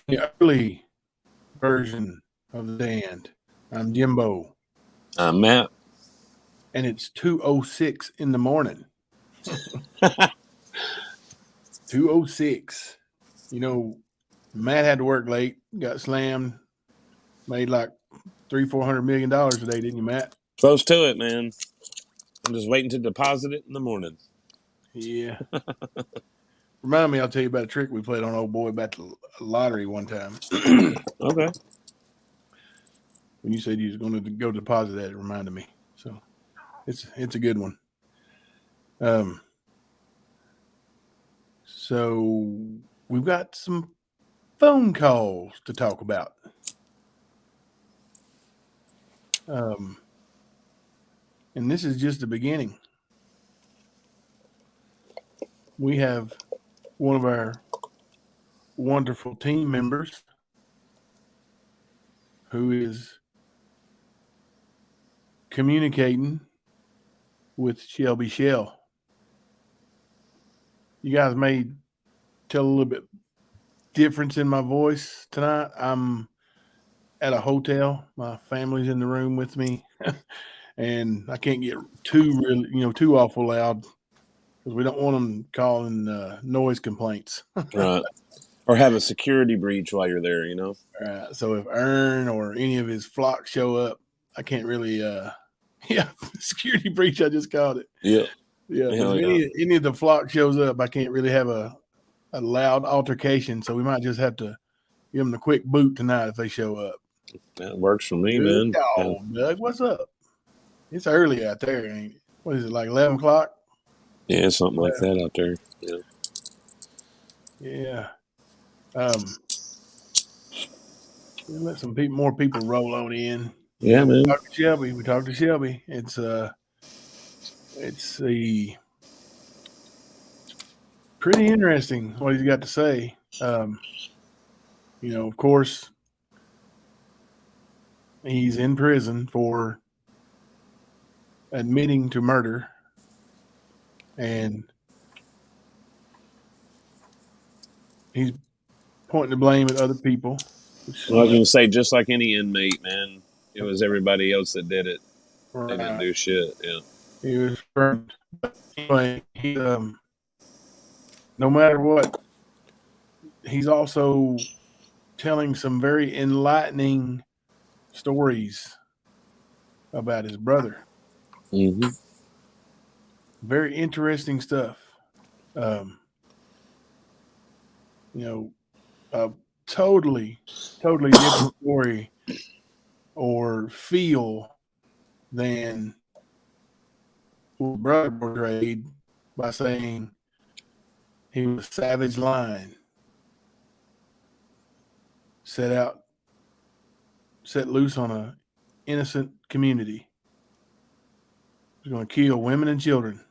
The early version of the band. I'm Jimbo. I'm Matt. And it's 2:06 in the morning. 2:06. You know, Matt had to work late, got slammed, made like $300-400 million today, didn't you, Matt? Close to it, man. I'm just waiting to deposit it in the morning. Yeah. Remind me, I'll tell you about a trick we played on old boy about the lottery one time. Okay. When you said you was going to go deposit that, it reminded me. So it's a good one. So we've got some phone calls to talk about. And this is just the beginning. We have one of our wonderful team members who is communicating with Shelby Shell. You guys may tell a little bit difference in my voice tonight. I'm at a hotel. My family's in the room with me, and I can't get too awful loud because we don't want them calling noise complaints. Right. Or have a security breach while you're there, you know? Right. So if Ern or any of his flock show up, I can't really security breach, I just called it. Yeah. Yeah. If any of the flock shows up, I can't really have a loud altercation. So we might just have to give them a quick boot tonight if they show up. That works for me, Good man. dog, Doug. What's up? It's early out there, ain't it? What is it, like 11 o'clock? Yeah, something like that out there. Yeah. We'll let some more people roll on in. Yeah, man. We talked to Shelby. It's pretty interesting what he's got to say. Of course, he's in prison for admitting to murder, and he's pointing the blame at other people. Well, I was going to say, just like any inmate, man, it was everybody else that did it. Right. They didn't do shit. Yeah. He was burned. Anyway, no matter what, he's also telling some very enlightening stories about his brother. Mm-hmm. Very interesting stuff. A totally different story or feel than what brother portrayed by saying he was a savage lion, set loose on an innocent community. He's going to kill women and children.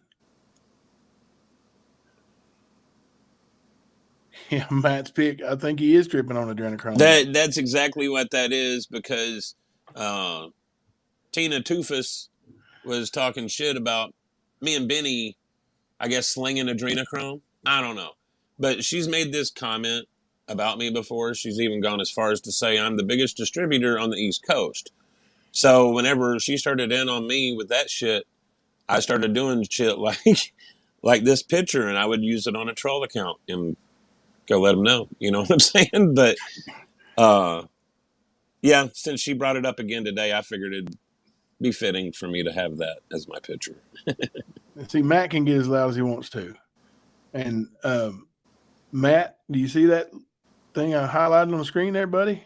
Yeah, Matt's pick. I think he is tripping on adrenochrome. That's exactly what that is, because Tina Toofus was talking shit about me and Benny I guess, slinging adrenochrome. I don't know. But she's made this comment about me before. She's even gone as far as to say I'm the biggest distributor on the East Coast. So whenever she started in on me with that shit, I started doing shit like this picture, and I would use it on a troll account and go let them know. You know what I'm saying? But yeah, since she brought it up again today, I figured it'd be fitting for me to have that as my picture. See, Matt can get as loud as he wants to. And Matt, do you see that thing I highlighted on the screen there, buddy?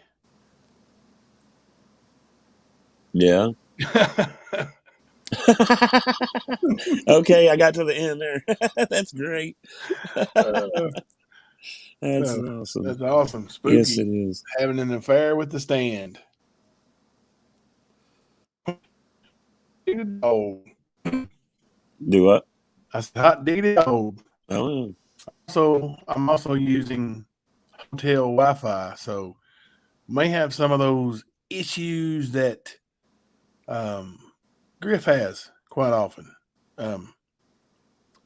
Yeah. Okay, I got to the end there. That's great. That's awesome. That's awesome. Spooky. Yes, it is. Having an affair with the stand. Oh. Do what? I said hot diggity old. Oh. So I'm also using hotel Wi-Fi, so may have some of those issues that Griff has quite often.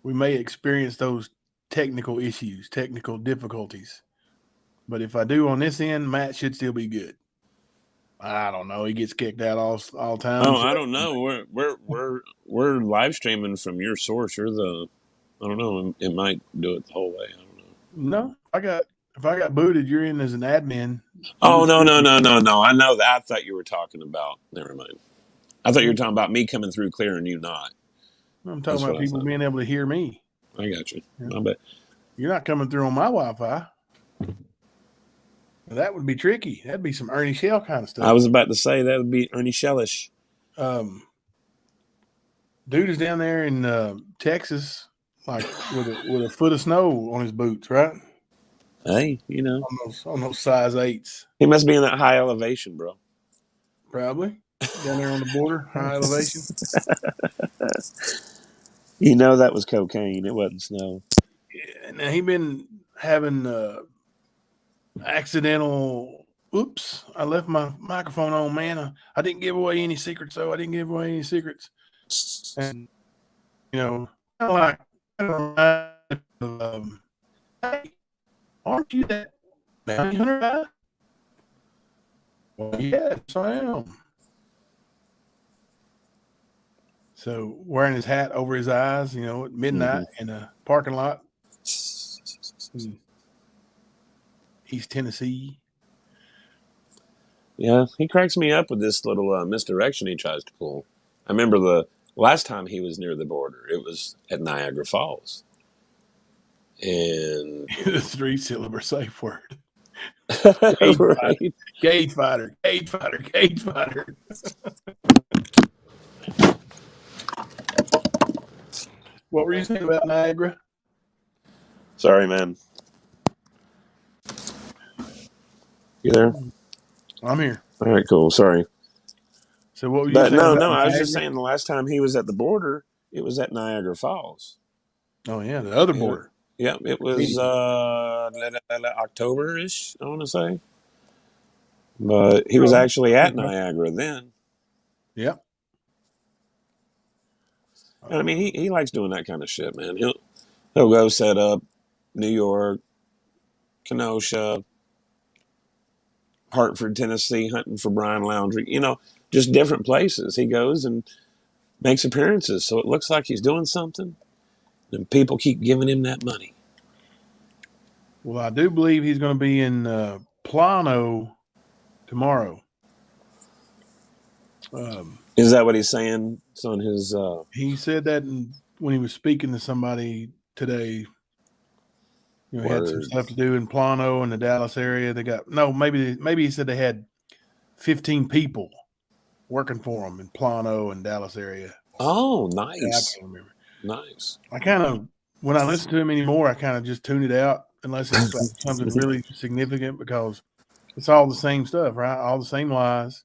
We may experience those technical issues, technical difficulties. But if I do on this end, Matt should still be good. I don't know. He gets kicked out all time. Oh, I don't know. We're live streaming from your source. You're the. I don't know. It might do it the whole way. I don't know. No, if I got booted, you're in as an admin. Oh no. I know that. I thought you were talking about. Never mind. I thought you were talking about me coming through clear and you not. I'm talking about people being able to hear me. I got you. Yeah. I bet. You're not coming through on my Wi-Fi. That would be tricky. That'd be some Ernie Shell kind of stuff. I was about to say that would be Ernie Shellish. Dude is down there in Texas, like with a foot of snow on his boots, right? Hey, you know, on those size 8s. He must be in that high elevation, bro. Probably down there on the border, high elevation. You know that was cocaine. It wasn't snow. Yeah, now he been having accidental. Oops! I left my microphone on, man. I didn't give away any secrets, though. I didn't give away any secrets. And you know, like, hey, aren't you that bounty hunter guy? Well, yes, I am. So wearing his hat over his eyes, you know, at midnight in a parking lot in East Tennessee. Yeah, he cracks me up with this little misdirection he tries to pull. I remember the last time he was near the border, it was at Niagara Falls. And the 3-syllable safe word. Right. Cage fighter. What were you saying about Niagara? Sorry, man. You there? I'm here. All right, cool. Sorry. So what were you saying? No. I was just saying the last time he was at the border, it was at Niagara Falls. Oh yeah, the other border. Yeah, it was October-ish, I want to say. But he was actually at Niagara then. Yep. And I mean, he likes doing that kind of shit, man. He'll go set up New York, Kenosha, Hartford, Tennessee, hunting for Brian Laundrie. You know, just different places. He goes and makes appearances, so it looks like he's doing something, and people keep giving him that money. Well, I do believe he's going to be in Plano tomorrow. Is that what he's saying? It's on his. He said that when he was speaking to somebody today. You know, he had some stuff to do in Plano and the Dallas area. They got maybe he said they had 15 people working for him in Plano and Dallas area. Oh, nice! Yeah, I can't remember. Nice. I kind of when I listen to him anymore, I kind of just tune it out unless it's like something really significant because it's all the same stuff, right? All the same lies.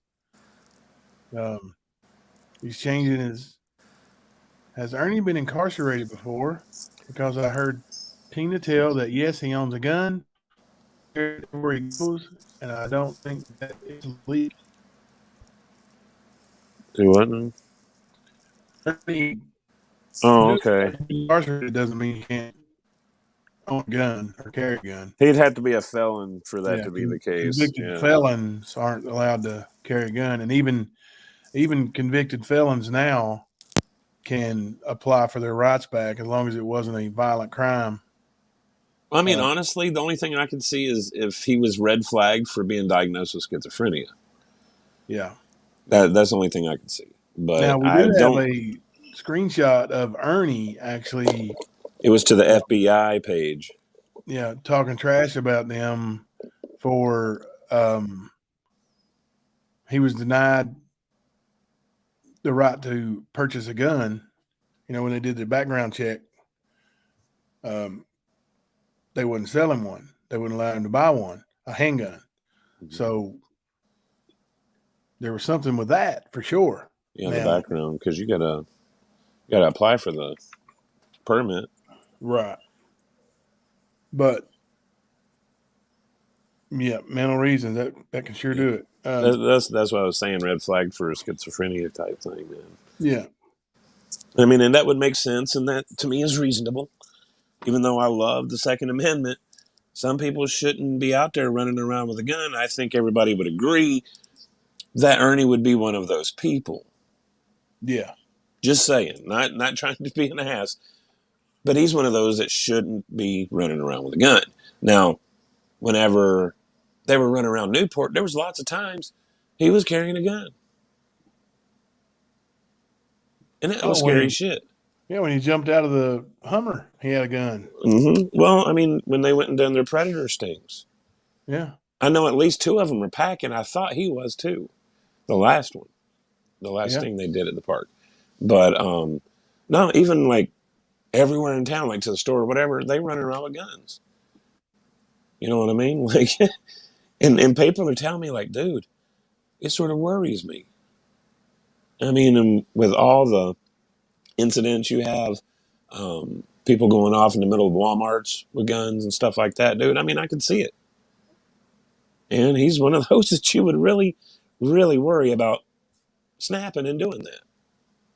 He's changing his. Has Ernie been incarcerated before? Because I heard Tina tell that yes, he owns a gun where he goes, and I don't think that is legal. Do what? Ernie Oh, okay. Incarcerated doesn't mean you can't own a gun or carry a gun. He'd have to be a felon for that Yeah, to be the case. convicted Yeah. felons aren't allowed to carry a gun, and even convicted felons now can apply for their rights back as long as it wasn't a violent crime. I mean, honestly, the only thing I can see is if he was red flagged for being diagnosed with schizophrenia. Yeah. That's the only thing I can see. But Now we I do have don't. a screenshot of Ernie actually, It was to the FBI page. yeah, talking trash about them for he was denied the right to purchase a gun. You know, when they did the background check, they wouldn't sell him one. They wouldn't allow him to buy one, a handgun. So there was something with that for sure. Yeah, the Now, background, because you gotta apply for the permit. right. But yeah, mental reasons that can sure do it. That's what I was saying. Red flag for a schizophrenia type thing, man. Yeah. I mean, and that would make sense, and that to me is reasonable. Even though I love the Second Amendment, some people shouldn't be out there running around with a gun. I think everybody would agree that Ernie would be one of those people. Yeah. Just saying, not trying to be an ass, but he's one of those that shouldn't be running around with a gun. Now, whenever they were running around Newport, there was lots of times he was carrying a gun, and that was scary shit. Yeah, when he jumped out of the Hummer, he had a gun. Well, I mean, when they went and done their predator stings, Yeah. I know at least 2 of them were packing. I thought he was too. The last one, the last Yeah. sting they did at the park. But no, even like everywhere in town, like to the store or whatever, they running around with guns. You know what I mean? Like, and people are telling me like, dude, it sort of worries me. I mean, with all the incidents you have, people going off in the middle of Walmarts with guns and stuff like that, dude. I mean, I could see it. And he's one of those that you would really, really worry about snapping and doing that.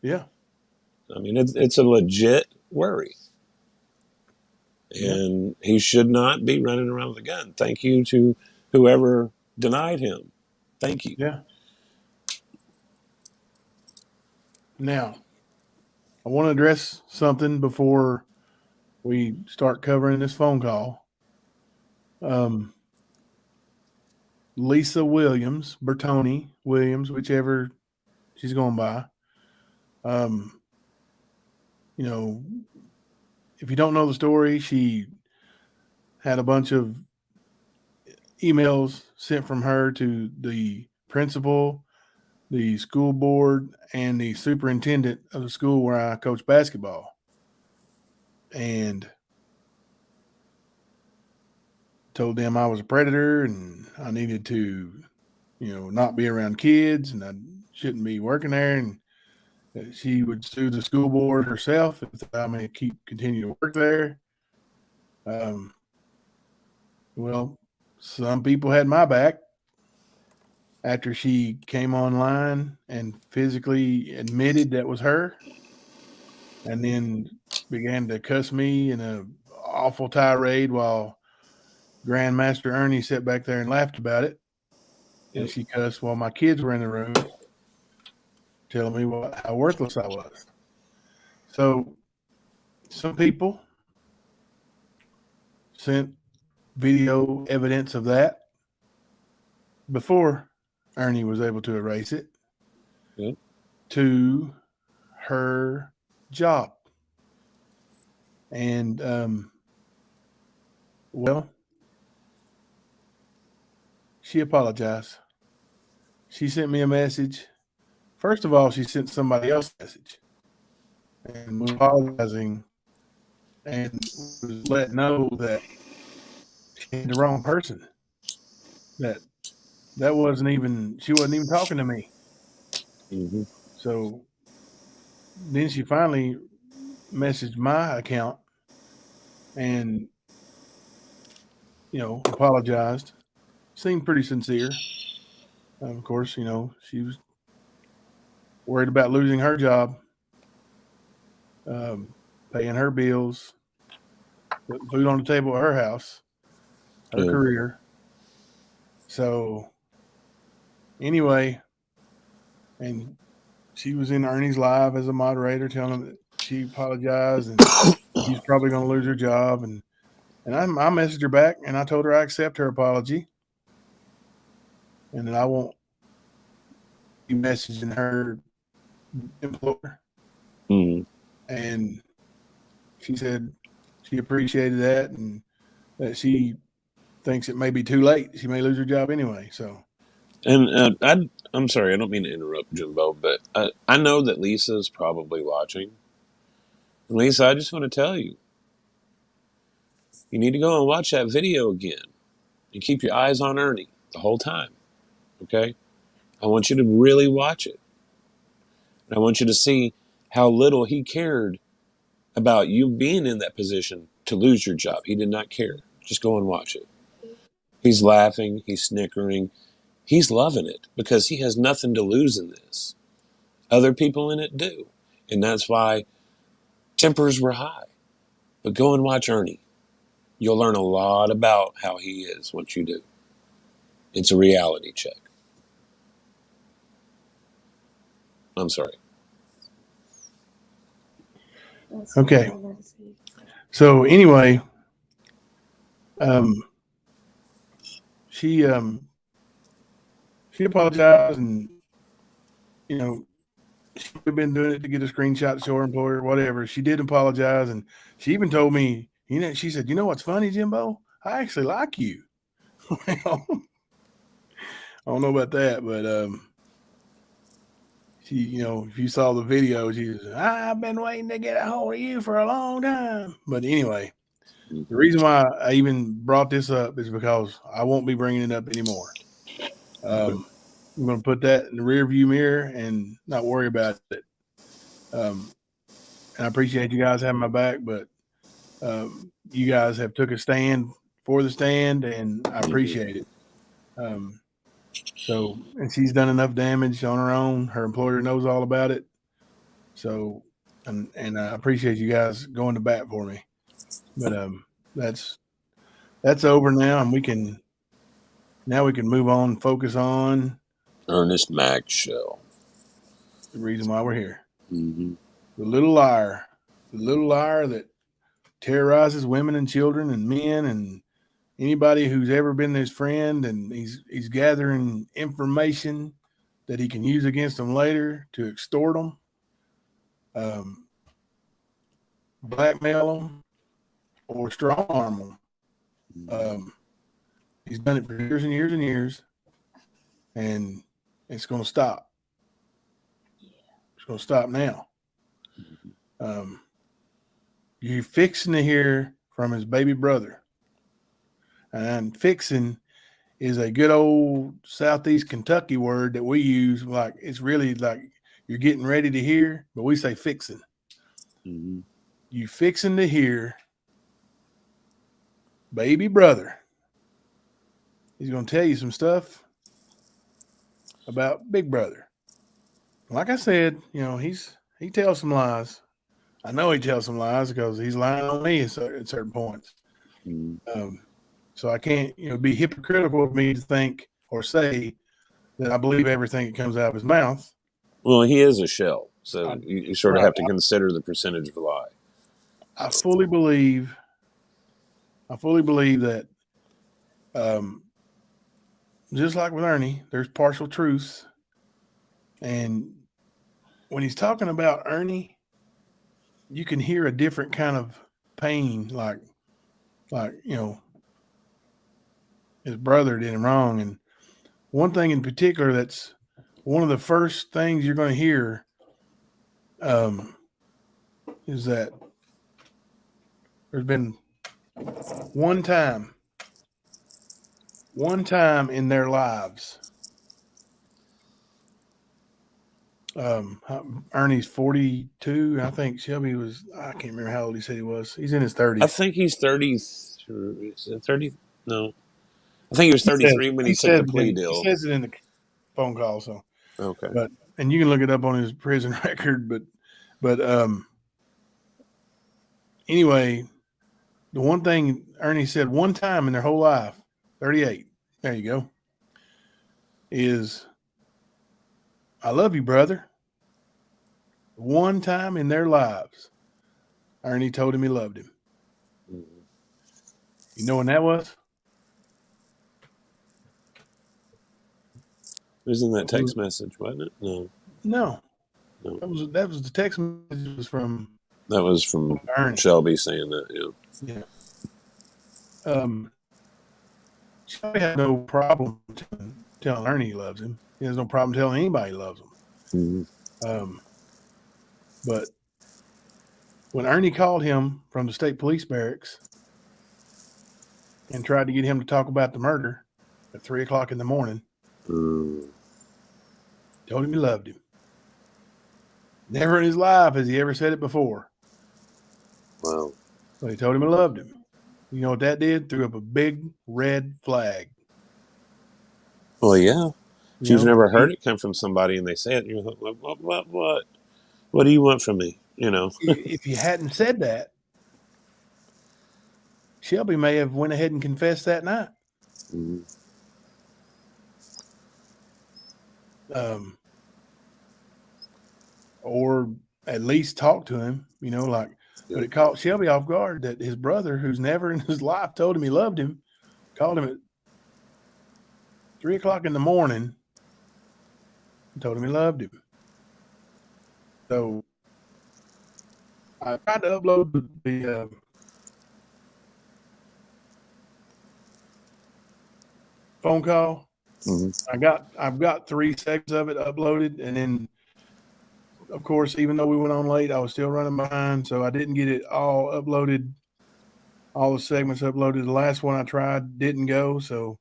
Yeah. I mean, it's a legit worry. And he should not be running around with a gun. Thank you to whoever denied him. Thank you. Yeah. Now, I want to address something before we start covering this phone call. Lisa Williams, Bertoni Williams, whichever she's going by. You know, if you don't know the story, she had a bunch of emails sent from her to the principal, the school board, and the superintendent of the school where I coach basketball. And told them I was a predator and I needed to, not be around kids and I shouldn't be working there. And that she would sue the school board herself if I may continue to work there. Well, some people had my back after she came online and physically admitted that was her, and then began to cuss me in an awful tirade while Grandmaster Ernie sat back there and laughed about it. And she cussed while my kids were in the room, telling me how worthless I was. So some people sent video evidence of that before Ernie was able to erase it to her job. And, well, she apologized. She sent me a message. First of all, she sent somebody else a message and was apologizing and was letting know that she had the wrong person. That wasn't even, she wasn't even talking to me. Mm-hmm. So then she finally messaged my account and, apologized. Seemed pretty sincere. Of course, she was worried about losing her job. paying her bills, putting food on the table at her house, her Yeah. career. So anyway, and she was in Ernie's live as a moderator, telling him that she apologized and she's probably going to lose her job. And I messaged her back and I told her I accept her apology and that I won't be messaging her employer. Mm. And she said she appreciated that and that she thinks it may be too late. She may lose her job anyway. So, And I'm sorry, I don't mean to interrupt, Jimbo, but I know that Lisa's probably watching. And Lisa, I just want to tell you, you need to go and watch that video again and keep your eyes on Ernie the whole time. Okay? I want you to really watch it. And I want you to see how little he cared about you being in that position to lose your job. He did not care. Just go and watch it. He's laughing, he's snickering, he's loving it because he has nothing to lose in this. Other people in it do. And that's why tempers were high. But go and watch Ernie. You'll learn a lot about how he is once you do. It's a reality check. I'm sorry. okay. So anyway, she apologized and, you know, she'd been doing it to get a screenshot to show her employer, whatever. She did apologize. And she even told me, she said, you know, what's funny, Jimbo? I actually like you. Well, I don't know about that, but, she, if you saw the video, she was, I've been waiting to get a hold of you for a long time. But anyway, the reason why I even brought this up is because I won't be bringing it up anymore. I'm going to put that in the rear view mirror and not worry about it. And I appreciate you guys having my back, but you guys have took a stand for the stand, and I appreciate it. So, and she's done enough damage on her own. Her employer knows all about it. So, and I appreciate you guys going to bat for me. But that's over now, and we can move on, focus on Ernest Mac Shell. the reason why we're here. Mm-hmm. The little liar that terrorizes women and children and men and anybody who's ever been his friend, and he's gathering information that he can use against them later to extort them, blackmail them, or strong arm them. He's done it for years and years and years, and it's going to stop. It's going to stop now. You're fixing to hear from his baby brother. And fixing is a good old Southeast Kentucky word that we use. Like, it's really like you're getting ready to hear, but we say fixing. Mm-hmm. You fixing to hear baby brother. He's going to tell you some stuff about big brother. Like I said, he tells some lies. I know he tells some lies because he's lying on me at certain points. Mm-hmm. So I can't, be hypocritical of me to think or say that I believe everything that comes out of his mouth. Well, he is a shell, so you sort of have to consider the percentage of a lie. I fully believe that, just like with Ernie, there's partial truths. And when he's talking about Ernie, you can hear a different kind of pain, like his brother did him wrong. And one thing in particular, that's one of the first things you're going to hear, is that there's been one time in their lives. Ernie's 42. I think Shelby was, I can't remember how old he said he was. He's in his 30s. I think he's 30. Is it 30? No. I think he was 33 when he took the plea deal. He says it in the phone call. So, okay. And you can look it up on his prison record, but Anyway, the one thing Ernie said one time in their whole life, 38, there you go, is, I love you, brother. One time in their lives, Ernie told him he loved him. Mm-hmm. You know when that was? It was in that text message, wasn't it? No. No. No. That was the text message was from That was from Ernie. Shelby saying that, Yeah. Shelby had no problem telling Ernie he loves him. He has no problem telling anybody he loves him. Mm-hmm. But when Ernie called him from the state police barracks and tried to get him to talk about the murder at 3 o'clock in the morning, told him he loved him. Never in his life has he ever said it before. Wow. But he told him he loved him. You know what that did? Threw up a big red flag. Well, yeah. If you've never heard it come from somebody and they say it, you're like, what do you want from me? You know. If you hadn't said that, Shelby may have went ahead and confessed that night. Mm-hmm. Or at least talk to him, like, but it caught Shelby off guard that his brother, who's never in his life told him he loved him, called him at 3 o'clock in the morning and told him he loved him. So I tried to upload the phone call. Mm-hmm. I've got 3 seconds of it uploaded, and then, of course, even though we went on late, I was still running behind, so I didn't get it all uploaded, all the segments uploaded. The last one I tried didn't go, so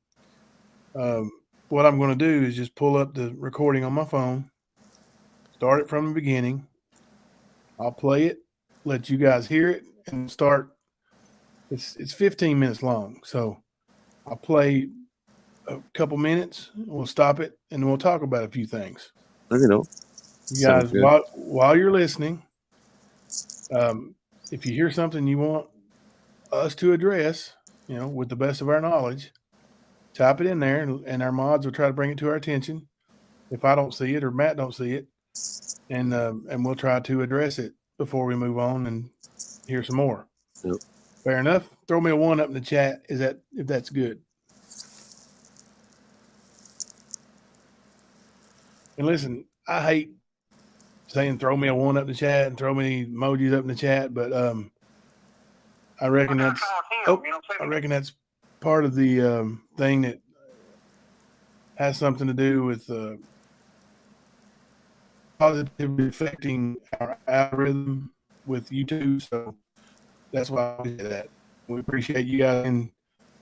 what I'm going to do is just pull up the recording on my phone, start it from the beginning. I'll play it, let you guys hear it, and start. It's 15 minutes long, so I'll play a couple minutes, we'll stop it, and we'll talk about a few things. You guys, while you're listening, if you hear something you want us to address, with the best of our knowledge, type it in there, and our mods will try to bring it to our attention. If I don't see it or Matt don't see it, and we'll try to address it before we move on and hear some more. Yep. Fair enough. Throw me a 1 up in the chat. If that's good. And listen, I hate saying throw me a 1 up in the chat and throw me emojis up in the chat, but I reckon that's part of the thing that has something to do with positively affecting our algorithm with YouTube. So that's why we say that. We appreciate you guys being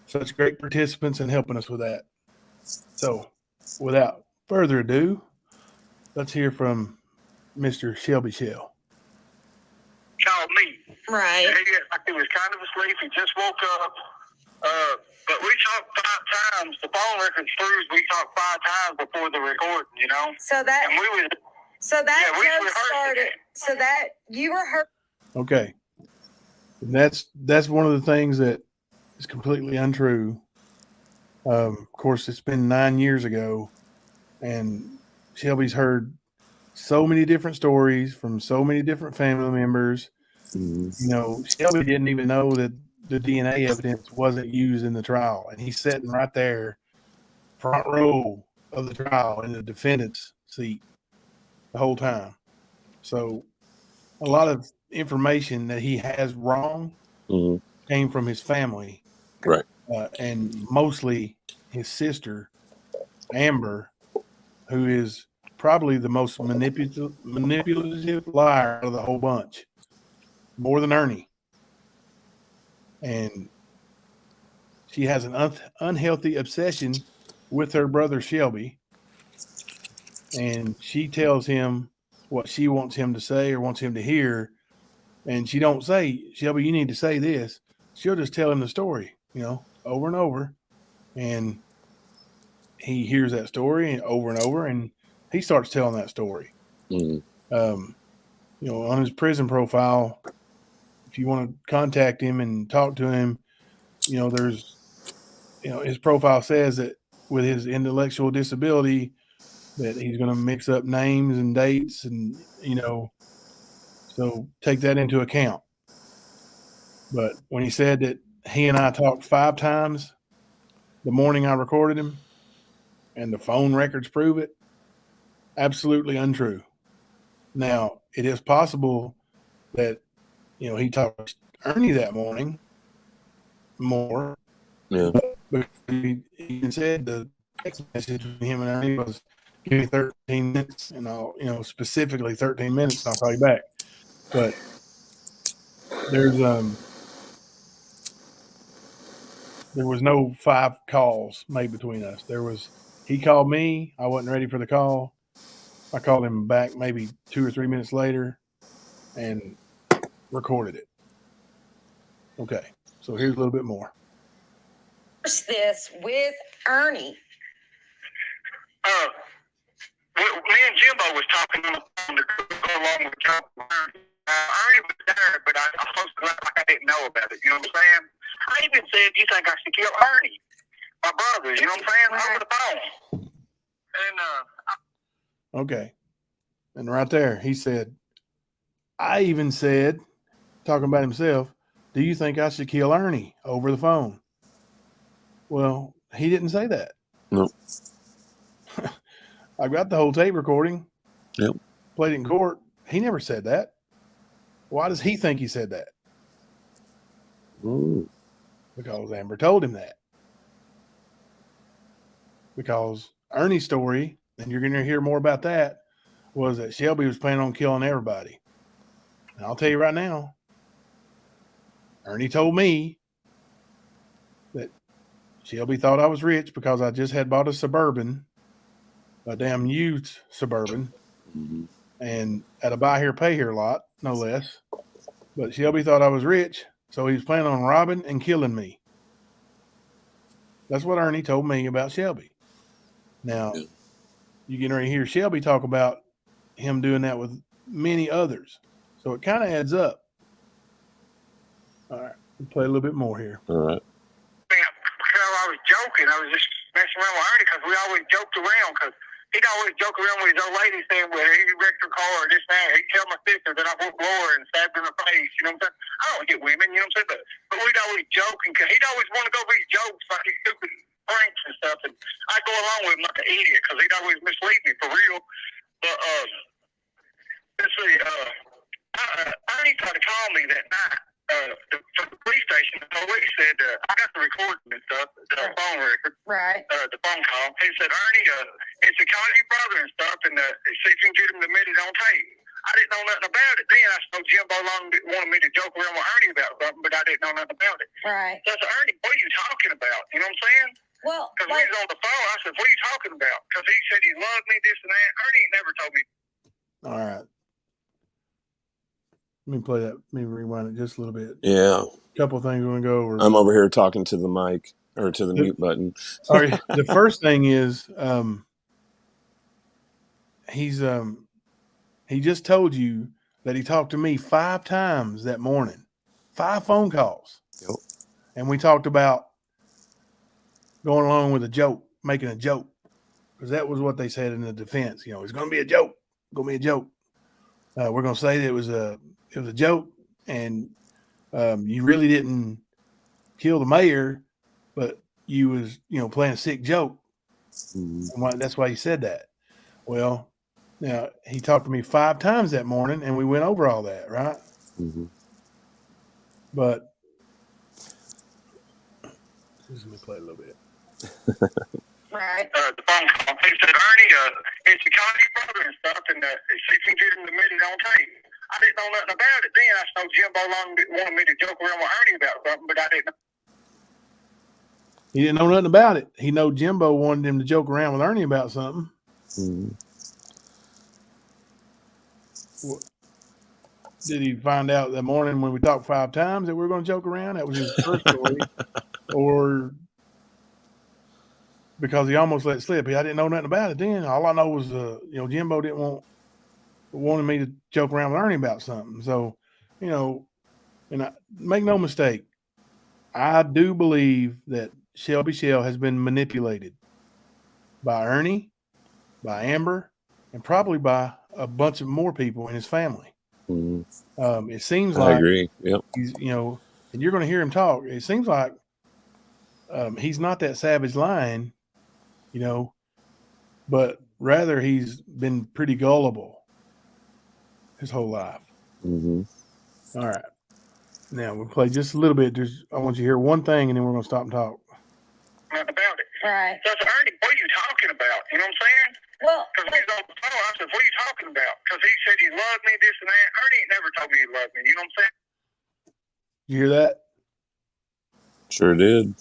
such great participants and helping us with that. So without further ado, let's hear from Mr. Shelby Shell. Called me. Right. He was kind of asleep. He just woke up. But we talked 5 times. The phone record proves we talked 5 times before the recording, So that just started. So that you rehearsed. Okay. And that's one of the things that is completely untrue. Of course, it's been 9 years ago, and Shelby's heard so many different stories from so many different family members. Mm-hmm. Shelby didn't even know that the DNA evidence wasn't used in the trial, and he's sitting right there, front row of the trial in the defendant's seat the whole time. So a lot of information that he has wrong came from his family, right? And mostly his sister, Amber, who is probably the most manipulative liar of the whole bunch, more than Ernie. And she has an unhealthy obsession with her brother Shelby, and she tells him what she wants him to say or wants him to hear, and she don't say, Shelby, you need to say this. She'll just tell him the story, over and over, and he hears that story over and over, and he starts telling that story. Mm-hmm. On his prison profile, if you want to contact him and talk to him, there's, his profile says that with his intellectual disability that he's going to mix up names and dates and, so take that into account. But when he said that he and I talked 5 times the morning I recorded him and the phone records prove it, absolutely untrue. Now, it is possible that, he talked to Ernie that morning more. Yeah. But he said the text message with him and Ernie was, give me 13 minutes and I'll, specifically 13 minutes and I'll call you back. But there was no 5 calls made between us. He called me. I wasn't ready for the call. I called him back maybe 2 or 3 minutes later and recorded it. Okay. So here's a little bit more. This with Ernie. Me and Jimbo was talking on the phone to go along with Joe. Ernie was there, but I was supposed to act like I didn't know about it. You know what I'm saying? I even said, "You think I should kill Ernie, my brother?" You know what I'm saying? Over the phone. And okay. And right there, he said, I even said, talking about himself, "Do you think I should kill Ernie?" over the phone. Well, he didn't say that. No. I got the whole tape recording. Yep. Played it in court. He never said that. Why does he think he said that? Ooh. Because Amber told him that. Because Ernie's story, and you're going to hear more about that, was that Shelby was planning on killing everybody. And I'll tell you right now, Ernie told me that Shelby thought I was rich because I just had bought a Suburban, a damn used Suburban, and at a buy here, pay here lot, no less. But Shelby thought I was rich, so he was planning on robbing and killing me. That's what Ernie told me about Shelby. Now, you can already hear Shelby talk about him doing that with many others. So it kind of adds up. All right, we'll play a little bit more here. All right. I was joking. I was just messing around with Ernie because we always joked around because he'd always joke around with his old lady saying, well, he wrecked her car or this and that. He'd tell my sister that I whooped Laura and stabbed her in the face. You know what I'm saying? I don't get women, you know what I'm saying? But we'd always joke because he'd always want to go these jokes like these stupid pranks and stuff. And I'd go along with him like an idiot because he'd always mislead me for real. But let's see, Ernie tried to call me that night. From the police station, the police said, I got the recording and stuff, the phone record, the phone call. He said, Ernie, it's to call your brother and stuff, and see if you can get him to admit it on tape. I didn't know nothing about it. Then I suppose Jimbo wanted me to joke around with Ernie about something, but I didn't know nothing about it. Right. So I said, Ernie, what are you talking about? You know what I'm saying? Well, because we was on the phone, I said, what are you talking about? Because he said he loved me, this and that. Ernie never told me. All right. Let me play that. Let me rewind it just a little bit. Yeah. A couple of things we're going to go over. I'm over here talking to the mic or to the mute button. All right. The first thing is he just told you that he talked to me 5 times that morning. 5 phone calls. Yep. And we talked about going along with a joke, making a joke. Because that was what they said in the defense. You know, it's going to be a joke. Going to be a joke. We're going to say that it was a joke, and you really didn't kill the mayor, but you was, playing a sick joke. Mm-hmm. That's why he said that. Well, now he talked to me 5 times that morning, and we went over all that, right? Mm-hmm. But let me play a little bit. Right. The phone call. He said, Ernie, it's to call your brother and stuff, and see if you can get him to admit it on tape. I didn't know nothing about it then. I saw Jimbo wanted me to joke around with Ernie about something, but I didn't know. He didn't know nothing about it. He know Jimbo wanted him to joke around with Ernie about something. Mm-hmm. Did he find out that morning when we talked 5 times that we were going to joke around? That was his first story. Or because he almost let it slip. I didn't know nothing about it then. All I know was, Jimbo wanted me to joke around with Ernie about something. So, And make no mistake, I do believe that Shelby Shell has been manipulated by Ernie, by Amber, and probably by a bunch of more people in his family. Mm-hmm. It seems I like agree. Yep. he's, and you're going to hear him talk. It seems like he's not that savage lion, but rather he's been pretty gullible his whole life. Mm-hmm. All right. Now we'll play just a little bit. I want you to hear one thing, and then we're going to stop and talk. About it. Right. So I said, Ernie, what are you talking about? You know what I'm saying? Well, because he's on the phone. I said, what are you talking about? Because he said he loved me, this and that. Ernie ain't never told me he loved me. You know what I'm saying? You hear that? Sure did.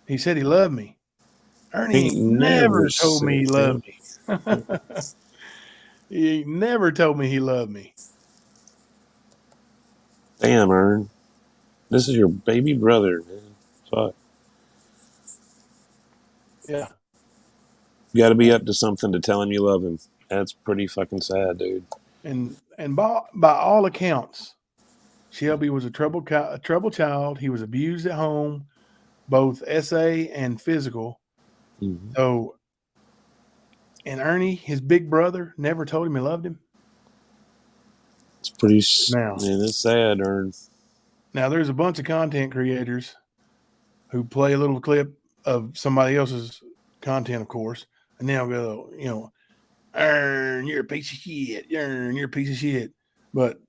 He said he loved me. Ernie never told me he loved me. He never told me he loved me. Damn, Ern. This is your baby brother, man. Fuck. Yeah. You got to be up to something to tell him you love him. That's pretty fucking sad, dude. And by all accounts, Shelby was a troubled child. He was abused at home, both SA and physical. Mm-hmm. So, and Ernie, his big brother, never told him he loved him. It's pretty. Man, it's sad, Ern. Now, there's a bunch of content creators who play a little clip of somebody else's content, of course, and they'll go, Ern, you're a piece of shit. Ern, you're a piece of shit. But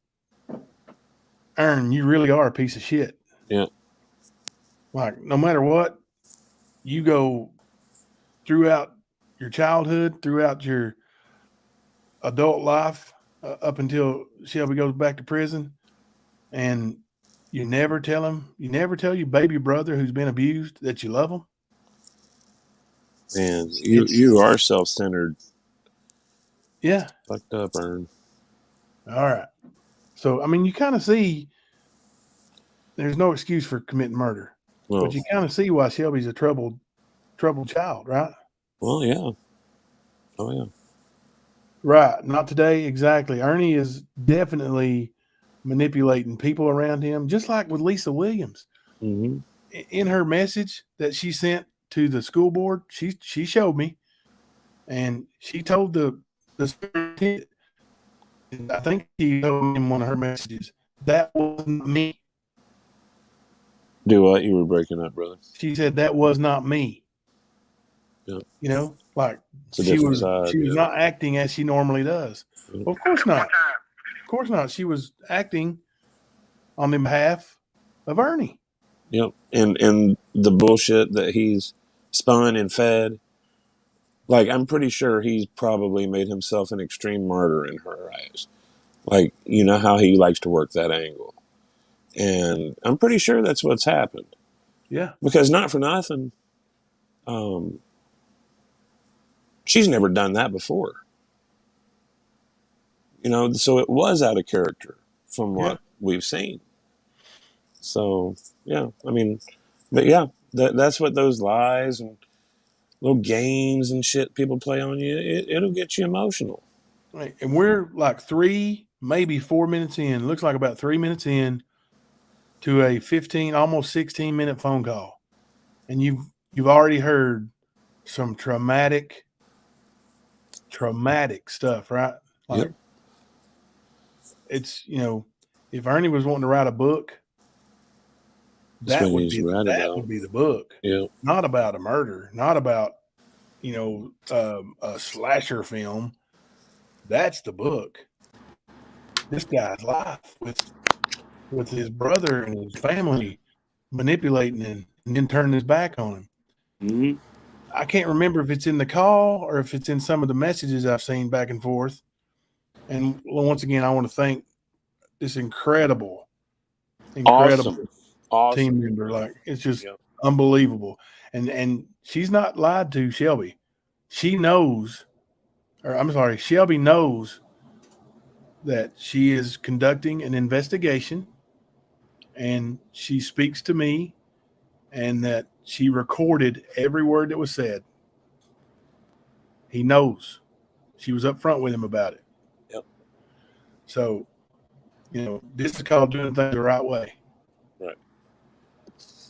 Ern, you really are a piece of shit. Yeah. Like, no matter what, you go throughout your childhood, throughout your adult life, up until Shelby goes back to prison, and you never tell your baby brother who's been abused that you love him. Man, you are self-centered. Yeah. Fucked up, Ern. All right. So, I mean, you kind of see there's no excuse for committing murder. Well, but you kind of see why Shelby's a troubled child, right? Well, yeah. Oh, yeah. Right. Not today. Exactly. Ernie is definitely manipulating people around him, just like with Lisa Williams. Mm-hmm. In her message that she sent to the school board, she showed me, and she told the superintendent, I think she told me in one of her messages, that wasn't me. Do what? You were breaking up, brother. She said that was not me. Yeah. Like she was not acting as she normally does. Well, of course not. Of course not. She was acting on the behalf of Ernie. Yep. And the bullshit that he's spun and fed. Like, I'm pretty sure he's probably made himself an extreme martyr in her eyes. Like, you know how he likes to work that angle. And I'm pretty sure that's what's happened. Yeah. Because not for nothing, she's never done that before. So it was out of character from what we've seen. So, yeah, I mean, but yeah, that's what those lies and little games and shit people play on you, it'll get you emotional. Right. And we're like 3, maybe 4 minutes in, looks like about 3 minutes in to a 15, almost 16-minute phone call. And you've already heard some traumatic stuff, right? Like, it's, if Ernie was wanting to write a book, that would be the book. Yeah. Not about a murder, not about, a slasher film. That's the book. This guy's life with his brother and his family manipulating and then turning his back on him. Mm-hmm. I can't remember if it's in the call or if it's in some of the messages I've seen back and forth. And once again, I want to thank this incredible awesome team member. Like, it's just unbelievable. And she's not lied to, Shelby. Shelby knows that she is conducting an investigation, and she speaks to me, and that she recorded every word that was said. He knows. She was up front with him about it. Yep. So, this is called doing things the right way.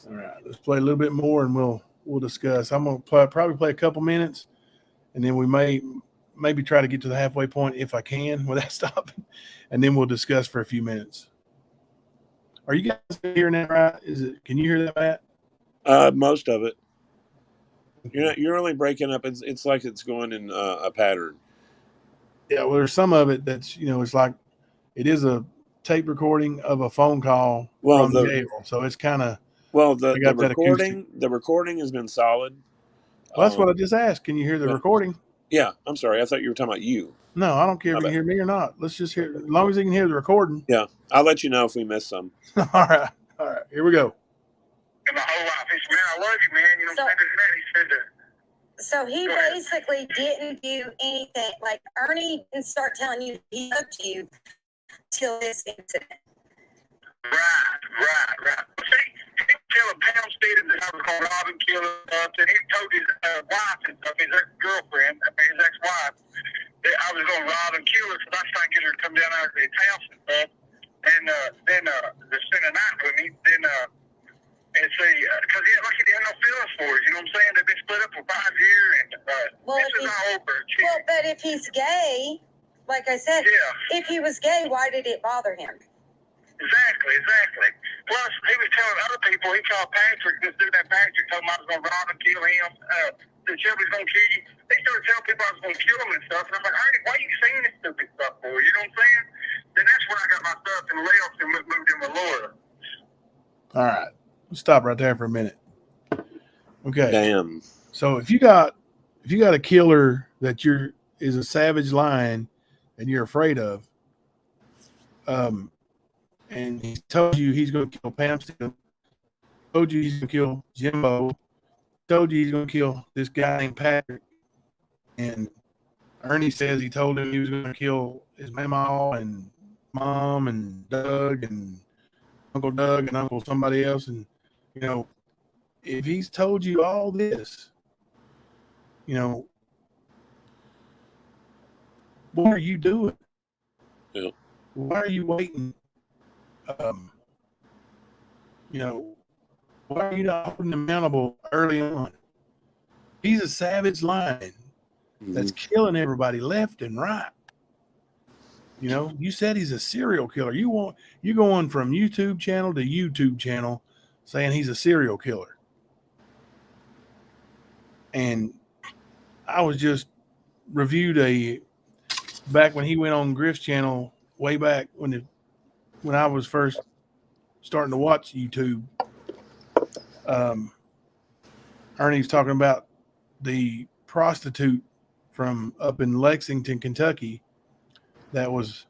All right, let's play a little bit more, and we'll discuss. I'm gonna probably play a couple minutes, and then we maybe try to get to the halfway point if I can without stopping, and then we'll discuss for a few minutes. Are you guys hearing that right? Can you hear that, Matt? Most of it. You're only breaking up. It's like it's going in a pattern. Yeah, well, there's some of it that's it's like it is a tape recording of a phone call from jail, so it's kind of the recording has been solid. Well, that's what I just asked. Can you hear the recording? Yeah, I'm sorry. I thought you were talking about you. No, I don't care if you can hear me or not. Let's just hear, as long as you can hear the recording. Yeah, I'll let you know if we miss some. All right, here we go. My whole life, he said, "Man, I love you, man." You know, he said that. So he basically didn't do anything. Like Ernie didn't start telling you he loved you till this incident. Right. See, he killed Pam Stevens and I was called Robin Killer and stuff. And he told his wife and stuff, his ex-girlfriend, his ex-wife, that I was going to rob and kill her. So I was trying to get her to come down out to his house and stuff. And then to spend the night with me. And see, because he had no feelings for her. You know what I'm saying? They've been split up for 5 years. And this is not over. Well, but if he's gay, like I said, if he was gay, why did it bother him? Exactly. Plus, he was telling other people, he called Patrick, this dude that Patrick told him I was going to rob and kill him, that Shelby's going to kill you. They started telling people I was going to kill him and stuff, and I'm like, Ernie, why are you saying this stupid stuff for? You know what I'm saying? Then that's when I got my stuff and left and moved in with Laura. All right. Let's stop right there for a minute. Okay. Damn. So if you got a killer that is a savage lion and you're afraid of, and he told you he's going to kill Pam Stevens, told you he's going to kill Jimbo, told you he's going to kill this guy named Patrick, and Ernie says he told him he was going to kill his mama and mom and Doug and Uncle Doug and Uncle somebody else, and if he's told you all this, what are you doing? Yeah. Why are you waiting? Why are you not holding him accountable early on? He's a savage lion that's killing everybody left and right. You said he's a serial killer. You're going from YouTube channel to YouTube channel saying he's a serial killer. And I was just reviewed back when he went on Griff's channel way back when I was first starting to watch YouTube. Ernie's talking about the prostitute from up in Lexington, Kentucky, that was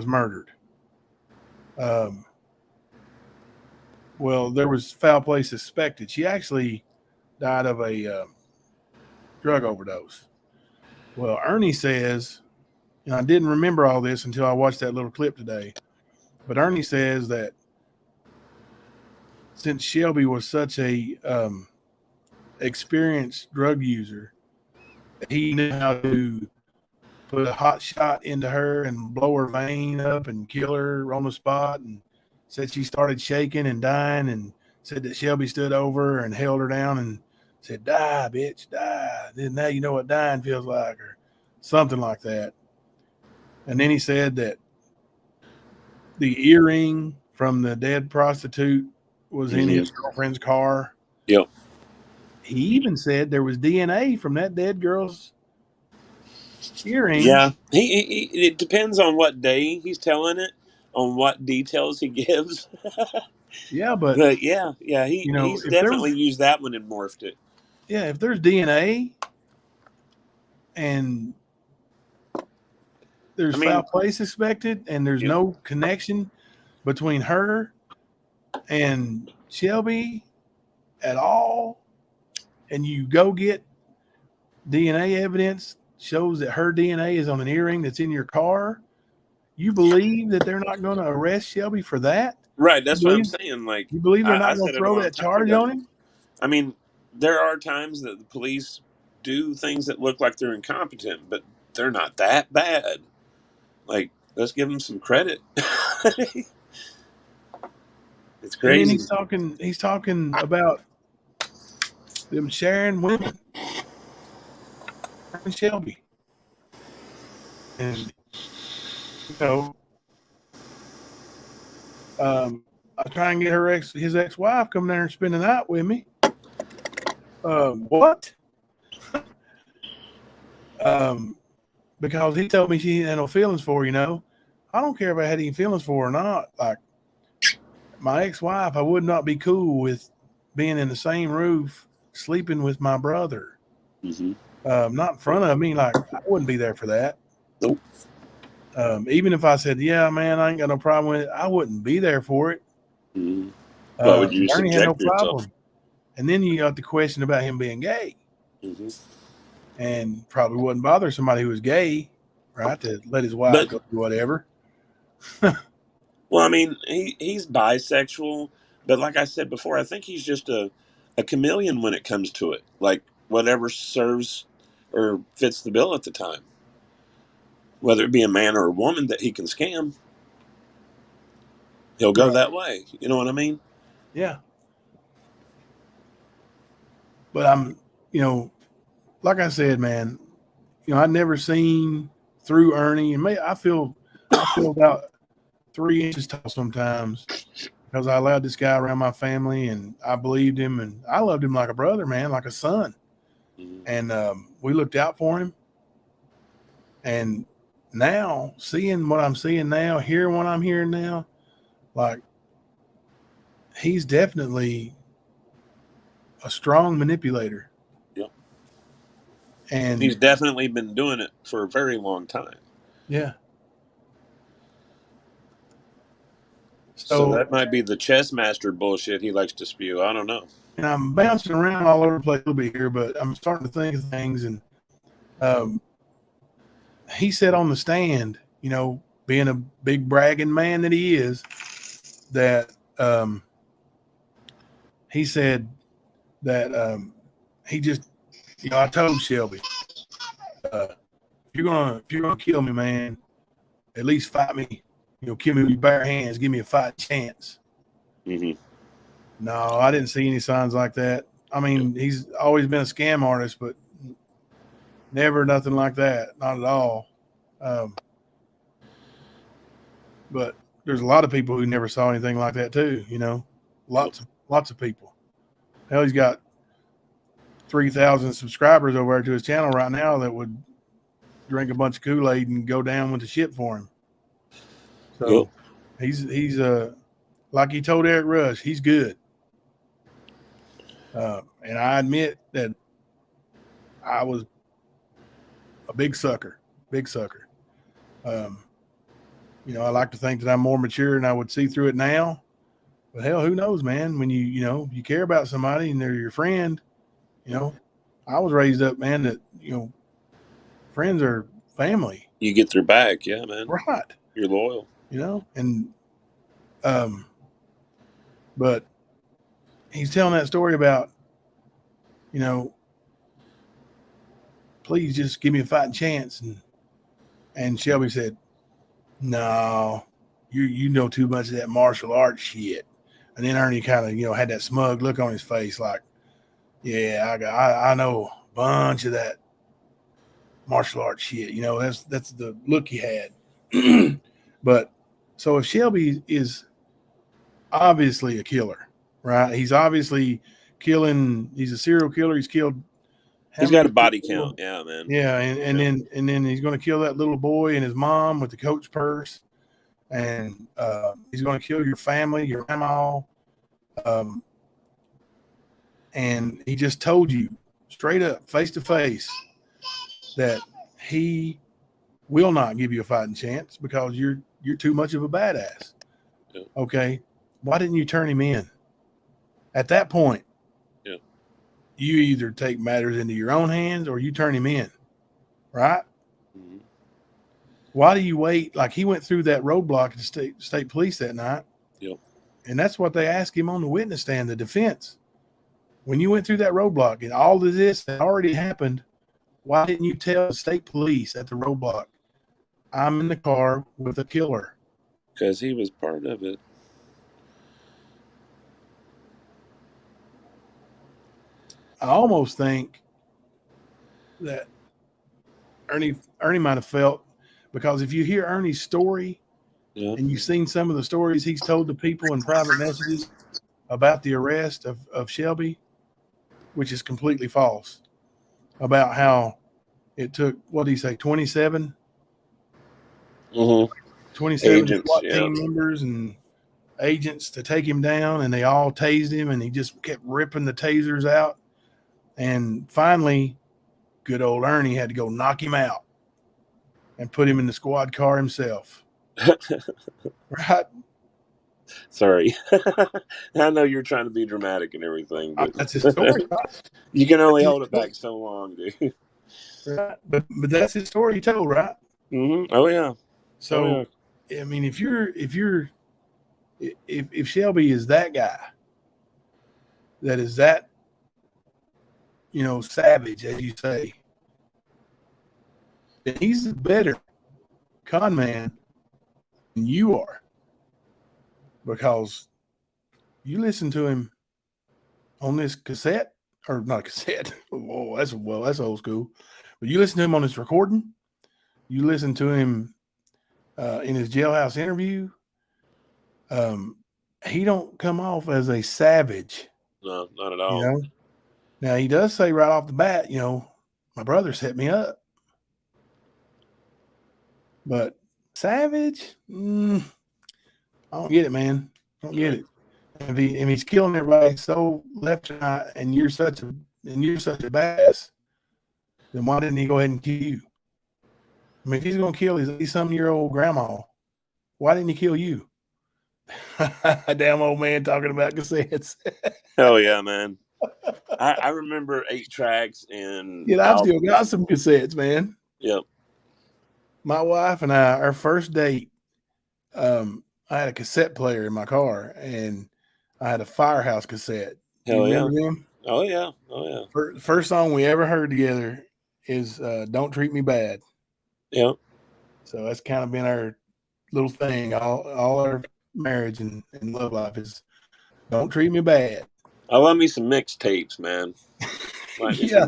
murdered. Well, there was foul play suspected. She actually died of a drug overdose. Well, Ernie says, and I didn't remember all this until I watched that little clip today, but Ernie says that since Shelby was such a experienced drug user, he knew how to put a hot shot into her and blow her vein up and kill her on the spot, and said she started shaking and dying, and said that Shelby stood over her and held her down and said, "Die, bitch, die. Then now you know what dying feels like," or something like that. And then he said that the earring from the dead prostitute was in his girlfriend's car. Yep. He even said there was DNA from that dead girl's earring. Yeah. It depends on what day he's telling it, on what details he gives. Yeah, but yeah, he's definitely used that one and morphed it. Yeah, if there's DNA and there's foul play suspected and there's no connection between her and Shelby at all, and you go get DNA evidence shows that her DNA is on an earring that's in your car, you believe that they're not going to arrest Shelby for that? Right, that's what I'm saying. Like, you believe they're not going to throw that charge on him? I mean, there are times that the police do things that look like they're incompetent, but they're not that bad. Like, let's give them some credit. It's And then crazy. he's talking about them sharing women. And Shelby. And you know, I try and get his ex-wife come there and spend the night with me. What? Because he told me she had no feelings for, I don't care if I had any feelings for her or not. Like my ex-wife, I would not be cool with being in the same roof, sleeping with my brother. Mm-hmm. Not in front of me. Like I wouldn't be there for that. Nope. Even if I said, yeah, man, I ain't got no problem with it, I wouldn't be there for it. Mm-hmm. Why would you Ernie had no subject yourself? problem. And then you got the question about him being gay. Mm-hmm. And probably wouldn't bother somebody who was gay, right, to let his wife go do whatever. Well, I mean, he's bisexual, but like I said before, I think he's just a chameleon when it comes to it. Like whatever serves or fits the bill at the time, whether it be a man or a woman that he can scam, he'll go that way. You know what I mean? Yeah. But I'm, like I said, man, I'd never seen through Ernie, and I feel about 3 inches tall sometimes because I allowed this guy around my family, and I believed him, and I loved him like a brother, man, like a son. Mm-hmm. And we looked out for him. And now, seeing what I'm seeing now, hearing what I'm hearing now, like he's definitely a strong manipulator. Yeah. And he's definitely been doing it for a very long time. Yeah. So that might be the chess master bullshit he likes to spew. I don't know. And I'm bouncing around all over the place a little bit here, but I'm starting to think of things. And he said on the stand, being a big bragging man that he is, that he said that he just, I told Shelby, if you're gonna kill me, man, at least fight me. Kill me with your bare hands. Give me a fight chance. Mm-hmm. No, I didn't see any signs like that. I mean, he's always been a scam artist, but never nothing like that. Not at all. But there's a lot of people who never saw anything like that too. Lots of people. Hell, he's got 3,000 subscribers over there to his channel right now that would drink a bunch of Kool-Aid and go down with the ship for him. So he's like he told Eric Rush, he's good. And I admit that I was a big sucker. I like to think that I'm more mature and I would see through it now. But hell, who knows, man? When you care about somebody and they're your friend, I was raised up, man, that, friends are family. You get their back, yeah, man. Right. You're loyal. And but he's telling that story about, please just give me a fighting chance. And Shelby said, no, you know too much of that martial arts shit. And then Ernie kind of, had that smug look on his face like, yeah, I know a bunch of that martial arts shit. That's the look he had. But so if Shelby is obviously a killer, right? He's obviously killing. He's a serial killer. He's killed. He's got a body count. Yeah, man. Yeah. And then he's going to kill that little boy and his mom with the Coach purse. And he's going to kill your family, your grandma. And he just told you straight up, face to face, that he will not give you a fighting chance because you're too much of a badass. Yeah. Okay. Why didn't you turn him in? At that point, you either take matters into your own hands or you turn him in. Right? Mm-hmm. Why do you wait? Like he went through that roadblock at the state police that night. Yep. And that's what they asked him on the witness stand, the defense. When you went through that roadblock and all of this had already happened, why didn't you tell the state police at the roadblock, I'm in the car with a killer? Because he was part of it. I almost think that Ernie might have felt, because if you hear Ernie's story and you've seen some of the stories he's told to people in private messages about the arrest of Shelby, which is completely false, about how it took, what did he say, 27 Agents, SWAT team members and agents to take him down, and they all tased him, and he just kept ripping the tasers out. And finally, good old Ernie had to go knock him out and put him in the squad car himself. Right? Sorry. I know you're trying to be dramatic and everything, but that's his story. Right? You can only hold it back so long, dude. Right? But that's his story he told, right? Mm-hmm. Oh yeah. So I mean, if Shelby is that guy that is that, savage, as you say, then he's a better con man than you are, because you listen to him on this cassette, or not a cassette. Oh, that's old school. But you listen to him on his recording. You listen to him in his jailhouse interview. He don't come off as a savage. No, not at all. Now he does say right off the bat, my brother set me up. But savage, I don't get it, man. I don't get it. If he's killing everybody so left and right, and you're such a badass, then why didn't he go ahead and kill you? I mean, if he's gonna kill his 80-some-year-old grandma, why didn't he kill you? Damn old man talking about cassettes. Hell yeah, man. I remember 8 tracks and I've still got some cassettes, man. Yep. My wife and I, our first date, I had a cassette player in my car, and I had a Firehouse cassette. Hell yeah. Them? Oh yeah. Oh yeah. First song we ever heard together is "Don't Treat Me Bad." Yep. So that's kind of been our little thing. All our marriage and love life is "Don't Treat Me Bad." I love me some mixtapes, man. Yeah,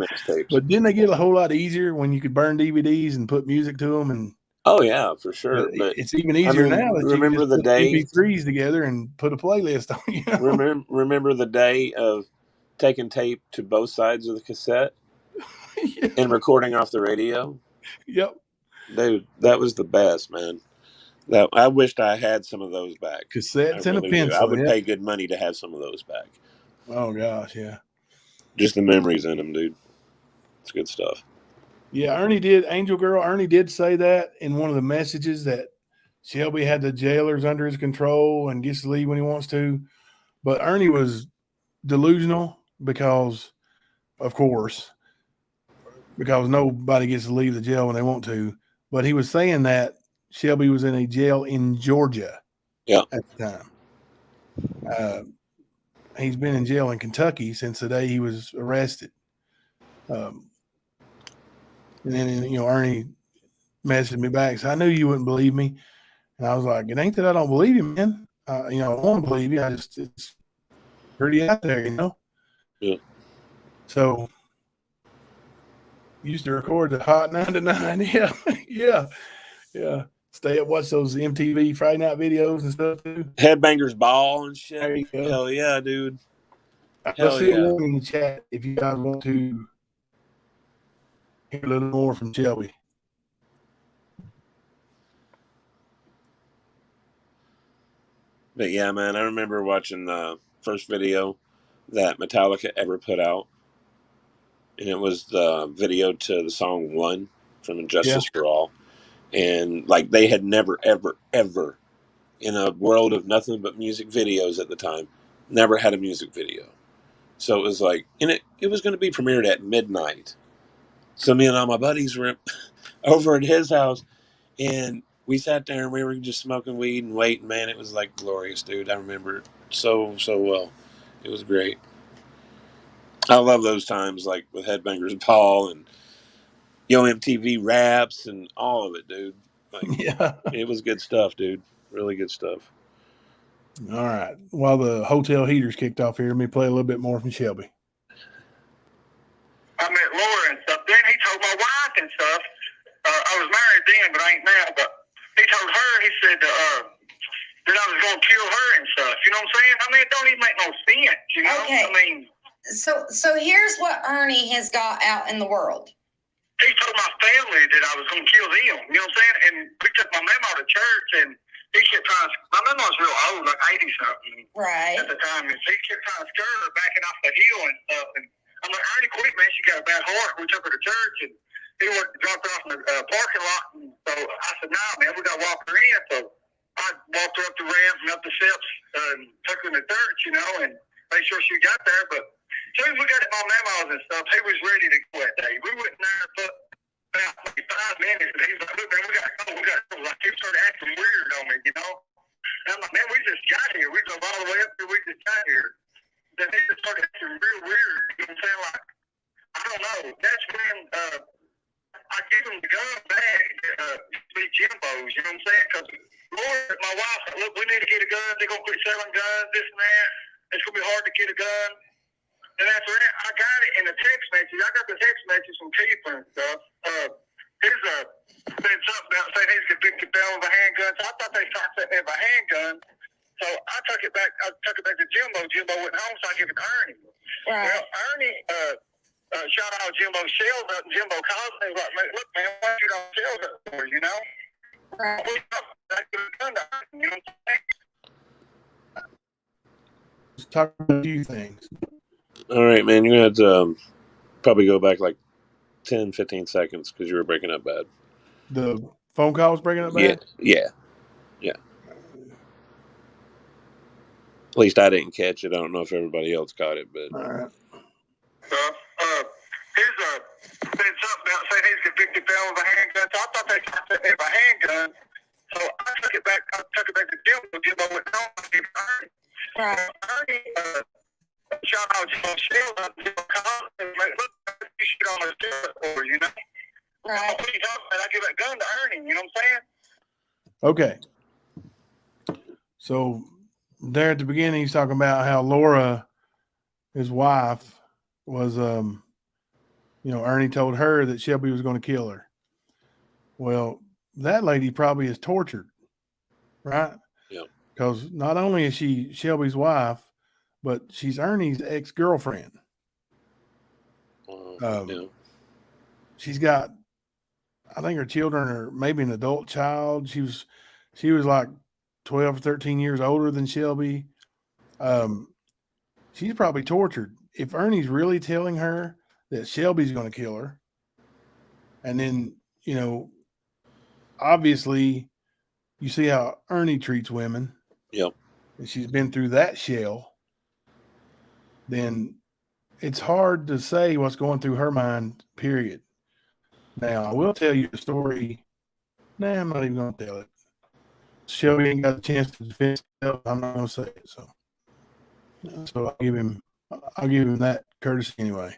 but didn't they get a whole lot easier when you could burn DVDs and put music to them? And oh yeah, for sure. But it's even easier now that you can just put MP3s together and put a playlist on. Remember the day of taking tape to both sides of the cassette and recording off the radio? Yep, dude, that was the best, man. That I wished I had some of those back. Cassettes and a pencil. I would pay good money to have some of those back. Oh gosh, yeah. Just the memories in them, dude. It's good stuff. Yeah, Angel Girl Ernie did say that in one of the messages, that Shelby had the jailers under his control and gets to leave when he wants to. But Ernie was delusional because nobody gets to leave the jail when they want to. But he was saying that Shelby was in a jail in Georgia at the time. He's been in jail in Kentucky since the day he was arrested. And then, Ernie messaged me back. So I knew you wouldn't believe me. And I was like, it ain't that I don't believe you, man. I want to believe you. It's pretty out there, Yeah. So used to record the Hot 9 to 9. Yeah. Stay up, watch those MTV Friday night videos and stuff too. Headbangers Ball and shit. There you go. Hell yeah, dude. Let's see one in the chat if you guys want to hear a little more from Shelby. But yeah, man, I remember watching the first video that Metallica ever put out. And it was the video to the song One from Injustice for All. And like they had never, ever, ever in a world of nothing but music videos at the time, never had a music video. So it was like, and it was going to be premiered at midnight. So me and all my buddies were over at his house, and we sat there and we were just smoking weed and waiting. Man, it was like glorious, dude. I remember it so well. It was great. I love those times, like with Headbangers Paul and MTV Raps and all of it, dude. Like, it was good stuff, dude. Really good stuff. All right. While the hotel heaters kicked off here, let me play a little bit more from Shelby. gonna kill her and stuff. You know what I'm saying? I mean, it don't even make no sense. You know? Okay. I mean, So here's what Ernie has got out in the world. he told my family that I was gonna kill them. You know what I'm saying? And we took my mama to church, and he kept trying to. My mama was real old, like 80 something, Right. at the time, and he kept trying to scare her backing off the hill and stuff. And I'm like, Ernie, quit, man. She got a bad heart. We took her to church, and he wanted to drop her off in the parking lot. And so I said, nah, man, we got to walk her in. So I walked her up the ramp and up the steps and took her in the church, you know, and made sure she got there. But as soon as we got to my mama's and stuff, he was ready to go that day. We went in there for about maybe 5 minutes, and he was like, look, man, we got to go. Like, he started acting weird on me, you know. And I'm like, man, we just got here. We drove all the way up here. We just got here. Then he just started acting real weird. You know what I'm saying? Like, I don't know. That's when I gave him the gun back to be Jimbo's, you know what I'm saying? Because Lord, my wife said, look, we need to get a gun. They're going to quit selling guns, this and that. It's going to be hard to get a gun. And after that, I got it in the text message. I got the text message from Kemper and stuff. His said something about saying he's convicted felon of a handgun. So I thought they thought that they have a handgun. So I took it back. To Jimbo. Jimbo went home, so I gave it to Ernie. Right. Well, Ernie shot all Jimbo shells up, and Jimbo called me like, look, man, why you don't shells up for, you know? Right. I give a gun to Ernie, you know what I'm saying? Let's talk about a few things. All right, man. You're going to have to probably go back like 10, 15 seconds because you were breaking up bad. The phone call was breaking up bad? Yeah. At least I didn't catch it. I don't know if everybody else caught it, but. All right. His said something about saying he's convicted felon of a handgun. So I thought they thought that they have a handgun. So I took it back. To Jimbo. Jimbo went home. I gave it to Ernie. Right. Ernie shot all Jimbo shells up. Jimbo called and like, look, you shoot all those shells for, you know? Right. What are you talking about? I give that gun to Ernie. You know what I'm saying? Okay. So there at the beginning, he's talking about how Laura, his wife, was, Ernie told her that Shelby was going to kill her. Well, that lady probably is tortured, right? Yeah. Because not only is she Shelby's wife, but she's Ernie's ex-girlfriend. She's got, I think her children are maybe an adult child. She was like 12 or 13 years older than Shelby. She's probably tortured. If Ernie's really telling her that Shelby's going to kill her, and then, obviously you see how Ernie treats women. Yep. And she's been through that shell. Then it's hard to say what's going through her mind, period. Now, I will tell you a story. Nah, I'm not even going to tell it. Shelby ain't got a chance to defend himself. I'm not going to say it. So I'll give him that courtesy anyway.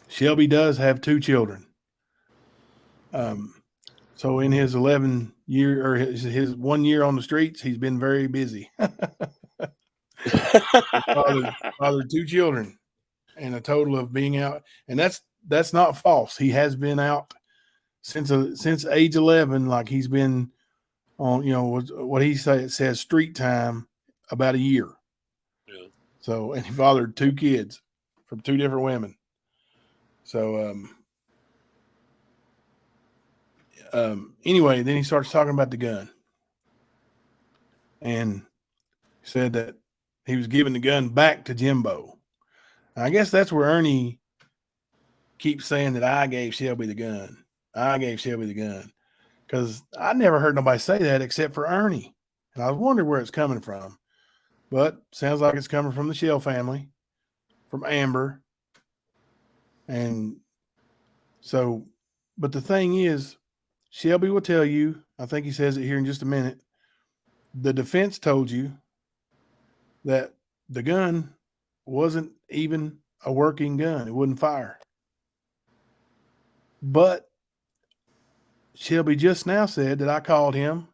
Shelby does have 2 children. So in his 11 year or his 1 year on the streets, he's been very busy. fathered 2 children and a total of being out. And that's not false. He has been out since age 11. Like he's been on, what he says street time about a year. Yeah. So, and he fathered 2 kids from 2 different women. So, anyway, then he starts talking about the gun and said that he was giving the gun back to Jimbo. And I guess that's where Ernie keeps saying that I gave Shelby the gun. I gave Shelby the gun. Because I never heard nobody say that except for Ernie. And I was wondering where it's coming from. But sounds like it's coming from the Shell family, from Amber. And so, but the thing is, Shelby will tell you, I think he says it here in just a minute, the defense told you that the gun wasn't even a working gun. It wouldn't fire. But Shelby just now said that I called him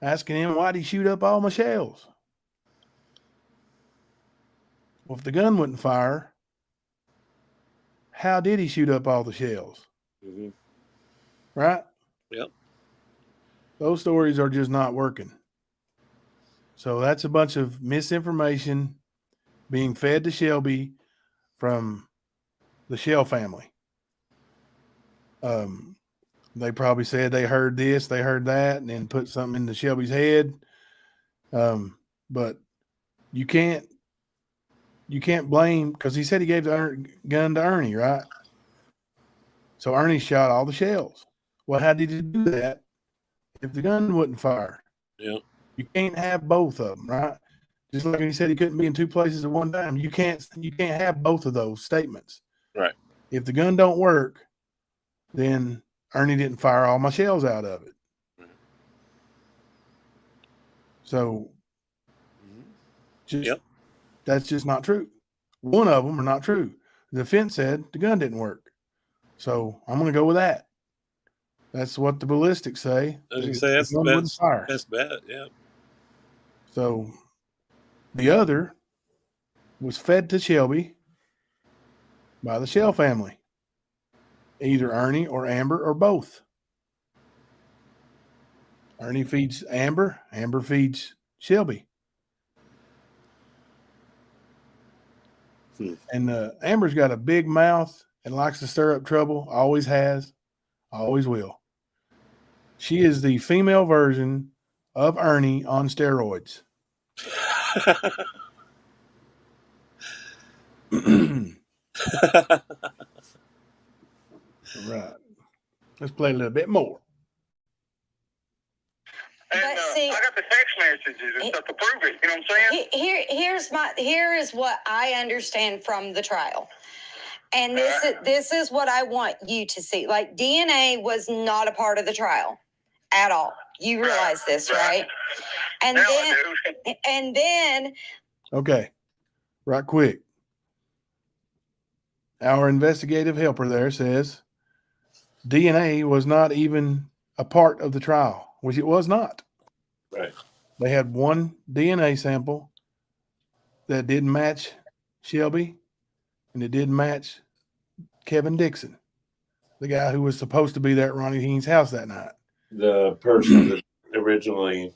asking him, why'd he shoot up all my shells? Well, if the gun wouldn't fire, how did he shoot up all the shells? Mm-hmm. Right? Yep. Those stories are just not working. So that's a bunch of misinformation being fed to Shelby from the Shell family. They probably said they heard this, they heard that, and then put something into Shelby's head. But you can't blame, because he said he gave the gun to Ernie, right? So Ernie shot all the shells. Well, how did he do that if the gun wouldn't fire? Yeah. You can't have both of them, right? Just like he said he couldn't be in two places at one time. You can't have both of those statements. Right. If the gun don't work, then Ernie didn't fire all my shells out of it. So that's just not true. One of them are not true. The defense said the gun didn't work. So I'm going to go with that. That's what the ballistics say. I was going to say that's bad. Yeah. So the other was fed to Shelby by the Shell family, either Ernie or Amber or both. Ernie feeds Amber, Amber feeds Shelby. And Amber's got a big mouth and likes to stir up trouble, always has, always will. She is the female version of Ernie on steroids. Right. Let's play a little bit more. And I got the text messages and stuff to prove it. You know what I'm saying? Here is what I understand from the trial. And this is what I want you to see. Like, DNA was not a part of the trial at all. You realize this, right? And then okay, right quick. Our investigative helper there says DNA was not even a part of the trial, which it was not. Right. They had one DNA sample that didn't match Shelby, and it didn't match Kevin Dixon, the guy who was supposed to be there at Ronnie Heen's house that night. The person that originally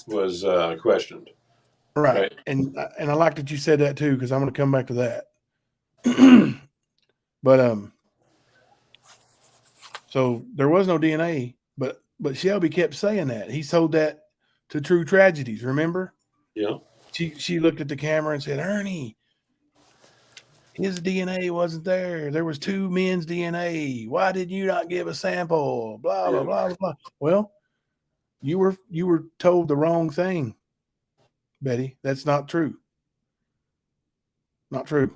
was questioned. Right. And I like that you said that too, because I'm going to come back to that. But so there was no DNA, but Shelby kept saying that. He sold that to True Tragedies, remember? Yeah. She looked at the camera and said, Ernie, his DNA wasn't there. There was two men's DNA. Why did you not give a sample? Blah, blah, blah, blah. Well, you were told the wrong thing, Betty. That's not true. Not true.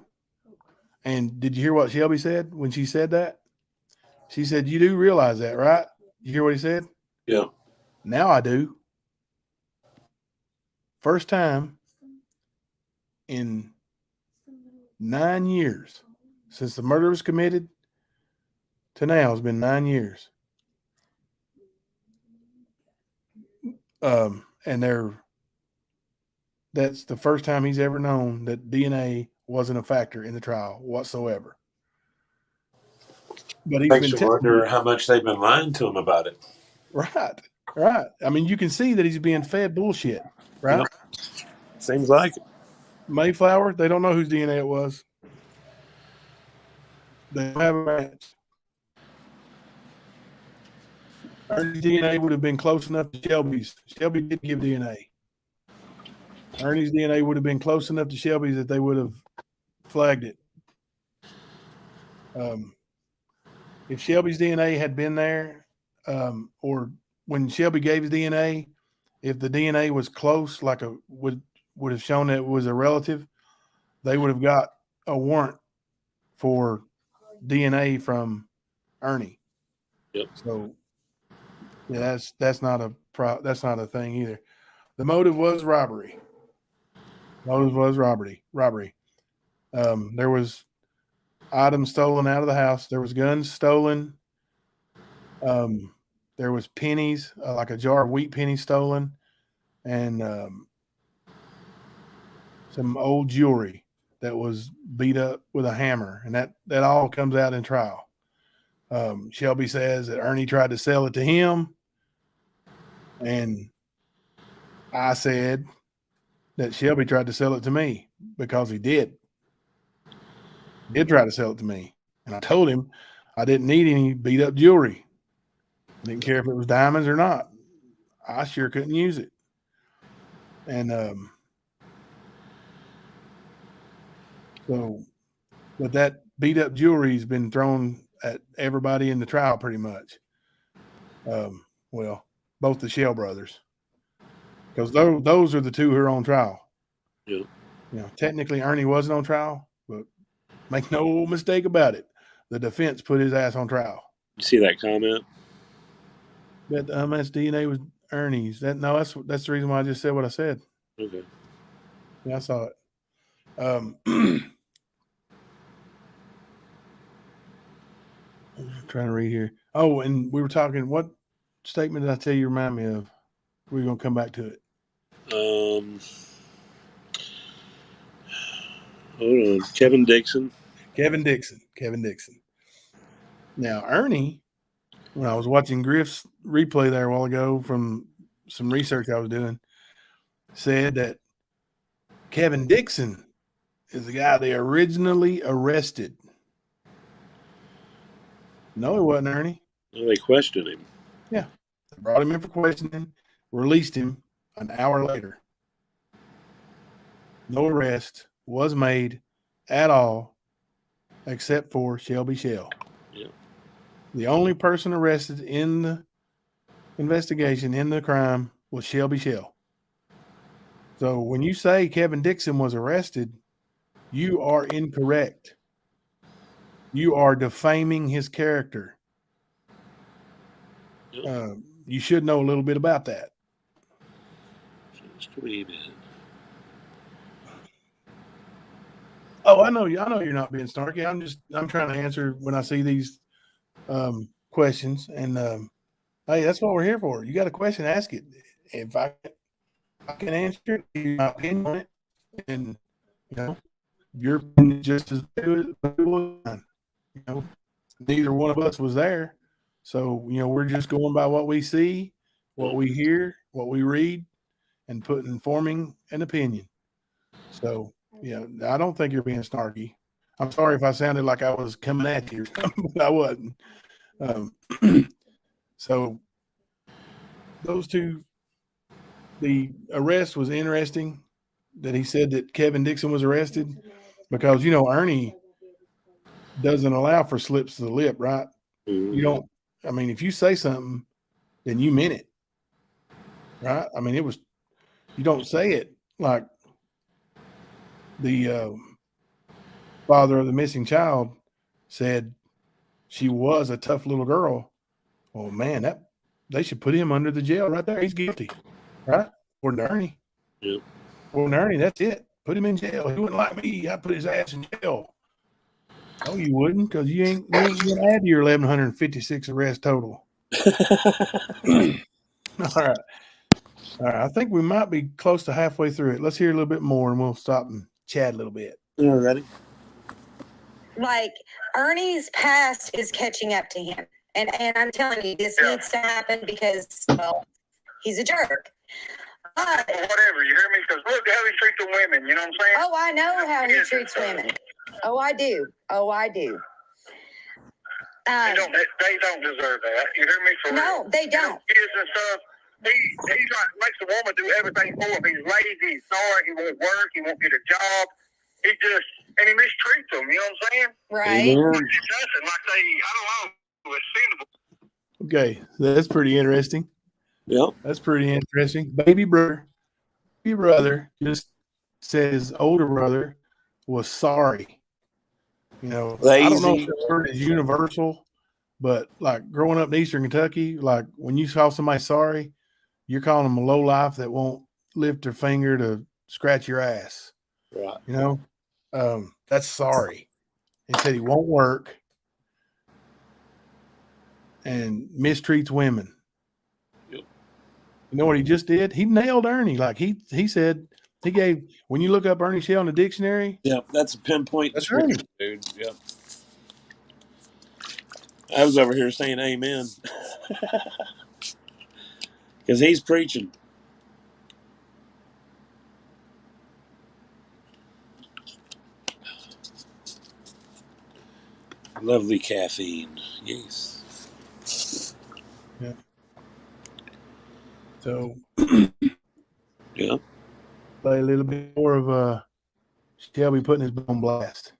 And did you hear what Shelby said when she said that? She said, you do realize that, right? You hear what he said? Yeah. Now I do. First time in 9 years since the murder was committed to now, it's been 9 years. And that's the first time he's ever known that DNA wasn't a factor in the trial whatsoever. But he's makes you wonder how much they've been lying to him about it. Right. I mean, you can see that he's being fed bullshit, right? Yep. Seems like it. Mayflower, they don't know whose DNA it was. They don't have a match. Ernie's DNA would have been close enough to Shelby's. Shelby did give DNA. Ernie's DNA would have been close enough to Shelby's that they would have flagged it. If Shelby's DNA had been there, or when Shelby gave his DNA, if the DNA was close, like would have shown that it was a relative, they would have got a warrant for DNA from Ernie. Yep. So yeah, that's not a thing either. The motive was robbery. Robbery. There was items stolen out of the house. There was guns stolen. There was pennies, like a jar of wheat pennies stolen, and some old jewelry that was beat up with a hammer, and that all comes out in trial. Shelby says that Ernie tried to sell it to him, And I said that Shelby tried to sell it to me because he did try to sell it to me. And I told him I didn't need any beat up jewelry. I didn't care if it was diamonds or not. I sure couldn't use it. And so, but that beat up jewelry has been thrown at everybody in the trial pretty much. Well, both the Shell brothers, because those are the two who are on trial. Yeah. Technically Ernie wasn't on trial, but make no mistake about it, the defense put his ass on trial. You see that comment? That the unmatched DNA was Ernie's. That's the reason why I just said what I said. Okay. Yeah, I saw it. I'm trying to read here. Oh, and we were talking. What statement did I tell you remind me of? We're gonna come back to it. Hold on. Kevin Dixon. Now, Ernie, when I was watching Griff's replay there a while ago from some research I was doing, said that Kevin Dixon is the guy they originally arrested. No, it wasn't Ernie. Oh, they questioned him. Yeah. They brought him in for questioning, released him an hour later. No arrest was made at all except for Shelby Shell. Yeah. The only person arrested in the investigation, in the crime, was Shelby Shell. So when you say Kevin Dixon was arrested, you are incorrect. You are defaming his character. Yep. You should know a little bit about that. Just a wee bit. Oh, I know you. I know you're not being snarky. I'm trying to answer when I see these questions. And hey, that's what we're here for. You got a question, ask it. If I can answer it, give you my opinion on it, and your opinion is just as good as mine. Neither one of us was there, so we're just going by what we see, what we hear, what we read, and forming an opinion. So I don't think you're being snarky. I'm sorry if I sounded like I was coming at you, but I wasn't. So those two, the arrest was interesting that he said that Kevin Dixon was arrested because Ernie doesn't allow for slips of the lip, right? Mm-hmm. You don't. I mean, if you say something, then you meant it, right? I mean, you don't say it like the father of the missing child said she was a tough little girl. Oh man, they should put him under the jail right there. He's guilty, right? According to Ernie. Yep. According to Ernie, that's it. Put him in jail. He wouldn't like me. I'd put his ass in jail. No, you wouldn't, because you ain't going to add to your 1,156 arrest total. All right. I think we might be close to halfway through it. Let's hear a little bit more, and we'll stop and chat a little bit. You ready? Like, Ernie's past is catching up to him. And I'm telling you, this needs to happen because, well, he's a jerk. But, whatever, you hear me? Because look how he treats the women, you know what I'm saying? Oh, I know how he treats women. Oh, I do. They don't deserve that. You hear me? No, they don't. Kids and stuff. He's like makes the woman do everything for him. He's lazy. He's sorry. He won't work. He won't get a job. He mistreats them. You know what I'm saying? Right. Nothing like I don't know. It's Okay, that's pretty interesting. Yep. That's pretty interesting. Baby brother just said his older brother was sorry. Lazy. I don't know if the word is universal, but like growing up in Eastern Kentucky, like when you call somebody sorry, you're calling them a lowlife that won't lift their finger to scratch your ass. Right. That's sorry. He said he won't work and mistreats women. Yep. You know what he just did? He nailed Ernie. Like he said, he gave, when you look up Ernie Shell in the dictionary. Yep, that's a pinpoint. That's Ernie. Dude. Yep. I was over here saying amen. Because he's preaching. Lovely caffeine. Yes. Yeah. So Yeah. play a little bit more of Shelby putting his on blast.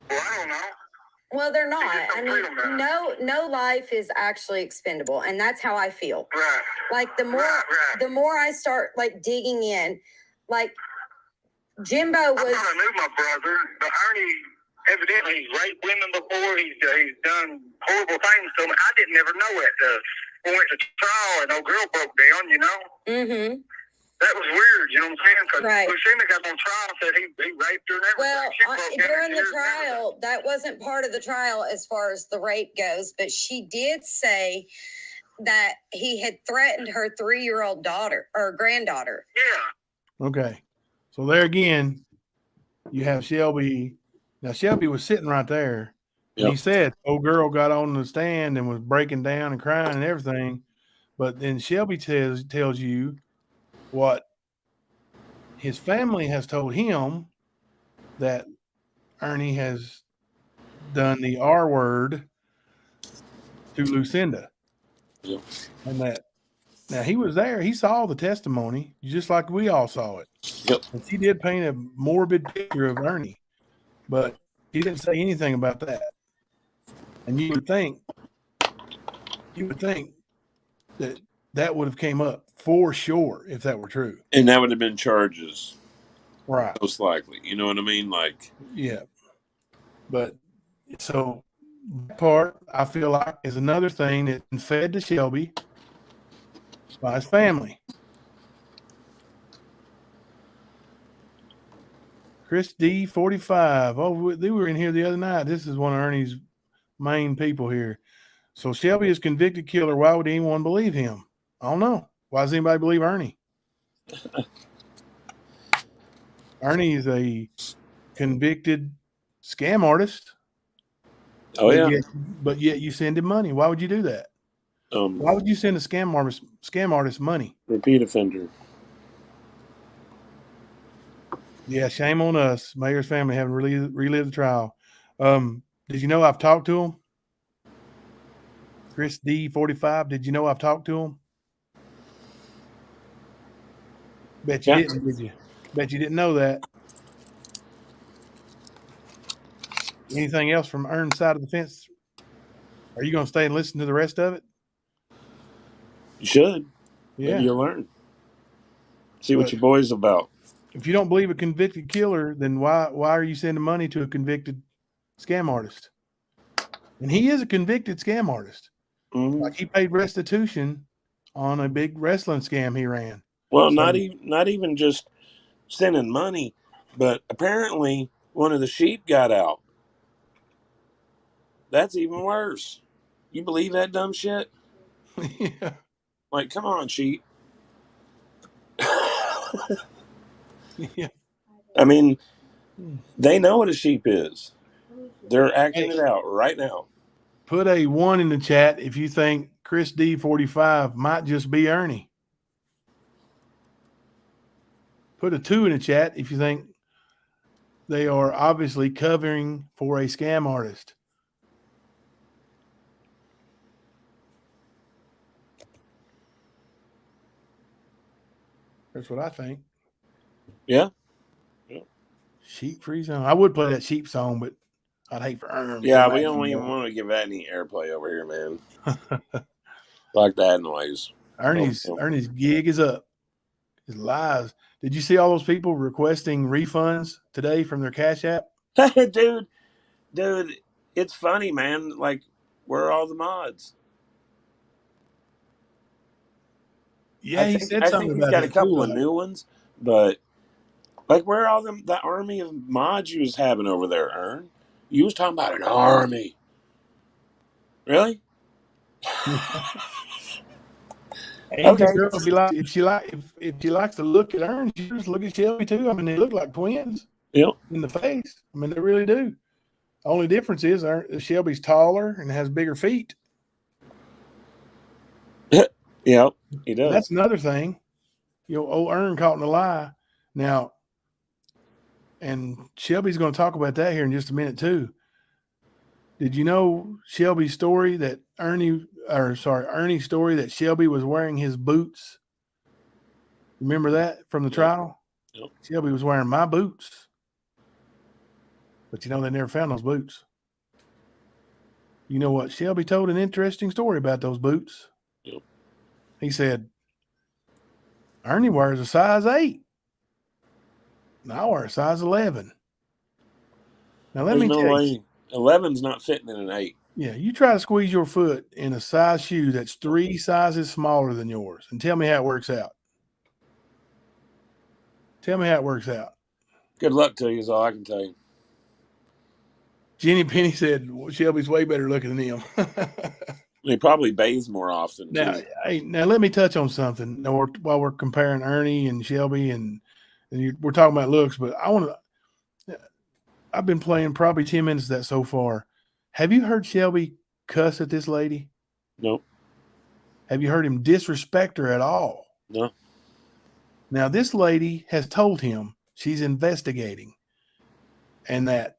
Well, I don't know. Well, they're not. I mean, no life is actually expendable, and that's how I feel. Right. Like the more Right. the more I start like digging in, like Jimbo I was. thought I knew my brother, but Ernie evidently he's raped women before. He's done horrible things to me. I didn't ever know it. We went to trial and old girl broke down. You know. Mm-hmm. That was weird. You know what I'm saying? Because Right. Lucinda got on trial and said he raped her and everything. Well, She broke down during in the tears and trial, that wasn't part of the trial as far as the rape goes, but she did say that he had threatened her 3-year-old daughter or granddaughter. Yeah. Okay. So there again, you have Shelby. Now Shelby was sitting right there. And he said, old girl got on the stand and was breaking down and crying and everything. But then Shelby tells you what his family has told him, that Ernie has done the R word to Lucinda. Yep. And that now he was there. He saw the testimony just like we all saw it. Yep. And she did paint a morbid picture of Ernie, but he didn't say anything about that. And you would think that would have came up for sure if that were true. And that would have been charges. Right. Most likely. You know what I mean? Like, yeah. But so that part, I feel like, is another thing that's been fed to Shelby by his family. Chris D 45. Oh, they were in here the other night. This is one of Ernie's main people here. So Shelby is convicted killer. Why would anyone believe him? I don't know. Why does anybody believe Ernie? Ernie is a convicted scam artist. oh yeah. But yet you send him money. Why would you do that? Why would you send a scam artist money? Repeat offender. Yeah, shame on us. Mayor's family having relived the trial. Did you know I've talked to him? Chris D 45. Did you know I've talked to him? Bet you didn't, did you? Bet you didn't know that. Anything else from Ern's side of the fence? Are you going to stay and listen to the rest of it? You should. Yeah. Maybe you'll learn. See what your boy's about. If you don't believe a convicted killer, then why are you sending money to a convicted scam artist? And he is a convicted scam artist. Mm-hmm. Like he paid restitution on a big wrestling scam he ran. Well, not even just sending money, but apparently one of the sheep got out. That's even worse. You believe that dumb shit? Yeah. Like, come on, sheep. Yeah. I mean, they know what a sheep is. They're acting it out right now. Put a 1 in the chat if you think Chris D 45 might just be Ernie. Put a 2 in the chat if you think they are obviously covering for a scam artist. That's what I think. Yeah. Sheep free zone. I would play that sheep song, but I'd hate for Ern. Yeah, we don't even want to give that any airplay over here, man. Like that noise. Ernie's gig is up. His lives. Did you see all those people requesting refunds today from their Cash App? dude, it's funny, man. Like, where are all the mods? Yeah, I think he's got a couple of new ones, but like, where are all the army of mods you was having over there, Ern? You was talking about an army. Really? Okay. Girl, if she likes to look at Ern, she just look at Shelby too. I mean, they look like twins. Yep. In the face. I mean, they really do. The only difference is Shelby's taller and has bigger feet. Yep, he does. That's another thing. Old Ern caught in a lie. Now, and Shelby's going to talk about that here in just a minute too. Did you know Shelby's story that Ernie's story that Shelby was wearing his boots? Remember that from the trial? Yep. Shelby was wearing my boots. But they never found those boots. You know what? Shelby told an interesting story about those boots. Yep. He said, Ernie wears a size 8. And I wear a size 11. Now, let me tell you. 11's not fitting in an 8. Yeah, you try to squeeze your foot in a size shoe that's 3 sizes smaller than yours and tell me how it works out. Tell me how it works out. Good luck to you is all I can tell you. Jenny Penny said, Shelby's way better looking than him. He probably bathes more often. Now, now let me touch on something while we're comparing Ernie and Shelby and we're talking about looks, but I've been playing probably 10 minutes of that so far. Have you heard Shelby cuss at this lady? Nope. Have you heard him disrespect her at all? No. Now, this lady has told him she's investigating and that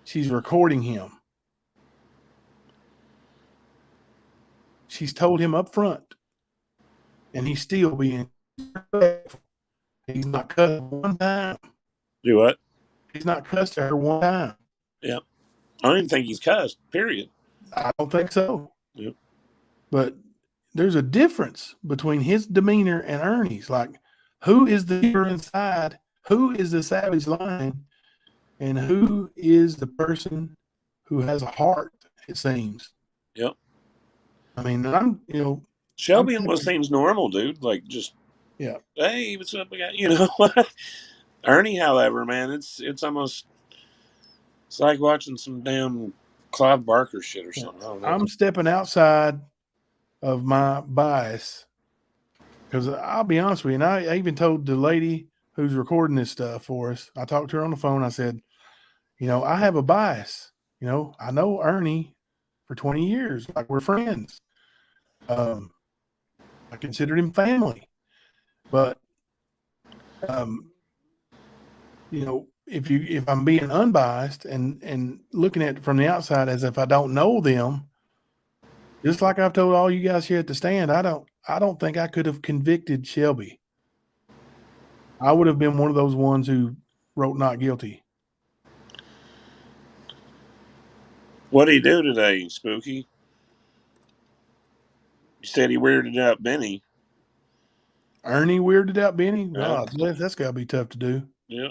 she's recording him. She's told him up front, and he's still being respectful. He's not cussed one time. Do what? He's not cussed at her one time. Yep. I don't even think he's cussed, period. I don't think so. Yep. But there's a difference between his demeanor and Ernie's. Like, who is the hero inside? Who is the savage lion? And who is the person who has a heart, it seems. Yep. I mean, Shelby almost seems normal, dude. Like, just, yeah. Hey, what's up? We got, what? Ernie, however, man, it's almost, it's like watching some damn Clive Barker shit or something. I don't know. I'm stepping outside of my bias because I'll be honest with you, and I even told the lady who's recording this stuff for us, I talked to her on the phone. I said, I have a bias. I know Ernie for 20 years. Like, we're friends. I considered him family. But, if I'm being unbiased and looking at it from the outside as if I don't know them, just like I've told all you guys here at the stand, I don't think I could have convicted Shelby. I would have been one of those ones who wrote not guilty. What did he do today, Spooky? You said he weirded out Benny. Ernie weirded out Benny? God bless, that's got to be tough to do. Yeah.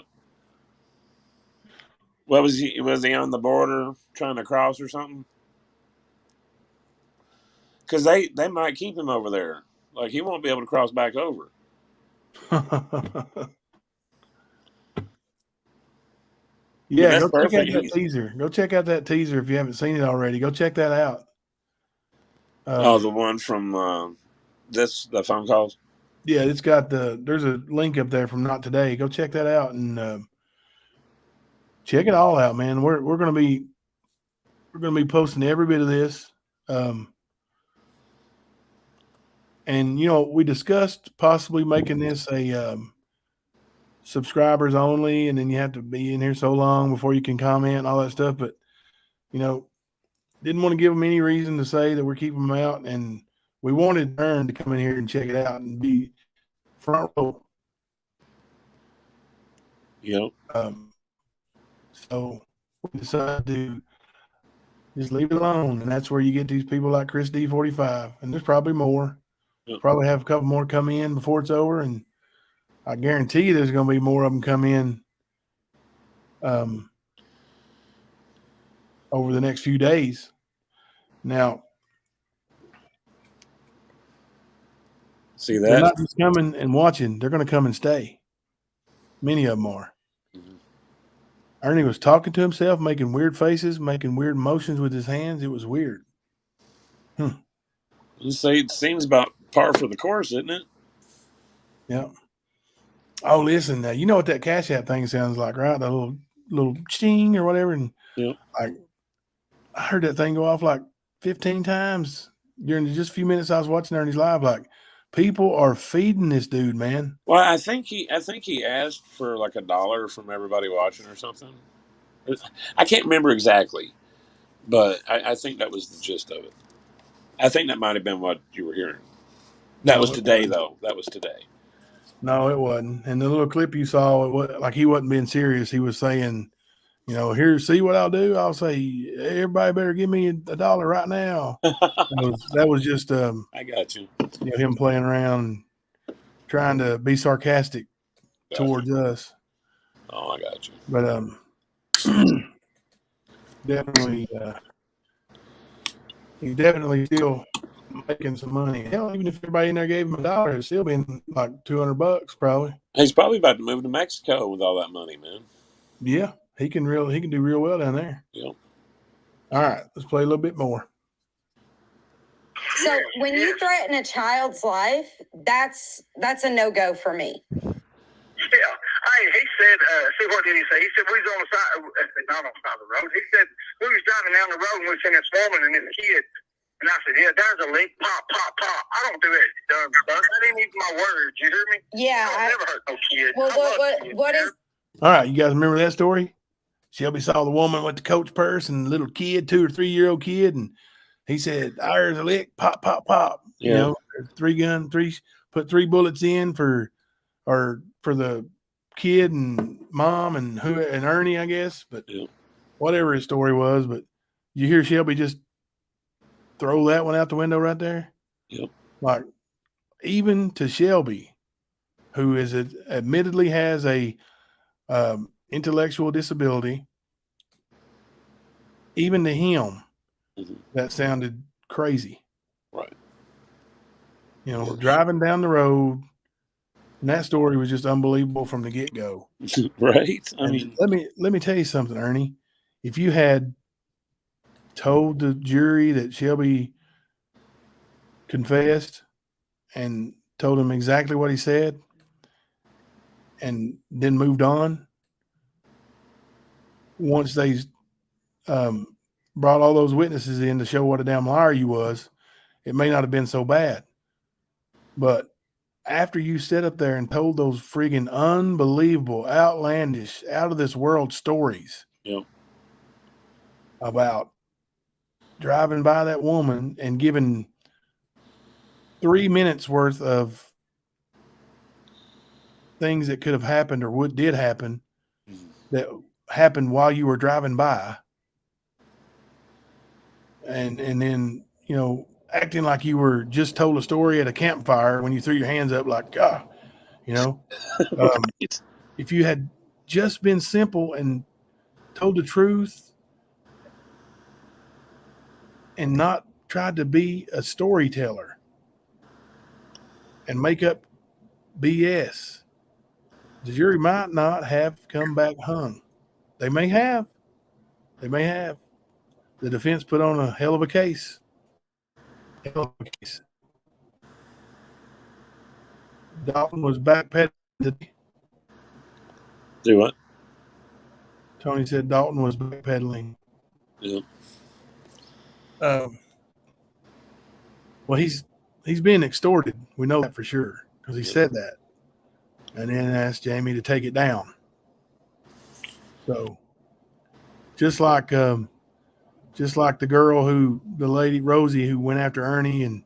What was he on the border trying to cross or something? Because they might keep him over there. Like, he won't be able to cross back over. Yeah, go check out that teaser. Go check out that teaser if you haven't seen it already. Go check that out. The one from the phone calls? Yeah, it's got there's a link up there from Not Today. Go check that out and check it all out, man. We're gonna be posting every bit of this. And we discussed possibly making this a subscribers only, and then you have to be in here so long before you can comment and all that stuff. But didn't want to give them any reason to say that we're keeping them out, and we wanted Ern to come in here and check it out and be front row. Yep. So we decided to just leave it alone, and that's where you get these people like Chris D45, and there's probably more. Yep. Probably have a couple more come in before it's over, and I guarantee you there's going to be more of them come in over the next few days. Now, see that? They're not just coming and watching. They're going to come and stay. Many of them are. Mm-hmm. Ernie was talking to himself, making weird faces, making weird motions with his hands. It was weird. You say it seems about par for the course, isn't it? Yeah. Oh, listen, now you know what that Cash App thing sounds like, right? That little ching or whatever. And yep. I heard that thing go off like 15 times during just a few minutes I was watching Ernie's live, like people are feeding this dude, man. Well, I think he asked for like $1 from everybody watching or something. I can't remember exactly, but I think that was the gist of it. I think that might have been what you were hearing. That was today, though. That was today. No, it wasn't. And the little clip you saw, it was, like he wasn't being serious. He was saying, here, see what I'll do. I'll say, everybody better give me $1 right now. that was just I got you. Him playing around, trying to be sarcastic towards us. Oh, I got you. But definitely, he's definitely still making some money. Hell, even if everybody in there gave him $1, it'd still been like $200 probably. He's probably about to move to Mexico with all that money, man. Yeah, he can do real well down there. Yep. All right, let's play a little bit more. So when you threaten a child's life, that's a no-go for me. Yeah. Hey, he said, see, what did he say? He said, we was on the side, not on the side of the road. He said, we was driving down the road and we seen this woman and this kid. And I said, yeah, there's a leak. Pop, pop, pop. I don't do that dumb stuff. That ain't even my words. You hear me? Yeah. I never hurt no kid. Well, what is... All right, you guys remember that story? Shelby saw the woman with the Coach purse and the little kid, 2 or 3 year old kid, and he said, there's a lick, pop, pop, pop. Yeah. Put 3 bullets in for the kid and mom and Ernie, I guess. But whatever his story was, but you hear Shelby just throw that one out the window right there? Yep. Like, even to Shelby, who is admittedly has a intellectual disability, even to him, that sounded crazy. Right. Driving down the road, and that story was just unbelievable from the get-go. Right. I And mean, let me tell you something, Ernie. If you had told the jury that Shelby confessed and told him exactly what he said and then moved on, once they brought all those witnesses in to show what a damn liar you was, it may not have been so bad. But after you sat up there and told those friggin' unbelievable, outlandish, out of this world stories about driving by that woman and giving 3 minutes worth of things that could have happened or what did happen that happened while you were driving by, and then acting like you were just told a story at a campfire when you threw your hands up like if you had just been simple and told the truth and not tried to be a storyteller and make up BS, the jury might not have come back hung. They may have. The defense put on a hell of a case. Dalton was backpedaling. do what? Tony said Dalton was backpedaling. Yeah. Well, he's being extorted. We know that for sure because he said that, and then asked Jamie to take it down. So, just like the lady Rosie who went after Ernie and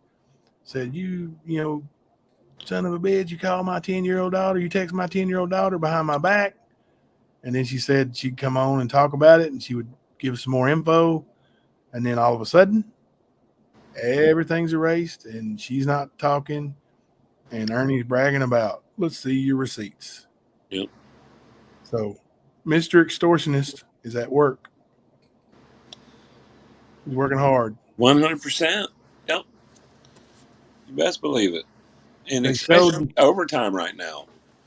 said, you son of a bitch, you call my 10-year-old daughter, you text my 10-year-old daughter behind my back. And then she said she'd come on and talk about it and she would give some more info. And then all of a sudden, everything's erased and she's not talking. And Ernie's bragging about, let's see your receipts. Yep. So, Mr. Extortionist is at work. He's working hard. 100%. Yep. You best believe it. And They especially overtime right now.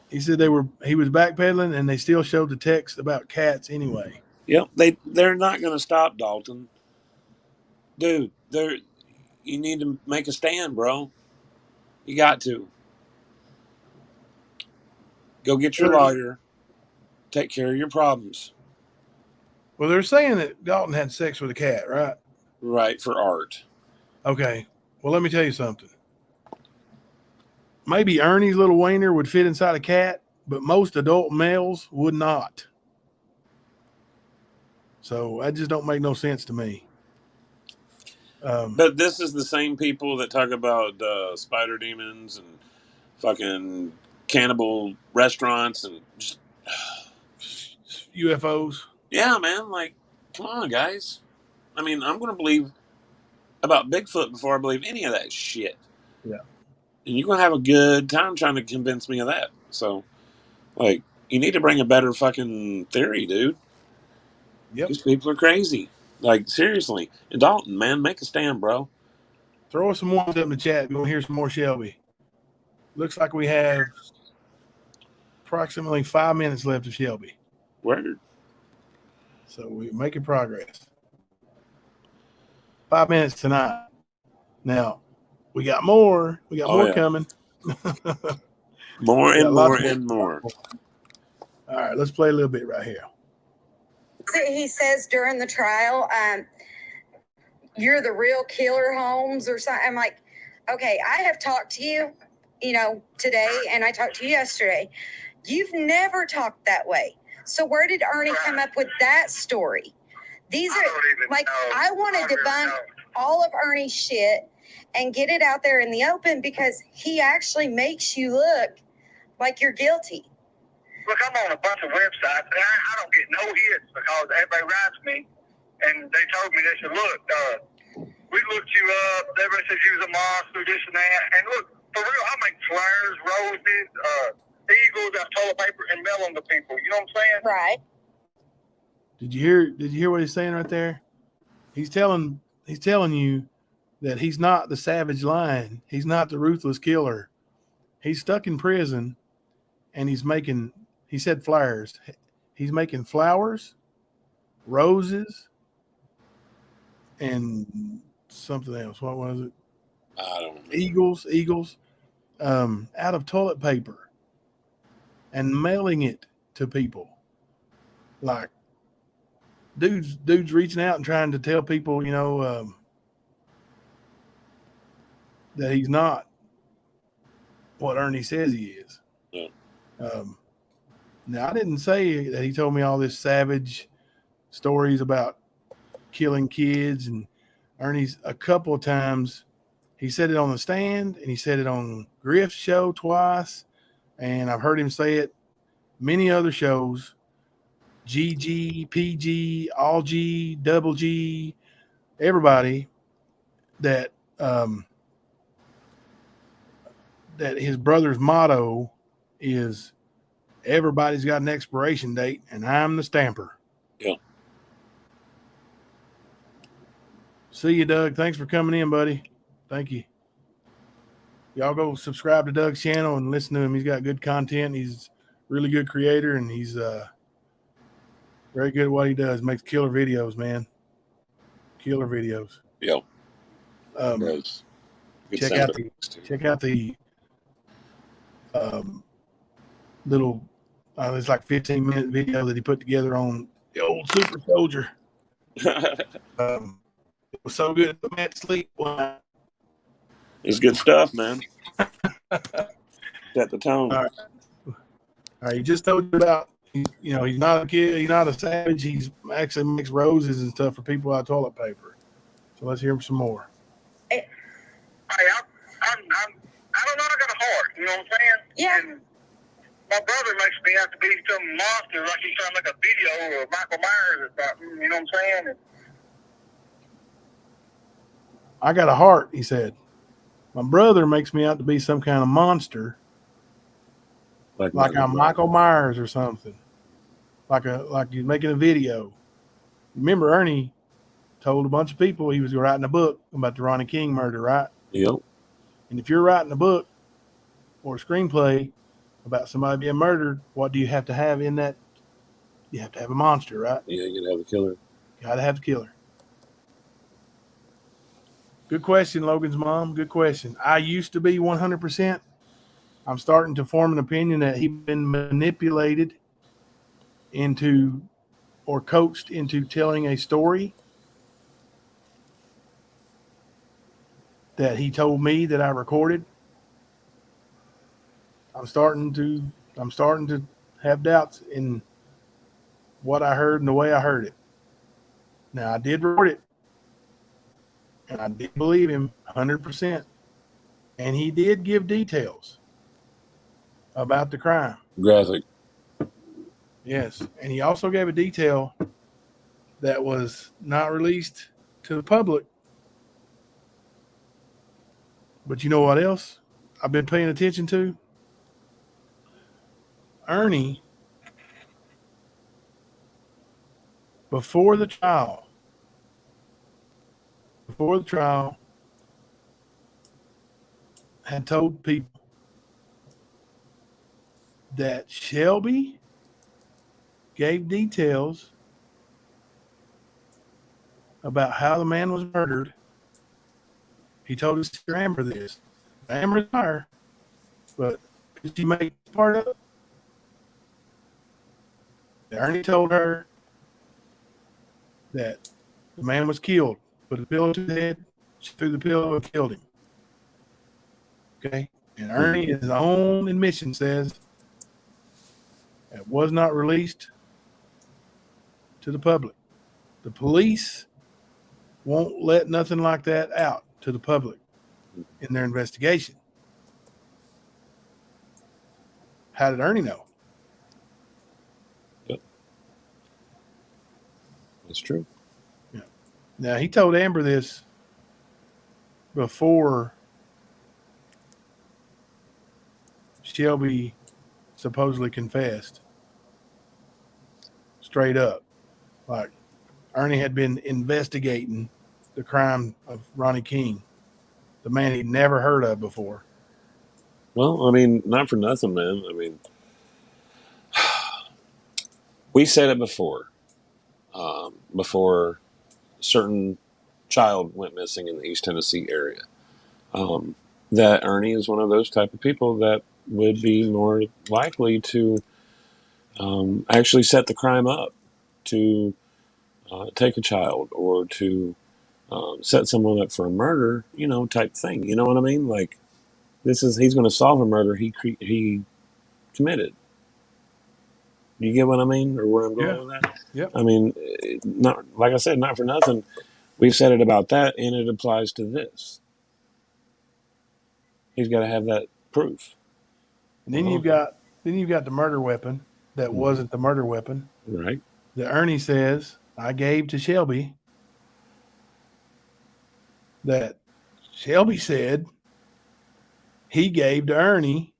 He said he was backpedaling and they still showed the text about cats anyway. Yep. They're not going to stop, Dalton. Dude, you need to make a stand, bro. You got to. Go get your lawyer. Take care of your problems. Well, they're saying that Dalton had sex with a cat, right? Right, for art. Okay. Well, let me tell you something. Maybe Ernie's little wiener would fit inside a cat, but most adult males would not. So that just don't make no sense to me. But this is the same people that talk about spider demons and fucking cannibal restaurants and just UFOs. yeah, man. Like, come on, guys. I mean, I'm going to believe about Bigfoot before I believe any of that shit. Yeah. And you're going to have a good time trying to convince me of that. So, like, you need to bring a better fucking theory, dude. Yep. These people are crazy. Like, seriously. And Dalton, man, make a stand, bro. Throw us some ones up in the chat. We want to hear some more Shelby. Looks like we have approximately 5 minutes left of Shelby. Word. So we're making progress. 5 minutes tonight. Now, we got more. We got more coming. More and more and more. All right, let's play a little bit right here. He says during the trial, you're the real killer, Holmes, or something. I'm like, okay, I have talked to you, today, and I talked to you yesterday. You've never talked that way. So where did Ernie come up with that story? These are like, I want to debunk all of Ernie's shit and get it out there in the open because he actually makes you look like you're guilty. Look, I'm on a bunch of websites, and I don't get no hits because everybody writes me, and they told me, they said, look, we looked you up, everybody says you was a monster, this and that, and look, for real, I make flyers, roses, eagles, I toilet paper, and mail them to people, you know what I'm saying? Right. Did you hear what he's saying right there? He's telling you that he's not the savage lion. He's not the ruthless killer. He's stuck in prison, and he said flyers. He's making flowers, roses, and something else. What was it? I don't know. Eagles, out of toilet paper and mailing it to people. Like, dude's reaching out and trying to tell people, that he's not what Ernie says he is. Yeah. Now, I didn't say that he told me all this savage stories about killing kids, and Ernie's a couple of times. He said it on the stand, and he said it on Griff's show twice, and I've heard him say it many other shows. GG, PG, all G, double G, everybody that that his brother's motto is everybody's got an expiration date, and I'm the stamper. Yeah. See you, Doug. Thanks for coming in, buddy. Thank you. Y'all go subscribe to Doug's channel and listen to him. He's got good content. He's a really good creator, and he's very good at what he does. Makes killer videos, man. Killer videos. Yeah. Check out the little it's like 15-minute video that he put together on the old Super Soldier. It was so good to put to sleep. It's good stuff, man. Set the tone. All right. He just told you about, he's not a kid. He's not a savage. He's actually makes roses and stuff for people out of toilet paper. So let's hear him some more. Hey, I don't know. I got a heart. You know what I'm saying? Yeah. And my brother makes me have to be some monster, like he's trying to make a video of Michael Myers or something. You know what I'm saying? I got a heart, he said. My brother makes me out to be some kind of monster, like I'm Michael Myers or something. Like he's making a video. Remember, Ernie told a bunch of people he was writing a book about the Ronnie King murder, right? Yep. And if you're writing a book or a screenplay about somebody being murdered, what do you have to have in that? You have to have a monster, right? Yeah, you gotta have a killer. Gotta have the killer. Good question, Logan's mom. Good question. I used to be 100%. I'm starting to form an opinion that he's been manipulated into or coached into telling a story. that he told me that I recorded, I'm starting to have doubts in what I heard and the way I heard it. Now, I did record it, and I did believe him 100%. And he did give details about the crime. Graphic. Yes. And he also gave a detail that was not released to the public. But you know what else I've been paying attention to? Ernie, before the trial, had told people that Shelby gave details about how the man was murdered. He told his sister Amber this. Amber's her, but did she make part of it? Ernie told her that the man was killed, put a pillow to the head, she threw the pillow and killed him. Okay? And Ernie, in his own admission, says it was not released to the public. The police won't let nothing like that out to the public in their investigation. How did Ernie know? Yep. That's true. Yeah. Now, he told Amber this before Shelby supposedly confessed. Straight up. Like, Ernie had been investigating the crime of Ronnie King, the man he'd never heard of before. Well, I mean, not for nothing, man. I mean, we said it before certain child went missing in the East Tennessee area, that Ernie is one of those type of people that would be more likely to actually set the crime up, to take a child, or to set someone up for a murder, type thing. You know what I mean? Like, he's going to solve a murder he committed. You get what I mean, or where I'm going with that? Yep. I mean, not like I said, not for nothing. We've said it about that, and it applies to this. He's got to have that proof. And then you've got the murder weapon that wasn't the murder weapon. Right. That Ernie says I gave to Shelby. That Shelby said he gave to Ernie.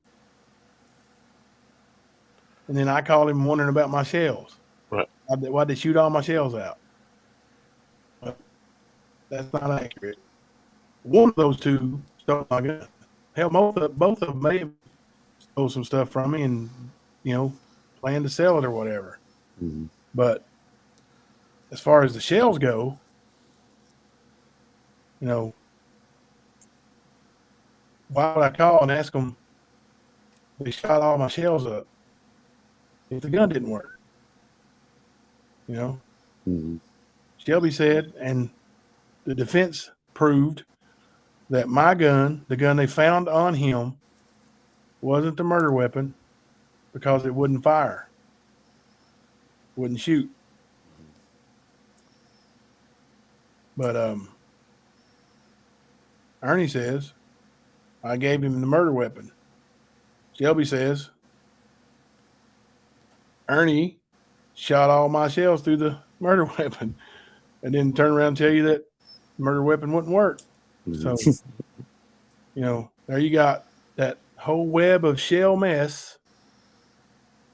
And then I called him wondering about my shells. Right. Why'd they shoot all my shells out? Well, that's not accurate. One of those two stole my gun. Hell, both of them may have stole some stuff from me and, planned to sell it or whatever. Mm-hmm. But as far as the shells go, why would I call and ask them? They shot all my shells up if the gun didn't work. Mm-hmm. Shelby said, and the defense proved that my gun, the gun they found on him, wasn't the murder weapon because it wouldn't fire, wouldn't shoot. But Ernie says I gave him the murder weapon. Shelby says Ernie shot all my shells through the murder weapon and then turn around and tell you that the murder weapon wouldn't work. So, there you got that whole web of shell mess.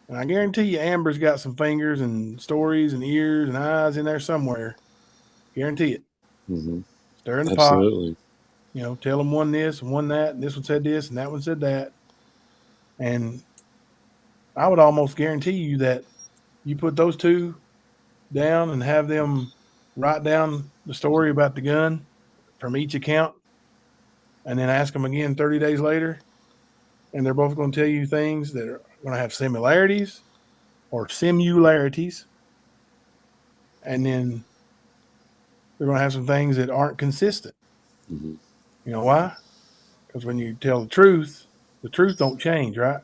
And I guarantee you Amber's got some fingers and stories and ears and eyes in there somewhere. Guarantee it. Mm-hmm. Stir in the Absolutely. pot. Tell them one this and one that, and this one said this and that one said that. And I would almost guarantee you that you put those two down and have them write down the story about the gun from each account and then ask them again 30 days later, and they're both going to tell you things that are going to have similarities or similarities, and then they're going to have some things that aren't consistent. Mm-hmm. You know why? Because when you tell the truth don't change, right?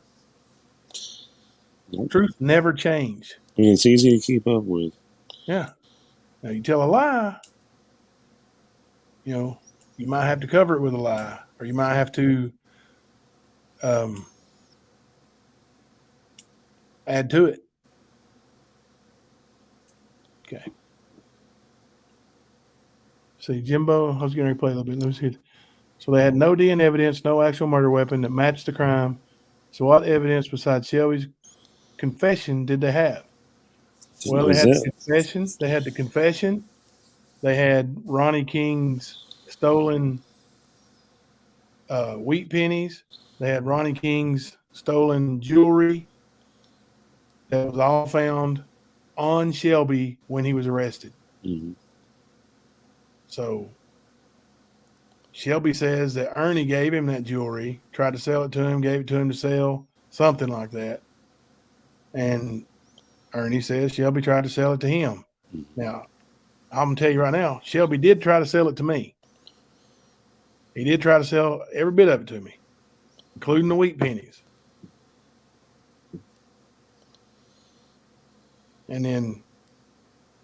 Nope. Truth never change. I mean, it's easy to keep up with. Yeah. Now you tell a lie, you might have to cover it with a lie, or you might have to add to it. Okay. See, Jimbo, I was going to replay a little bit. Let me see. So they had no DNA evidence, no actual murder weapon that matched the crime. So what evidence besides Shelby's confession did they have? Well, they had the confession. They had the confession. They had Ronnie King's stolen wheat pennies. They had Ronnie King's stolen jewelry. That was all found on Shelby when he was arrested. Mm-hmm. So Shelby says that Ernie gave him that jewelry, tried to sell it to him, gave it to him to sell, something like that. And Ernie says Shelby tried to sell it to him. Mm-hmm. Now, I'm going to tell you right now, Shelby did try to sell it to me. He did try to sell every bit of it to me, including the wheat pennies. And then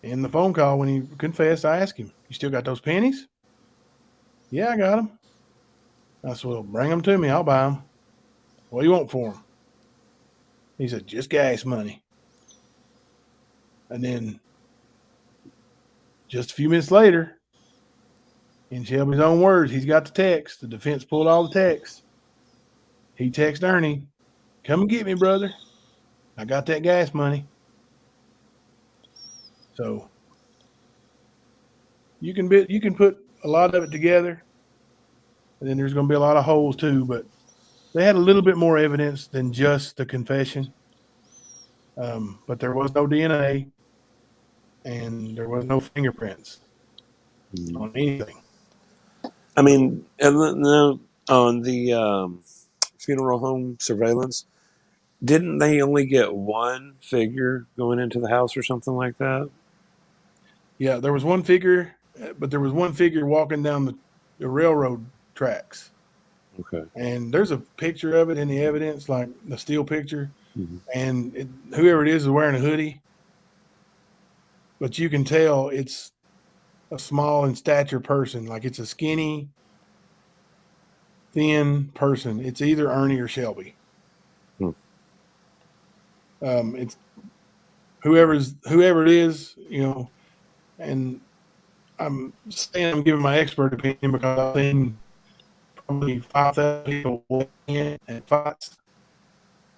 in the phone call, when he confessed, I asked him, "You still got those pennies?" "Yeah, I got them." I said, "Well, bring them to me. I'll buy them." "What do you want for them?" He said, "Just gas money." And then just a few minutes later, in Shelby's own words, he's got the text. The defense pulled all the text. He texted Ernie, "Come and get me, brother. I got that gas money." So you can put a lot of it together, and then there's going to be a lot of holes too. But they had a little bit more evidence than just the confession. But there was no DNA, and there was no fingerprints on anything. I mean, on the funeral home surveillance, didn't they only get one figure going into the house or something like that? Yeah, there was one figure, but there was one figure walking down the railroad tracks. Okay. And there's a picture of it in the evidence, like the still picture. Mm-hmm. And whoever it is wearing a hoodie. But you can tell it's a small in stature person. Like it's a skinny, thin person. It's either Ernie or Shelby. It's whoever it is, and I'm saying I'm giving my expert opinion because I've seen probably 5,000 people weigh in at fights.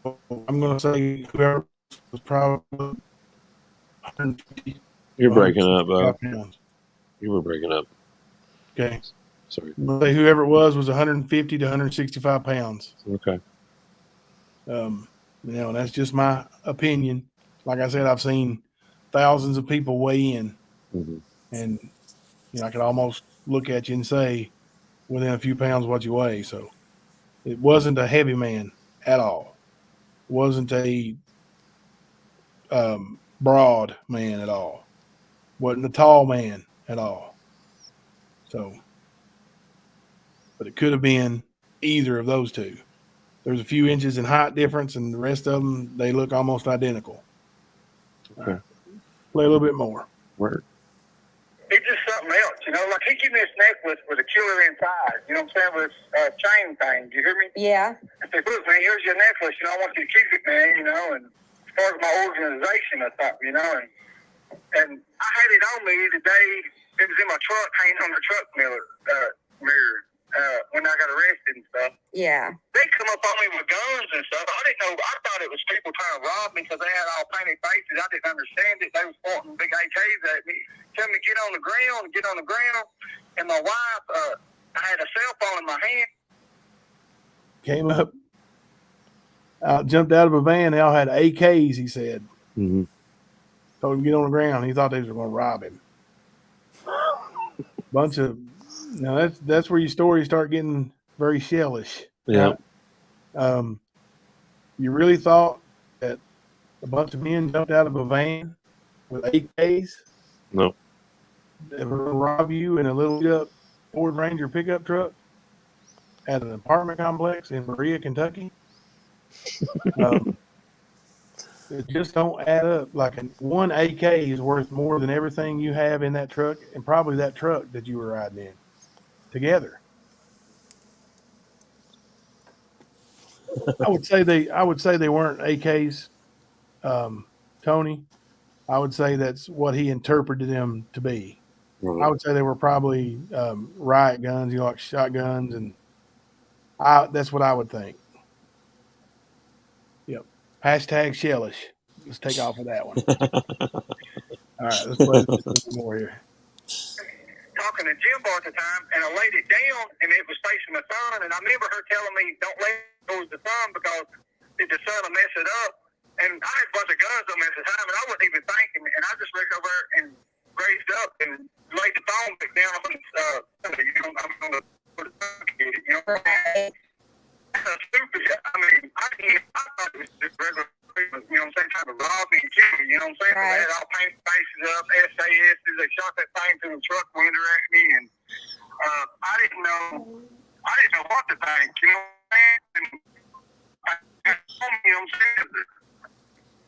So I'm going to say whoever was probably 150. You're breaking up, Bob. Pounds. You were breaking up. Okay. Sorry. Say whoever it was 150 to 165 pounds. Okay. That's just my opinion. Like I said, I've seen thousands of people weigh in, mm-hmm. and I could almost look at you and say within a few pounds what you weigh. So it wasn't a heavy man at all. It wasn't a broad man at all. Wasn't a tall man at all. So, but it could have been either of those two. There's a few inches in height difference, and the rest of them, they look almost identical. Okay. Play a little bit more. Word. It's just something else, like he gave me this necklace with a killer inside, you know what I'm saying, with a chain thing. Do you hear me? Yeah. I said, "Look, man, here's your necklace, I want you to keep it, man, and as far as my organization or something, and I had it on me the day it was in my truck, hanging on the truck mirror, when I got arrested and stuff. Yeah. They come up on me with guns and stuff. I didn't know. I thought it was people trying to rob me because they had all painted faces. I didn't understand it. They was pointing big AKs at me, telling me get on the ground. And my wife, I had a cell phone in my hand. Came up, jumped out of a van. They all had AKs, he said. Mm-hmm. Told him to get on the ground. He thought they were going to rob him. Bunch of that's where your stories start getting very shellish. Yeah. Right? You really thought that a bunch of men jumped out of a van with AKs? No. They were going to rob you in a little Ford Ranger pickup truck? at an apartment complex in Berea, Kentucky. It just don't add up. Like one AK is worth more than everything you have in that truck, and probably that truck that you were riding in together. I would say they weren't AKs, Tony. I would say that's what he interpreted them to be. I Right. would say they were probably riot guns, like shotguns, and that's what I would think. Yep. Hashtag shellish. Let's take off of that one. All right, let's play just a little more here. Talking to Jimbo at the time, and I laid it down, and it was facing the sun. And I remember her telling me, "Don't lay it towards the sun because if the sun will mess it up." And I had a bunch of guns on me at the time, and I wasn't even thinking. And I just reached over and raised up and laid the phone back down on I'm gonna put it back in it, Right. That's stupid. I mean, I thought it was just regular people, trying to rob me and kill me, you know what I'm saying? Right. They had all painted faces up, SASs, they shot that thing through the truck window at me, and I didn't know what to think, you know what I'm saying? And you know what I'm saying?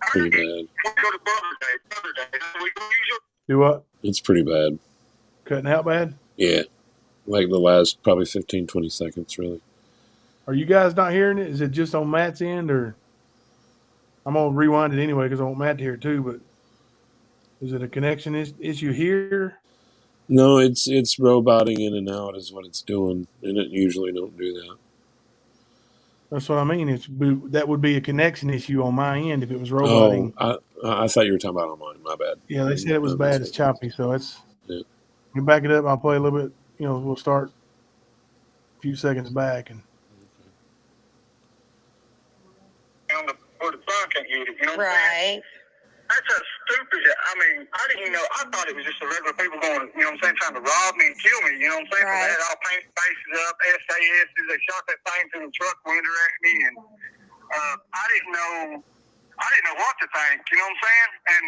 Pretty bad. We go to Brother Day. We go use your Do what? It's pretty bad. Cutting out bad? Yeah. Like the last probably 15, 20 seconds, really. Are you guys not hearing it? Is it just on Matt's end, or I'm gonna rewind it anyway because I want Matt to hear it too? But is it a connection issue here? No, it's roboting in and out is what it's doing, and it usually don't do that. That's what I mean. That would be a connection issue on my end if it was roboting. Oh, I thought you were talking about on mine. My bad. Yeah, they said it was bad. It's choppy, so it's. Yeah. You back it up. I'll play a little bit. We'll start a few seconds back and. where the sun can't get it, you know what I'm saying? Right. That's just stupid. I mean, I didn't even know. I thought it was just the regular people going, you know what I'm saying, trying to rob me and kill me, you know what I'm saying? Right. They had all painted faces up, SASs, they shot that thing through the truck window at me, and I didn't know what to think, you know what I'm saying? And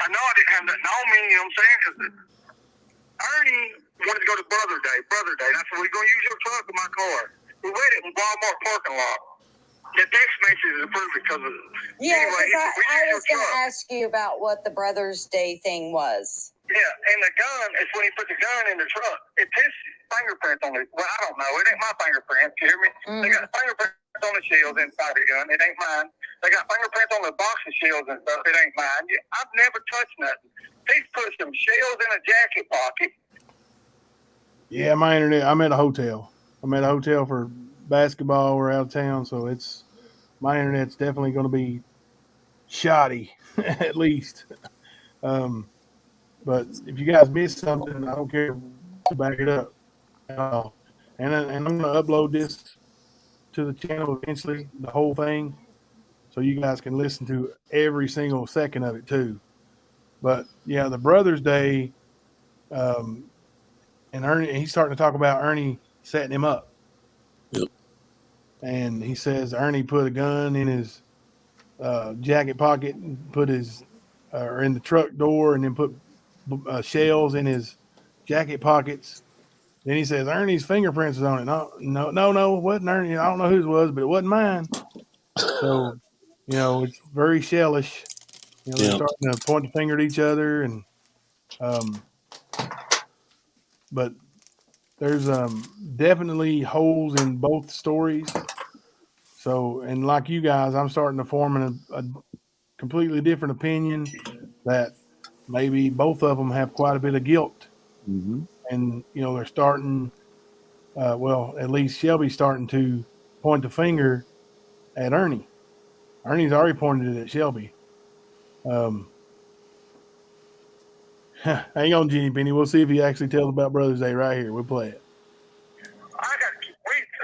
I know I didn't have nothing on me, you know what I'm saying? Because Ernie wanted to go to Brother Day. That's when we're going to use your truck or my car. We waited in Walmart parking lot. The text message is approved because of Yeah, anyway, I was going to ask you about what the Brothers Day thing was. Yeah, and the gun is when he put the gun in the truck. It's his fingerprints on it. Well, I don't know. It ain't my fingerprints. You hear me? Mm-hmm. They got fingerprints on the shells inside the gun. It ain't mine. They got fingerprints on the box of shells and stuff. It ain't mine. I've never touched nothing. He's put some shells in a jacket pocket. Yeah, my internet. I'm at a hotel. For basketball. We're out of town, so my internet's definitely going to be shoddy, at least. But if you guys missed something, I don't care to back it up. And I'm going to upload this to the channel eventually, the whole thing, so you guys can listen to every single second of it too. But yeah, the Brothers Day, and Ernie, he's starting to talk about Ernie setting him up. Yep. And he says Ernie put a gun in his jacket pocket and put his or in the truck door, and then put shells in his jacket pockets. Then he says Ernie's fingerprints is on it. No, it wasn't Ernie. I don't know whose it was, but it wasn't mine. So, it's very shellish. They're starting to point the finger at each other, and but there's definitely holes in both stories. So, and like you guys, I'm starting to form a completely different opinion that maybe both of them have quite a bit of guilt. Mm-hmm. And, they're starting, at least Shelby's starting to point the finger at Ernie. Ernie's already pointed it at Shelby. Hang on, Jenny Penny. We'll see if he actually tells about Brothers Day right here. We'll play it.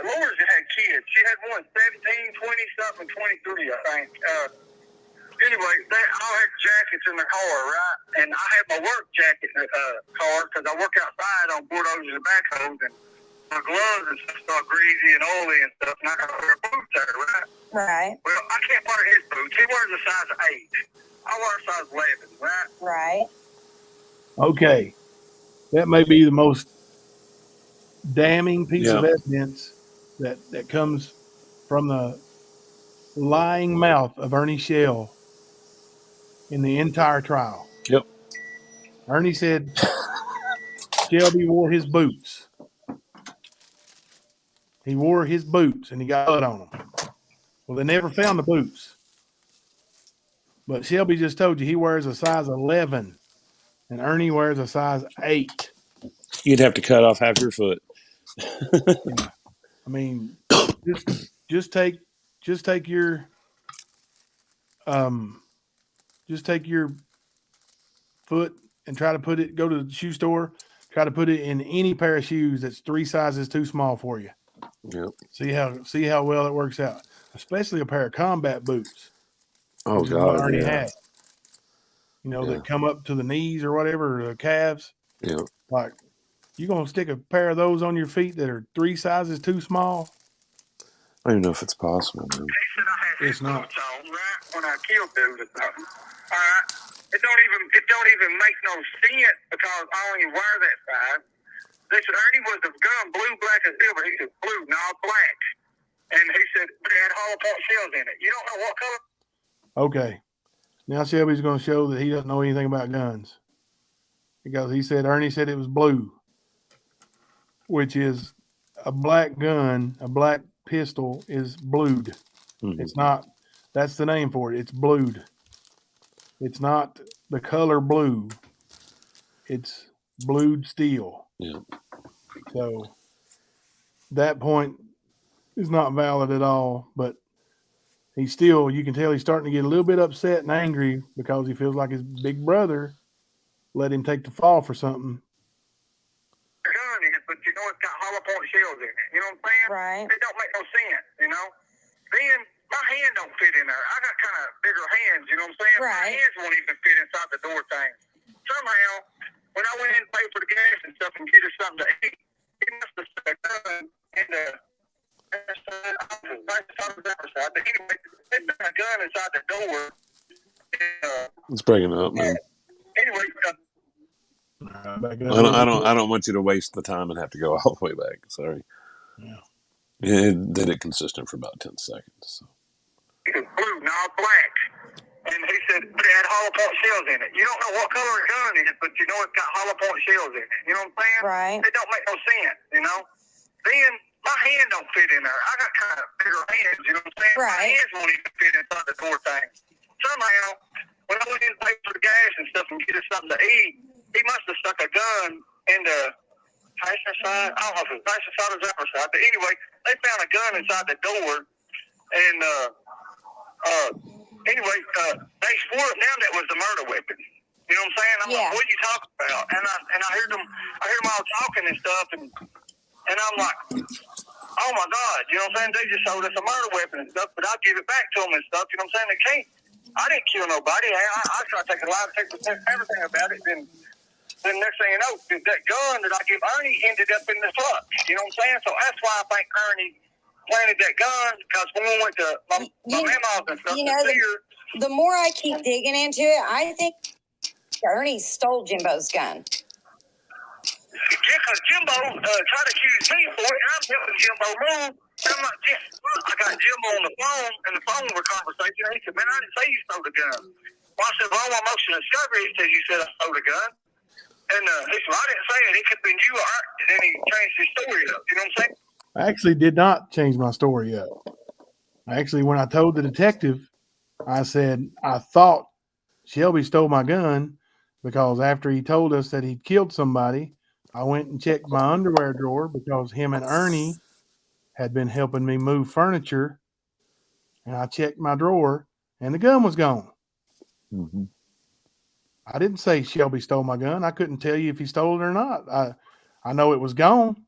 Laura's had kids. She had one 17, 20-something, 23, I think. Anyway, they all had jackets in the car, right? And I had my work jacket in the car because I work outside on bulldozers and backhoes, and my gloves and stuff start greasy and oily and stuff, and I got to wear boots there, right? Right. Well, I can't wear his boots. He wears a size 8. I wear a size 11, right? Right. Okay. That may be the most damning piece of evidence that comes from the lying mouth of Ernie Shell in the entire trial. Yep. Ernie said Shelby wore his boots. He wore his boots and he got blood on them. Well, they never found the boots. But Shelby just told you he wears a size 11 and Ernie wears a size 8. You'd have to cut off half your foot. Yeah. I mean, just take your just take your foot and try to go to the shoe store, try to put it in any pair of shoes that's 3 sizes too small for you. Yep. See how well it works out, especially a pair of combat boots. Oh which is what God, Ernie yeah. had. That come up to the knees or whatever, or the calves. Yeah. Like, you gonna stick a pair of those on your feet that are 3 sizes too small? I don't even know if it's possible, man. He said I had It's not. boots on, right, when I killed dude or something. All right. It don't even make no sense because I only wear that size. They said Ernie was the gun blue, black, and silver. He said blue, not black. And he said it had hollow point shells in it. You don't know what color? Okay. Now Shelby's gonna show that he doesn't know anything about guns. Because Ernie said it was blue, which is a black gun, a black pistol is blued. Mm-hmm. It's not, that's the name for it. It's blued. It's not the color blue. It's blued steel. Yeah. So that point is not valid at all, but you can tell he's starting to get a little bit upset and angry because he feels like his big brother let him take the fall for something. Gun is, but you know it's got hollow point shells in it. You know what I'm saying? Right. It don't make no sense, you know? Then my hand don't fit in there. I got kind of bigger hands, you know what I'm saying? Right. My hands won't even fit inside the door thing. Somehow, when I went in and paid for the gas and stuff and get us something to eat, he must have stuck a gun in the side. But anyway, they stuck a gun inside the door. It's breaking up, man. Anyway, I don't want you to waste the time and have to go all the way back. Sorry. Yeah. It did it consistent for about 10 seconds. So. it was blue, not black. And he said it had hollow point shells in it. You don't know what color a gun is, but you know it's got hollow point shells in it. You know what I'm saying? Right. It don't make no sense, you know? Then my hand don't fit in there. I got kind of bigger hands, you know what I'm saying? Right. My hands won't even fit inside the door thing. Somehow, when I went in to pay for the gas and stuff and get us something to eat, he must have stuck a gun in the passenger side. I don't know if it was passenger side or driver's side, but anyway, they found a gun inside the door, and anyway, they swore now that was the murder weapon. You know what I'm saying? I'm like, what are you talking about? And I heard them all talking and stuff, and I'm like, oh my God, you know what I'm saying? They just sold us a murder weapon and stuff, but I'll give it back to them and stuff. You know what I'm saying? They can't. I didn't kill nobody. I tried to take a lie, take everything about it. Then next thing you know, that gun that I give Ernie ended up in the truck. You know what I'm saying? So that's why I think Ernie planted that gun, because when we went to my mama's and stuff, the more I keep digging into it, I think Ernie stole Jimbo's gun. Yeah, because Jimbo tried to accuse me for it, and I'm helping Jimbo move. And I'm like, I got Jimbo on the phone, and the phone was conversation. He said, man, I didn't say you stole the gun. Well, I said, well, on my motion of discovery, he said you said I stole the gun. And he said, well, I didn't say it. It could have been you or Art. And then he changed his story up. You know what I'm saying? I actually did not change my story up. When I told the detective, I said, I thought Shelby stole my gun because after he told us that he'd killed somebody, I went and checked my underwear drawer because him and Ernie had been helping me move furniture. And I checked my drawer and the gun was gone. Mm-hmm. I didn't say Shelby stole my gun. I couldn't tell you if he stole it or not. I know it was gone.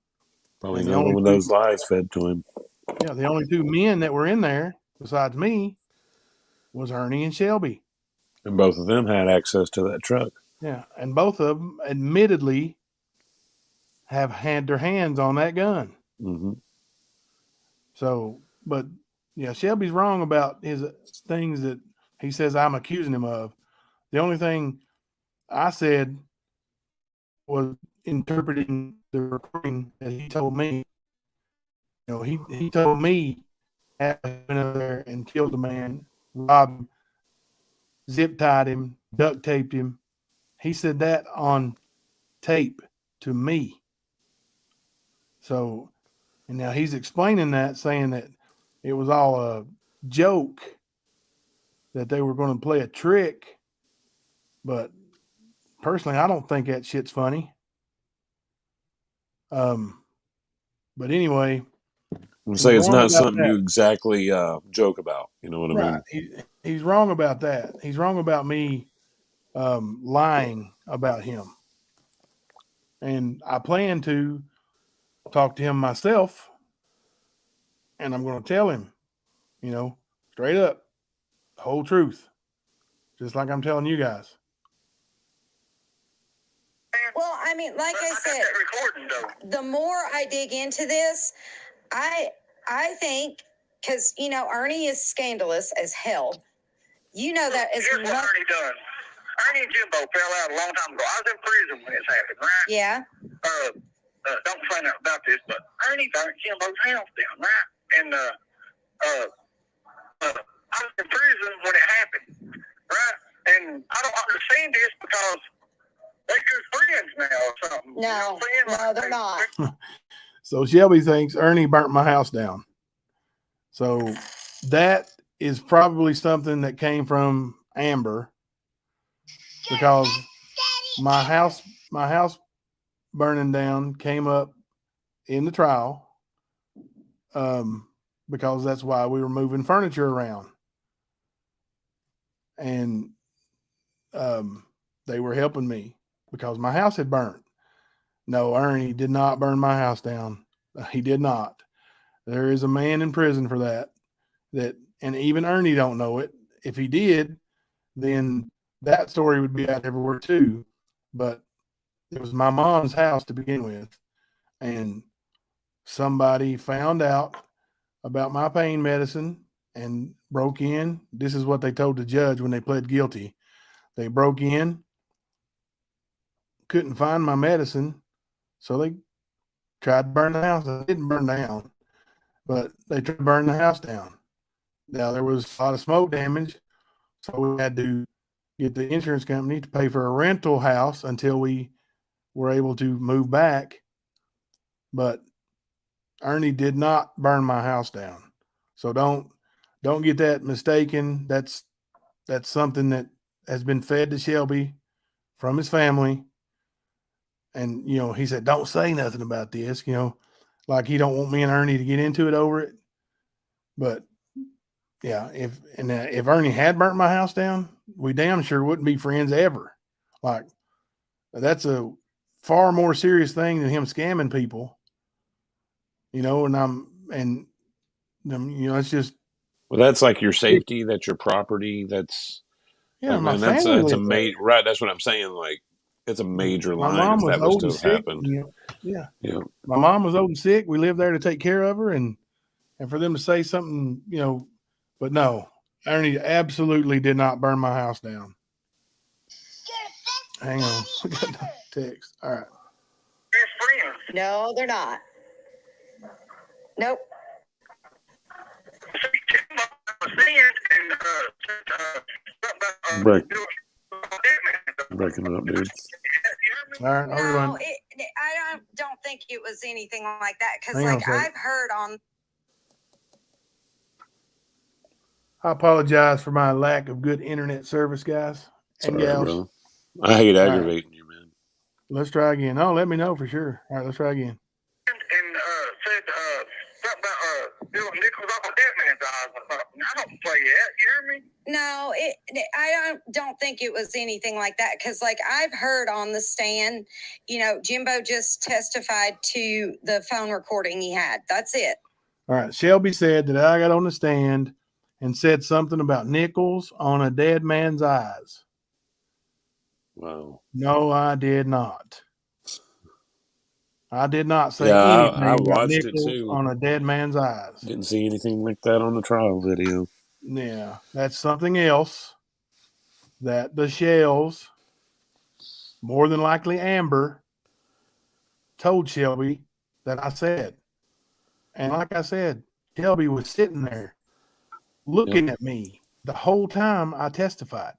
Probably no one of those lies fed to him. Yeah, the only 2 men that were in there besides me was Ernie and Shelby. And both of them had access to that truck. Yeah, and both of them admittedly have had their hands on that gun. Mm-hmm. So, but yeah, Shelby's wrong about his things that he says I'm accusing him of. The only thing I said was interpreting the recording that he told me he told me I went up there and killed the man, robbed him, zip tied him, duct taped him. He said that on tape to me. So, and now he's explaining that, saying that it was all a joke, that they were going to play a trick. But personally, I don't think that shit's funny. But anyway, I'm saying it's wrong not about something that. you exactly joke about. You know what I mean? Right. He's wrong about that. He's wrong about me lying about him. And I plan to talk to him myself, and I'm going to tell him, straight up, the whole truth, just like I'm telling you guys. Well, I mean, like I said, the more I dig into this, I think, because, Ernie is scandalous as hell. You know that as Here's what Ernie done. Ernie and Jimbo fell out a long time ago. I was in prison when this happened, right? Yeah. Don't say nothing about this, but Ernie burnt Jimbo's house down, right? And I was in prison when it happened, right? And I don't understand this because they're good friends now or something. No, no, they're not. So Shelby thinks Ernie burnt my house down. So that is probably something that came from Amber, because my house burning down came up in the trial, because that's why we were moving furniture around, and they were helping me because my house had burnt. No, Ernie did not burn my house down. He did not. There is a man in prison for that, and even Ernie don't know it. If he did, then that story would be out everywhere too. But it was my mom's house to begin with, and somebody found out about my pain medicine and broke in. This is what they told the judge when they pled guilty. They broke in, couldn't find my medicine, so they tried to burn the house. It didn't burn down, but they tried to burn the house down. Now, there was a lot of smoke damage, so we had to get the insurance company to pay for a rental house until we were able to move back. But Ernie did not burn my house down. So don't get that mistaken. That's something that has been fed to Shelby from his family. And, he said, don't say nothing about this, like he don't want me and Ernie to get into it over it. But yeah, if Ernie had burnt my house down, we damn sure wouldn't be friends ever. Like, that's a far more serious thing than him scamming people, and it's just. Well, that's like your safety. That's your property. That's Yeah, my man. family That's a lived there. major. Right. That's what I'm saying. Like, it's a major My line mom if was that was old to and have sick. happened. Yeah. Yeah. My mom was old and sick. We lived there to take care of her, and for them to say something, but no, Ernie absolutely did not burn my house down. Hang on, we got the text. All right. No, they're not. Nope. Breaking up, dude. All right, No, I don't think it was anything like that, because I've heard on. I apologize for my lack of good internet service, guys and gals. Bro. I hate aggravating you, man. Let's try again. Oh, let me know for sure. All right, let's try again. And said something about building nickels off of that man's eyes or something. I don't play that. You hear me? No, I don't think it was anything like that, because I've heard on the stand, Jimbo just testified to the phone recording he had. That's it. All right. Shelby said that I got on the stand and said something about nickels on a dead man's eyes. Wow. No, I did not. I did not say anything anything about nickels it too. on a dead man's eyes. Didn't see anything like that on the trial video. Yeah, that's something else that the Shells, more than likely Amber, told Shelby that I said. And like I said, Shelby was sitting there looking at me the whole time I testified.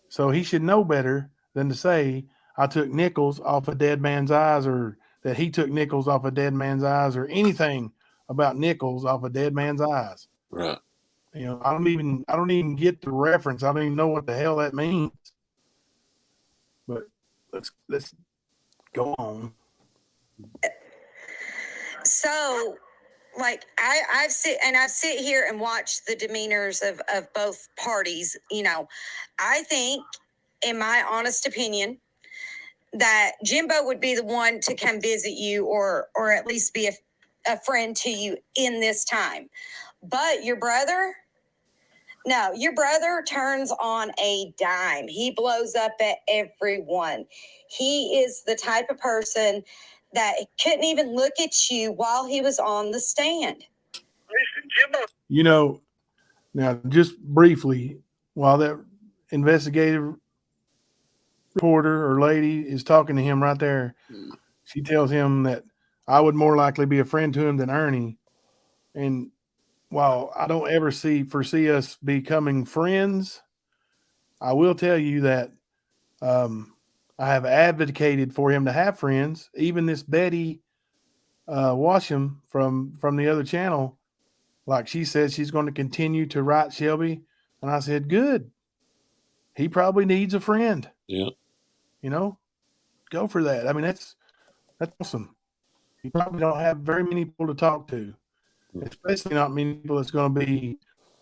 So he should know better than to say I took nickels off a dead man's eyes, or that he took nickels off a dead man's eyes, or anything about nickels off a dead man's eyes. Right. You know, I don't even get the reference. I don't even know what the hell that means. But let's go on. So, like, I've sit here and watched the demeanors of both parties. You know, I think, in my honest opinion, that Jimbo would be the one to come visit you, or at least be a friend to you in this time. But your brother turns on a dime. He blows up at everyone. He is the type of person that couldn't even look at you while he was on the stand. Listen, Jimbo. You know, now just briefly, while that investigative reporter or lady is talking to him right there, she tells him that I would more likely be a friend to him than Ernie. And while I don't ever foresee us becoming friends, I will tell you that I have advocated for him to have friends. Even this Betty Washam from the other channel, like she said, she's going to continue to write Shelby. And I said, good. He probably needs a friend. Yeah. You know, go for that. I mean, that's awesome. You probably don't have very many people to talk to, especially not many people that's going to be,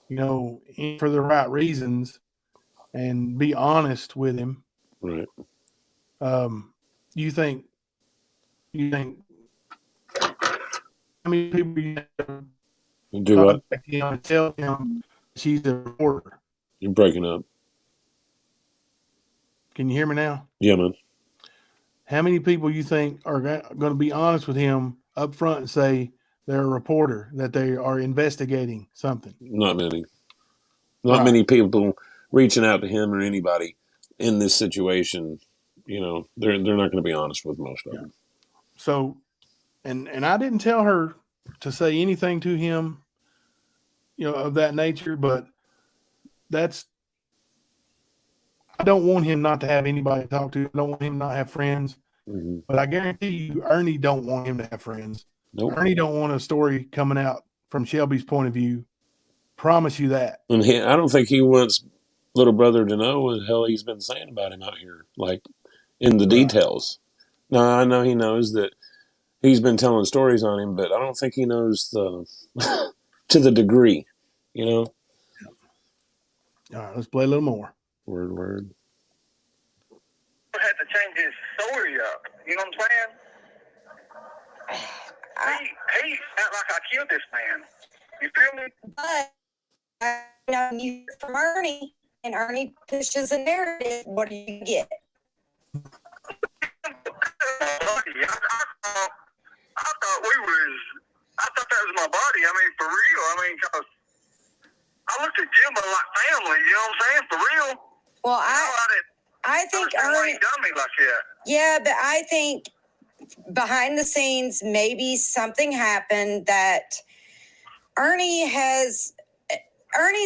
you know, in for the right reasons and be honest with him. Right. You think how many people you Do what? contact him and tell him she's a reporter? You're breaking up. Can you hear me now? Yeah, man. How many people you think are going to be honest with him up front and say they're a reporter, that they are investigating something? Not many. Not Right. many people reaching out to him or anybody in this situation. You know, they're not going to be honest with most of them. So, and I didn't tell her to say anything to him, you know, of that nature, but I don't want him not to have anybody to talk to. I don't want him not to have friends. Mm-hmm. But I guarantee you, Ernie don't want him to have friends. Nope. Ernie don't want a story coming out from Shelby's point of view. Promise you that. And I don't think he wants little brother to know what the hell he's been saying about him out here, like in the details. Now, I know he knows that he's been telling stories on him, but I don't think he knows the to the degree, you know. All right, let's play a little more. Word. Had to change his story up. You know what I'm saying? He act like I killed this man. You feel me? But you know, you hear from Ernie, and Ernie pushes a narrative. What do you get? I thought that was my buddy. I mean, for real. I mean, cause I looked at Jimbo like family. You know what I'm saying? For real. Well, You I think Ernie done me like that. Yeah, but I think behind the scenes, maybe something happened that Ernie's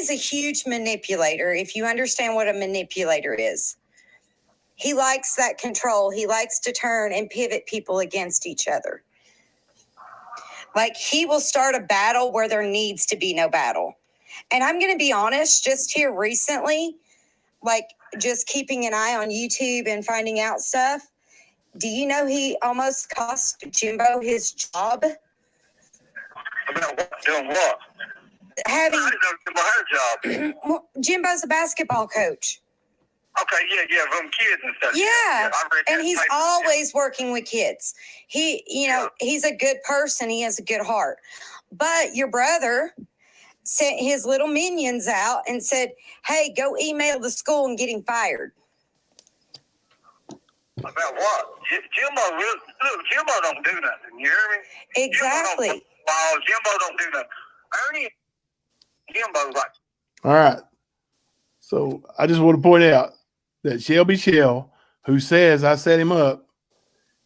a huge manipulator. If you understand what a manipulator is, he likes that control. He likes to turn and pivot people against each other. Like, he will start a battle where there needs to be no battle. And I'm going to be honest, just here recently, like just keeping an eye on YouTube and finding out stuff. Do you know he almost cost Jimbo his job? About what? Doing what? I didn't know Jimbo had a job. Well, Jimbo's a basketball coach. Okay, yeah, from kids and stuff. Yeah, I read and that he's paper. always working with kids. He's a good person. He has a good heart. But your brother sent his little minions out and said, hey, go email the school and get him fired. About what? Jimbo, look, Jimbo don't do nothing. You hear me? Exactly. Jimbo don't do nothing. Ernie, Jimbo's like. All right. So I just want to point out that Shelby Shell, who says I set him up,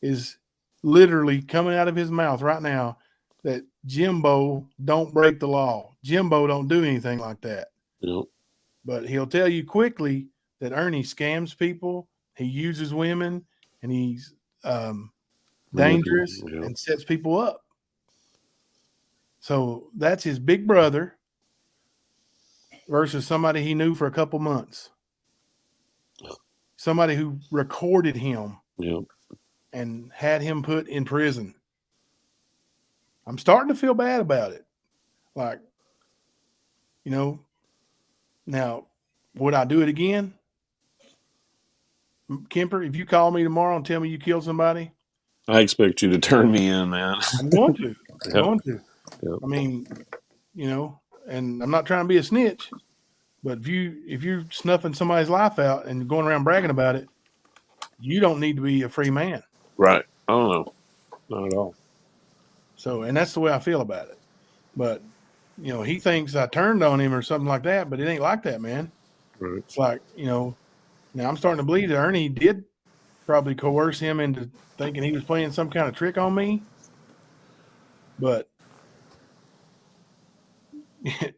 is literally coming out of his mouth right now that Jimbo don't break the law. Jimbo don't do anything like that. Yep. But he'll tell you quickly that Ernie scams people, he uses women, and he's dangerous Yep. and sets people up. So that's his big brother versus somebody he knew for a couple months. Somebody who recorded him Yep. and had him put in prison. I'm starting to feel bad about it. Like, you know, now, would I do it again? Kemper, if you call me tomorrow and tell me you killed somebody, I expect you to turn me in, man. I'm going to. I'm Yep. going to. Yep. I mean, you know, and I'm not trying to be a snitch, but if you're snuffing somebody's life out and going around bragging about it, you don't need to be a free man. Right. I don't know. Not at all. So, and that's the way I feel about it. But, you know, he thinks I turned on him or something like that, but it ain't like that, man. Right. It's like, you know, now I'm starting to believe that Ernie did probably coerce him into thinking he was playing some kind of trick on me. But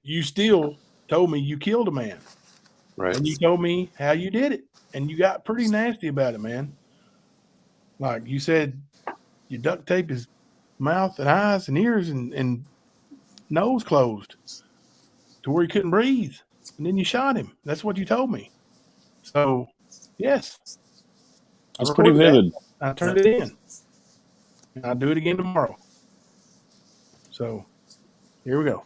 you still told me you killed a man. Right. And you told me how you did it. And you got pretty nasty about it, man. Like you said, you duct taped his mouth and eyes and ears and nose closed to where he couldn't breathe. And then you shot him. That's what you told me. So, yes. That's pretty vivid. I turned it in. And I'll do it again tomorrow. So, here we go.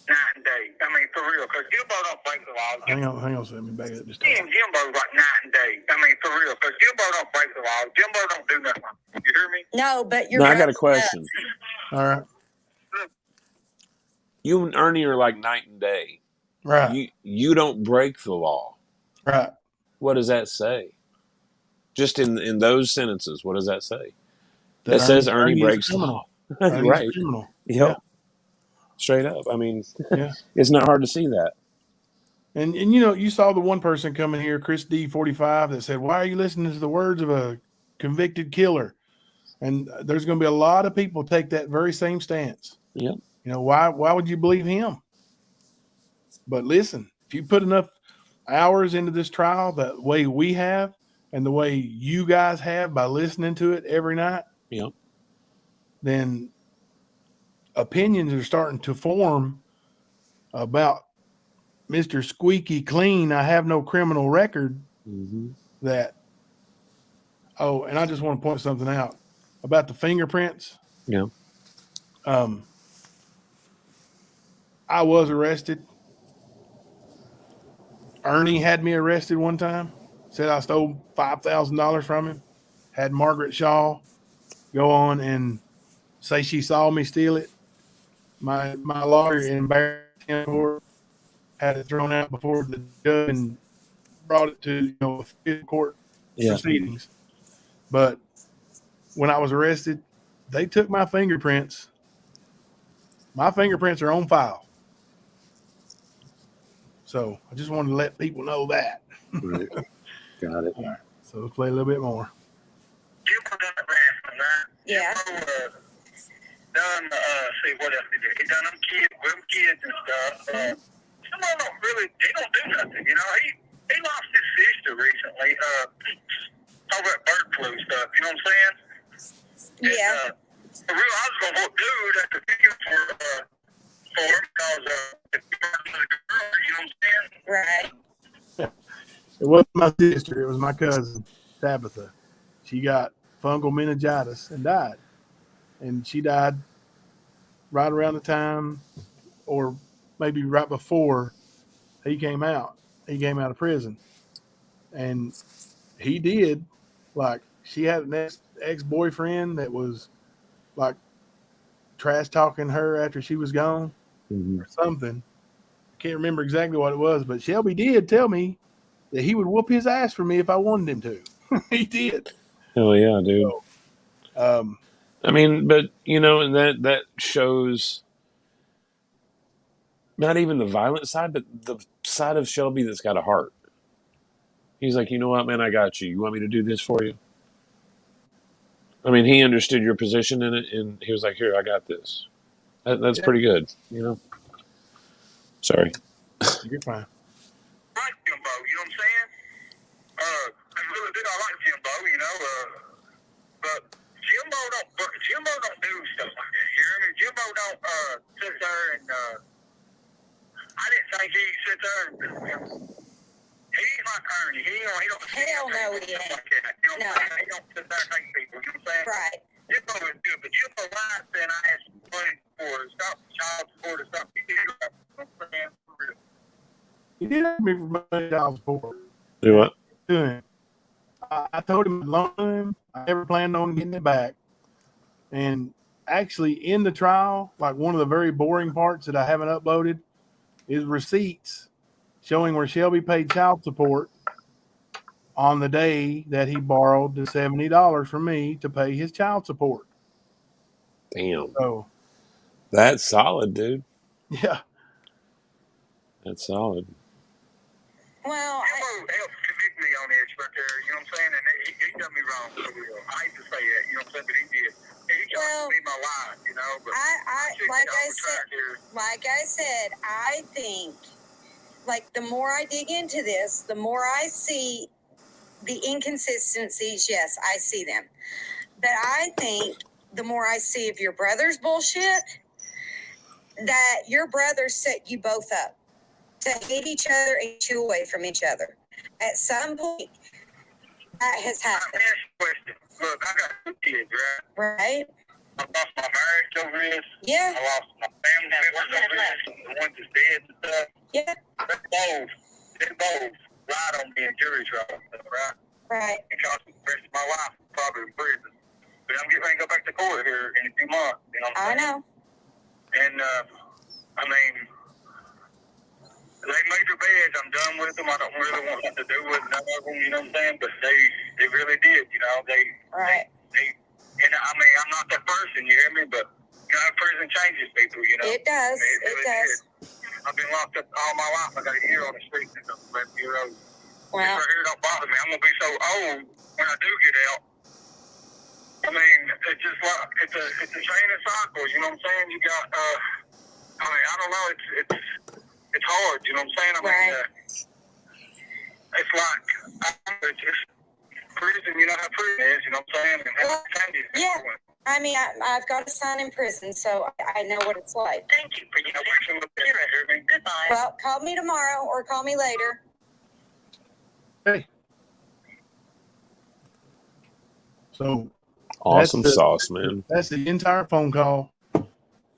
Night and day. I mean, for real, because Jimbo don't break the law. Hang on. Let me back up this Me time. and Jimbo's like night and day. I mean, for real, because Jimbo don't break the law. Jimbo don't do nothing. You hear me? No, but you're. Now I got a question. All right. You and Ernie are like night and day. Right. You don't break the law. Right. What does that say? Just in those sentences, what does that say? That says Ernie breaks the law. Right. Criminal. Yep. Yeah. Straight up. I mean, yeah. It's not hard to see that. And you know, you saw the one person coming here, Chris D45, that said, "Why are you listening to the words of a convicted killer?" And there's going to be a lot of people take that very same stance. Yep. You know, why would you believe him? But listen, if you put enough hours into this trial the way we have and the way you guys have by listening to it every night, yep, then opinions are starting to form about Mr. Squeaky Clean. I have no criminal record. Mm-hmm. That, oh, and I just want to point something out about the fingerprints. Yeah. I was arrested. Ernie had me arrested one time. Said I stole $5,000 from him. Had Margaret Shaw go on and say she saw me steal it. My lawyer embarrassed him for it, had it thrown out before the judge and brought it to official court proceedings. But when I was arrested, they took my fingerprints. My fingerprints are on file. So I just wanted to let people know that. Right. Got it. All right. So let's play a little bit more. Jimbo done the ransom, right? Yeah. Jimbo, done, see, what else he did? He done them kids and stuff. Some of them he don't do nothing, you know. He lost his sister recently, over at bird flu stuff, you know what I'm saying? Yeah. And, for real, I was going to dude at the video for him because if you were a girl, you know what I'm saying? Right. It wasn't my sister. It was my cousin, Tabitha. She got fungal meningitis and died. And she died right around the time or maybe right before he came out. He came out of prison. And he did, like, she had an ex-boyfriend that was, like, trash talking her after she was gone or something. I can't remember exactly what it was, but Shelby did tell me that he would whoop his ass for me if I wanted him to. He did. Hell yeah, dude. So, I mean, but and that shows not even the violent side, but the side of Shelby that's got a heart. He's like, you know what, man, I got you. You want me to do this for you? I mean, he understood your position in it, and he was like, "Here, I got this." That's pretty good, you know. Sorry. You're fine. Like Jimbo, you know what I'm saying? I really did. I like Jimbo, you know. But Jimbo don't do stuff like that. You hear me? Jimbo don't sit there and I didn't think he sit there and he's like Ernie. He don't Hell no, he stuff ain't. like that. You know No. what I'm saying? He don't sit there and take people. You know what I'm saying? Right. Jimbo is good, but Jimbo lied saying I asked money for child support or something. He did that. For real. He did ask me for money child support. Do what? Doing. I told him I'd loan him. I never planned on getting it back. And actually, in the trial, like one of the very boring parts that I haven't uploaded is receipts showing where Shelby paid child support on the day that he borrowed the $70 from me to pay his child support. Damn, So, that's solid, dude. yeah. That's solid. Well, Jimbo helped convict me on this right there, you know what I'm saying? And he done me wrong for real. I hate to say that, you know what I'm saying? But he did. He cost me my life, you know. But like I said, I think, like, the more I dig into this, the more I see the inconsistencies. Yes, I see them. But I think the more I see of your brother's bullshit, that your brother set you both up to hate each other and chew away from each other. At some point, that has happened. Let me ask you a question. Look, I got 2 kids, right? Right? I lost my marriage over this. Yeah. I lost my family members over this. The ones that's dead and stuff. Yeah. They both lied on me in jury trial, right? Right. It cost me the rest of my life, probably in prison. But I'm getting ready to go back to court here in a few months. You know what I'm saying? I know. And, I mean, they made their beds. I'm done with them. I don't really want nothing to do with none of them, you know what I'm saying? But they really did, you know. Right. And I mean, I'm not that person, you hear me? But, you know, prison changes people, you know. It does. I mean, It does. did. I've been locked up all my life. I got a year on the street since I'm 11 years old. Well, This right here don't bother me. I'm going to be so old when I do get out. I mean, it's just like, it's a chain of cycles, you know what I'm saying? You got, I mean, I don't know, it's hard, you know what I'm saying? I mean, it's like, it's just prison, you know how prison is, you know what I'm saying? And Well, changes yeah. people. I mean, I've got a son in prison, so I know what it's like. Thank you for your question. Goodbye. Well, call me tomorrow or call me later. Hey. So Awesome that's sauce, man. That's the entire phone call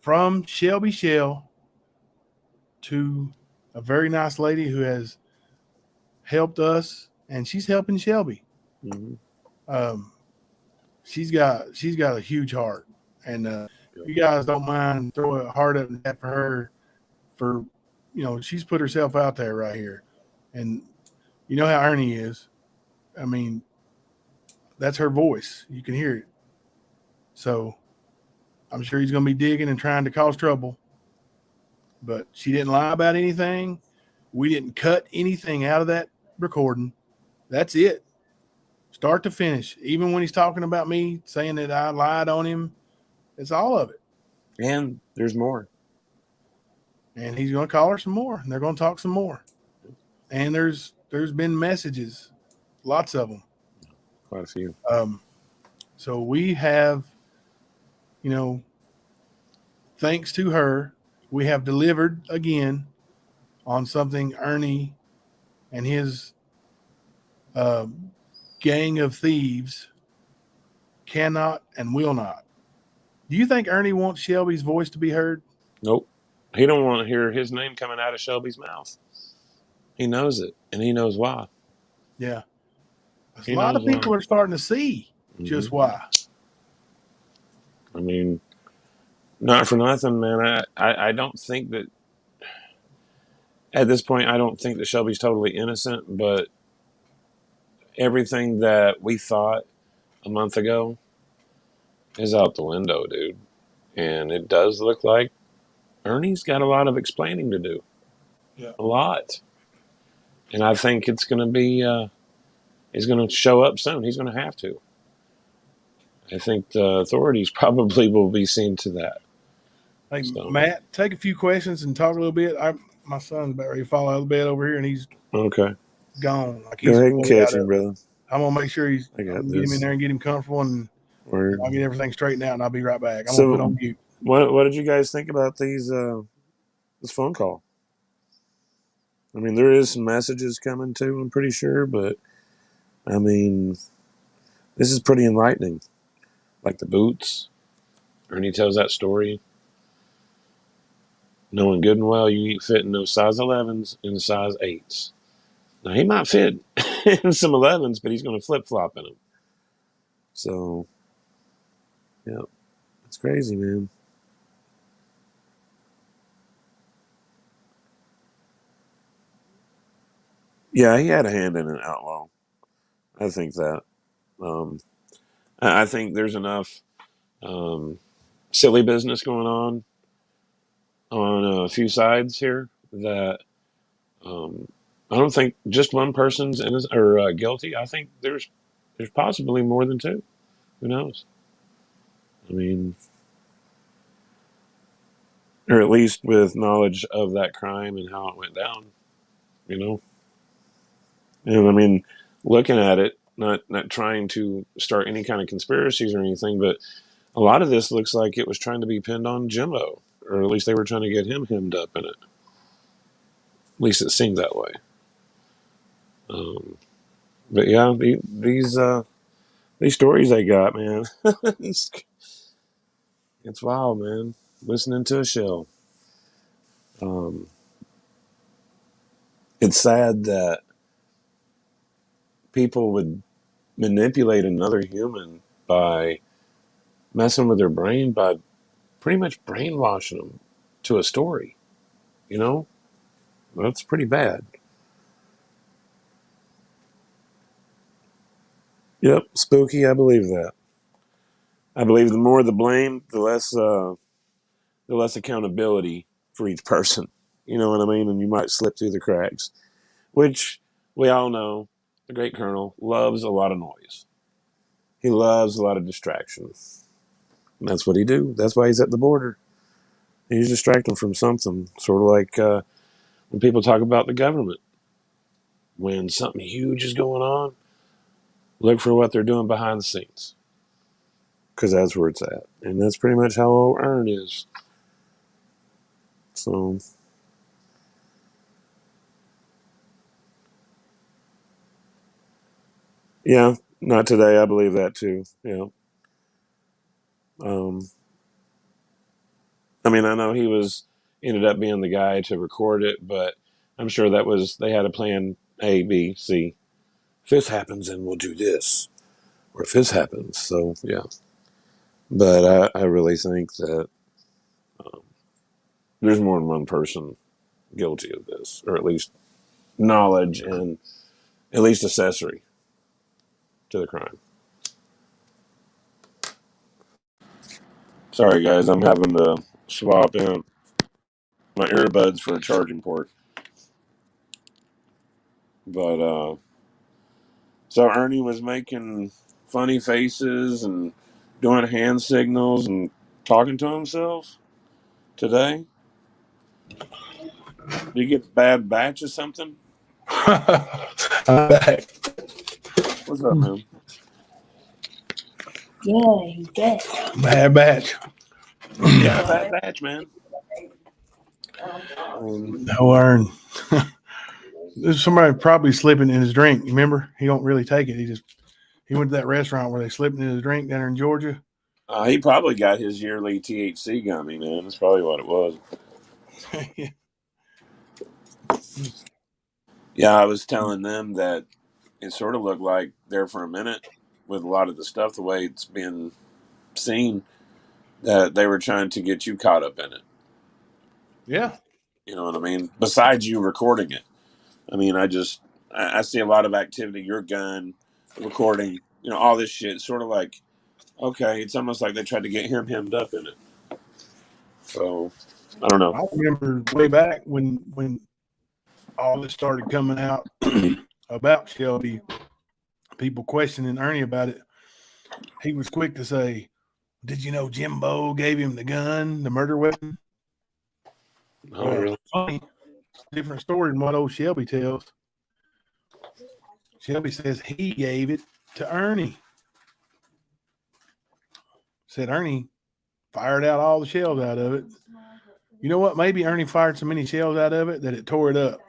from Shelby Shell to a very nice lady who has helped us, and she's helping Shelby. Mm-hmm. She's got a huge heart, and you guys don't mind throwing a heart up in that for her. For, you know, she's put herself out there right here, and you know how Ernie is. I mean, that's her voice. You can hear it. So I'm sure he's going to be digging and trying to cause trouble. But she didn't lie about anything. We didn't cut anything out of that recording. That's it. Start to finish. Even when he's talking about me, saying that I lied on him, it's all of it. And there's more. And he's going to call her some more, and they're going to talk some more. And there's been messages, lots of them. Quite a few. So we have, you know, thanks to her, we have delivered again on something Ernie and his gang of thieves cannot and will not. Do you think Ernie wants Shelby's voice to be heard? Nope. He don't want to hear his name coming out of Shelby's mouth. He knows it, and he knows why. Yeah. A lot of people are starting to see just why. I mean, not for nothing, man. I don't think that at this point, I don't think that Shelby's totally innocent, but everything that we thought a month ago is out the window, dude. And it does look like Ernie's got a lot of explaining to do. Yeah. A lot. And I think it's going to be, he's going to show up soon. He's going to have to. I think the authorities probably will be seeing to that. Hey, So. Matt, take a few questions and talk a little bit. My son's about ready to fall out of the bed over here, and he's Okay. gone. Like Go he's ahead and fully catch out him, of it. brother. I'm gonna make sure I'm gonna get him in there and get him comfortable, and I'll get everything straightened out, and I'll be right back. I'm gonna put on mute. What did you guys think about this phone call? I mean, there is some messages coming too, I'm pretty sure, but I mean, this is pretty enlightening. Like the boots. Ernie tells that story. Knowing good and well you ain't fitting those size 11s and size 8s. Now, he might fit in some 11s, but he's going to flip-flop in them. So, yeah, it's crazy, man. Yeah, he had a hand in an outlaw. I think that. I think there's enough silly business going on a few sides here that I don't think just one person's guilty. I think there's possibly more than two. Who knows? I mean, or at least with knowledge of that crime and how it went down, you know. And I mean, looking at it, not trying to start any kind of conspiracies or anything, but a lot of this looks like it was trying to be pinned on Jimbo, or at least they were trying to get him hemmed up in it. At least it seemed that way. But yeah, these stories they got, man, it's wild, man. Listening to a show. It's sad that people would manipulate another human by messing with their brain, by pretty much brainwashing them to a story. You know, that's pretty bad. Yep, spooky. I believe that. I believe the more the blame, the less accountability for each person. You know what I mean? And you might slip through the cracks, which we all know. The great Colonel loves a lot of noise. He loves a lot of distraction. And that's what he do. That's why he's at the border. He's distracting from something. Sort of like when people talk about the government. When something huge is going on, look for what they're doing behind the scenes. Because that's where it's at. And that's pretty much how old Ern is. So, yeah, not today. I believe that too. Yeah. I mean, I know ended up being the guy to record it, but I'm sure they had a plan A, B, C. If this happens, then we'll do this. Or if this happens. So, yeah. But I really think that there's more than one person guilty of this, or at least knowledge and at least accessory to the crime. Sorry, guys, I'm having to swap in my earbuds for a charging port. But so Ernie was making funny faces and doing hand signals and talking to himself today. Did you get a bad batch or something? I'm back. What's up, man? Yeah. Bad batch. Yeah, bad batch, man. No Ern. There's somebody probably slipping in his drink. You remember? He don't really take it. He went to that restaurant where they slipped in his drink down there in Georgia. He probably got his yearly THC gummy, man. That's probably what it was. Yeah, I was telling them that it sort of looked like there for a minute with a lot of the stuff, the way it's been seen, that they were trying to get you caught up in it. Yeah. You know what I mean? Besides you recording it. I mean, I see a lot of activity, your gun, recording, all this shit. Sort of like, okay, it's almost like they tried to get him hemmed up in it. So, I don't know. I remember way back when all this started coming out about Shelby, people questioning Ernie about it. he was quick to say, "Did you know Jimbo gave him the gun, the murder weapon?" Oh, really? Funny, different story than what old Shelby tells. Shelby says he gave it to Ernie. Said Ernie fired out all the shells out of it. You know what? Maybe Ernie fired so many shells out of it that it tore it up.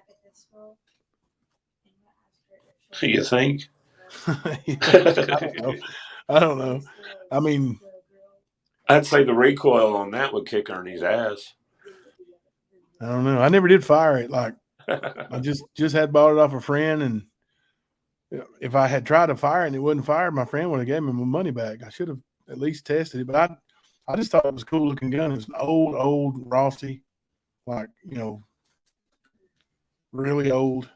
You think? I don't know. I mean, I'd say the recoil on that would kick Ernie's ass. I don't know. I never did fire it. Like I just had bought it off a friend, and if I had tried to fire it and it wasn't fired, my friend would have gave me my money back. I should have at least tested it, but I just thought it was a cool looking gun. It was an old Rossi, like, really old.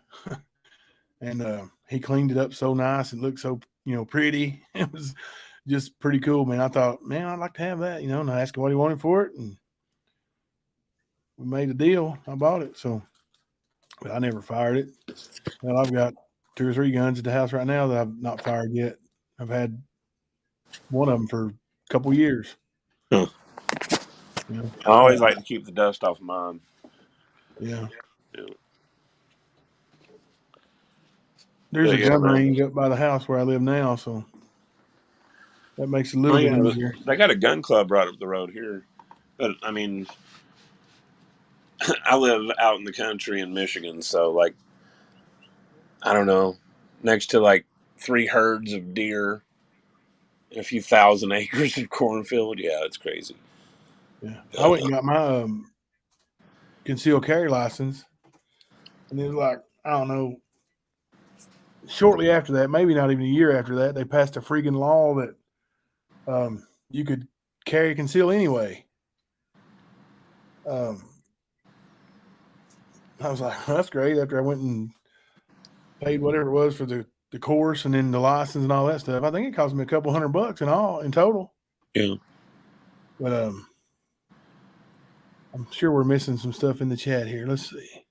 And he cleaned it up so nice and looked so, pretty. It was just pretty cool, man. I thought, man, I'd like to have that, and I asked him what he wanted for it, and we made a deal. I bought it. So, but I never fired it. Well, I've got 2 or 3 guns at the house right now that I've not fired yet. I've had one of them for a couple years. Huh. I always like to keep the dust off mine. Yeah. There's a gun range up by the house where I live now, so that makes it a little bit easier. They got a gun club right up the road here. But, I mean, I live out in the country in Michigan, so, like, I don't know, next to, like, 3 herds of deer and a few thousand acres of cornfield. Yeah, it's crazy. Yeah. I went and got my concealed carry license, and it was like, I don't know, shortly after that, maybe not even a year after that, they passed a freaking law that you could carry conceal anyway. I was like, well, that's great. After I went and paid whatever it was for the course and then the license and all that stuff, I think it cost me a couple $100 in total. Yeah. But I'm sure we're missing some stuff in the chat here. Let's see.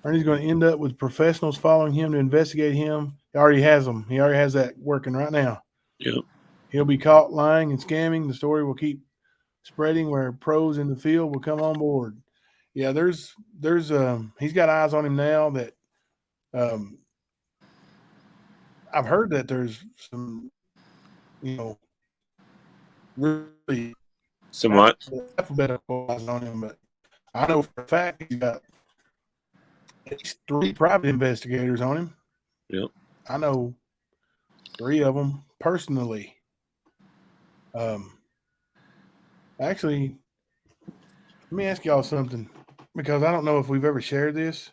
Ernie's going to end up with professionals following him to investigate him. He already has them. He already has that working right now. Yep. He'll be caught lying and scamming. The story will keep spreading where pros in the field will come on board. Yeah, there's he's got eyes on him now that I've heard that there's some, really somewhat alphabetical eyes on him, but I know for a fact he's got at least 3 private investigators on him. Yep. I know 3 of them personally. Actually, let me ask y'all something, because I don't know if we've ever shared this,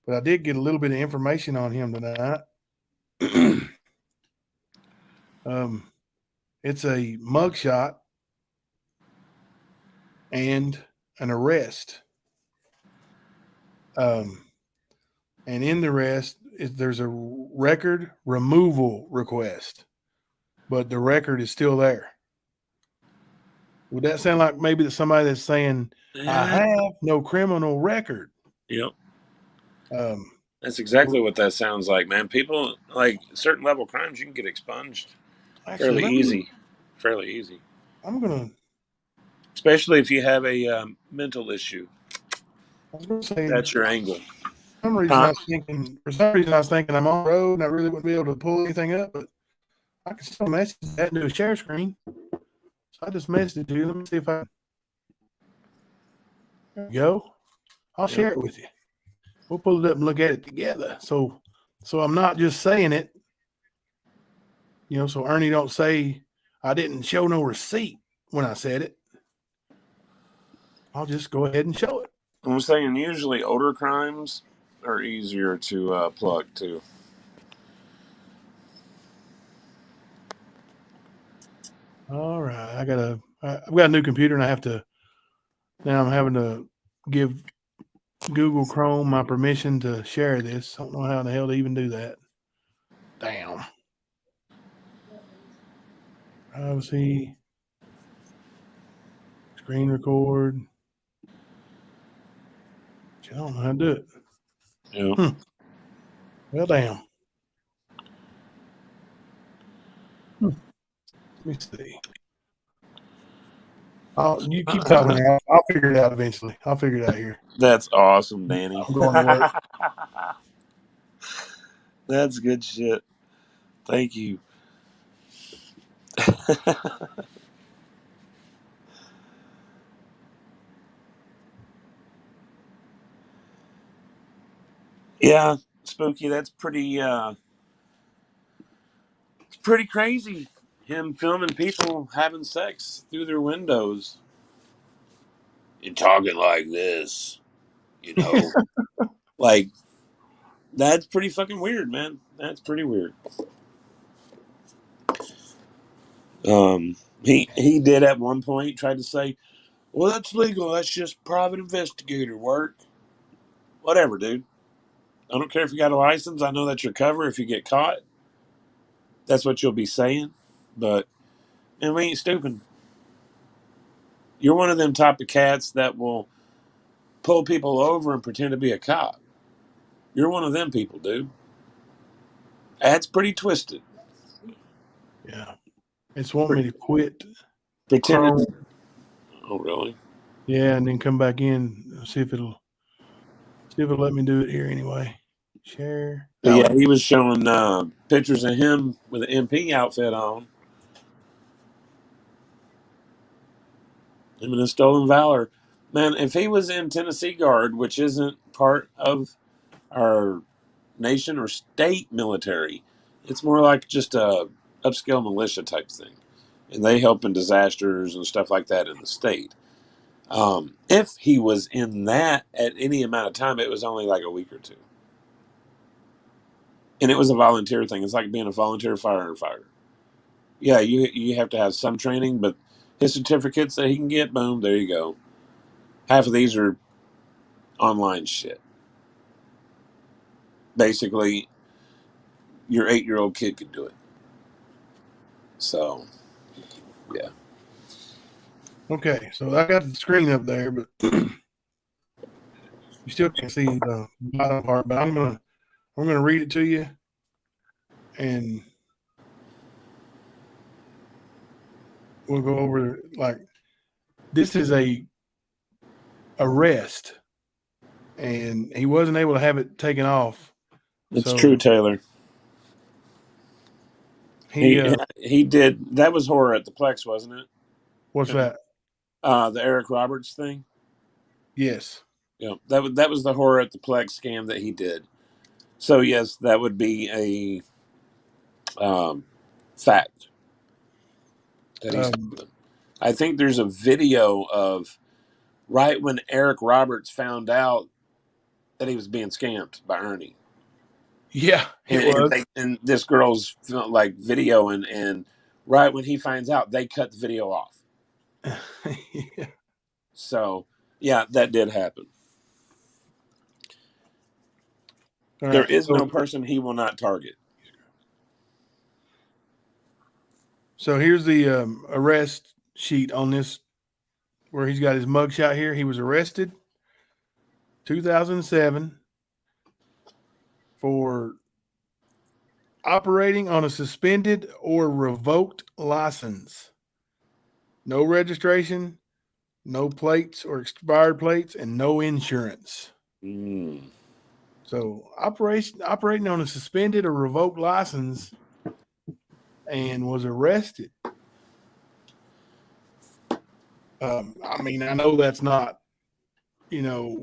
but I did get a little bit of information on him tonight. It's a mugshot and an arrest. And in the arrest, there's a record removal request, but the record is still there. Would that sound like maybe somebody that's saying, I have no criminal record? Yep. That's exactly what that sounds like, man. People, like certain level crimes, you can get expunged fairly easy. I'm going to. Especially if you have a mental issue. I was going to say. That's your angle. For some reason, I was thinking I'm on the road and I really wouldn't be able to pull anything up, but I can still message that into a share screen. So I just messaged it to you. Let me see if I. There we go. I'll share it with you. We'll pull it up and look at it together. So I'm not just saying it, so Ernie don't say I didn't show no receipt when I said it. I'll just go ahead and show it. I'm saying usually older crimes are easier to plug too. All right. I've got a new computer, and I'm having to give Google Chrome my permission to share this. I don't know how in the hell to even do that. Damn. Privacy. Screen record. I don't know how to do it. Yeah. Well, damn. Let me see. You keep talking. I'll figure it out eventually. I'll figure it out here. That's awesome, Danny. I'm going to work. That's good shit. Thank you. Yeah, Spooky, that's pretty it's pretty crazy. Him filming people having sex through their windows. And talking like this, you know. Like, that's pretty fucking weird, man. That's pretty weird. He did at one point try to say, well, that's legal. That's just private investigator work. Whatever, dude. I don't care if you got a license. I know that's your cover if you get caught. That's what you'll be saying. But, man, we ain't stupid. You're one of them type of cats that will pull people over and pretend to be a cop. You're one of them people, dude. That's pretty twisted. Yeah. It's wanting me to quit. Pretending. Chrome. Oh, really? Yeah, and then come back in. See if it'll let me do it here anyway. Share. But yeah, he was showing pictures of him with an MP outfit on. Him in a stolen valor. Man, if he was in Tennessee Guard, which isn't part of our nation or state military, it's more like just a upscale militia type thing. And they help in disasters and stuff like that in the state. If he was in that at any amount of time, it was only like a week or two. And it was a volunteer thing. It's like being a volunteer firefighter. Yeah, you have to have some training, but his certificates that he can get, boom, there you go. Half of these are online shit. Basically, your 8-year-old kid could do it. So, yeah. Okay, so I got the screen up there, but you still can't see the bottom part. But I'm gonna read it to you, and we'll go over like this is a arrest, and he wasn't able to have it taken off. It's So true, Taylor. He did. That was horror at the Plex, wasn't it? What's that? The Eric Roberts thing. Yes. Yeah, that was the horror at the Plex scam that he did. So yes, that would be a fact. That I think there's a video of right when Eric Roberts found out that he was being scammed by Ernie. Yeah, and this girl's like video, and right when he finds out, they cut the video off. Yeah. So yeah, that did happen. All there right, is no person he will not target. So here's the arrest sheet on this, where he's got his mugshot here. He was arrested 2007 for operating on a suspended or revoked license. No registration, no plates or expired plates, and no insurance. So operating on a suspended or revoked license, and was arrested. I mean, I know that's not, a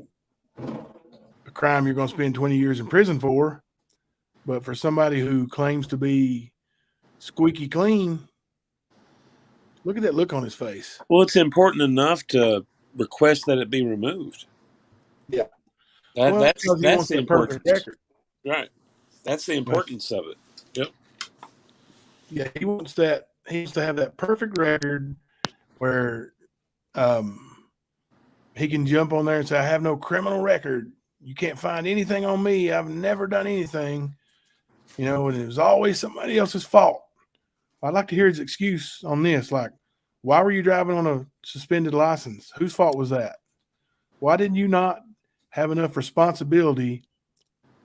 crime you're going to spend 20 years in prison for, but for somebody who claims to be squeaky clean, look at that look on his face. Well, it's important enough to request that it be removed. Yeah. That's the importance. Record. Right. That's the importance of it. Yep. Yeah, he wants that. He wants to have that perfect record where he can jump on there and say, I have no criminal record. You can't find anything on me. I've never done anything, and it was always somebody else's fault. I'd like to hear his excuse on this. Like, why were you driving on a suspended license? Whose fault was that? Why didn't you not have enough responsibility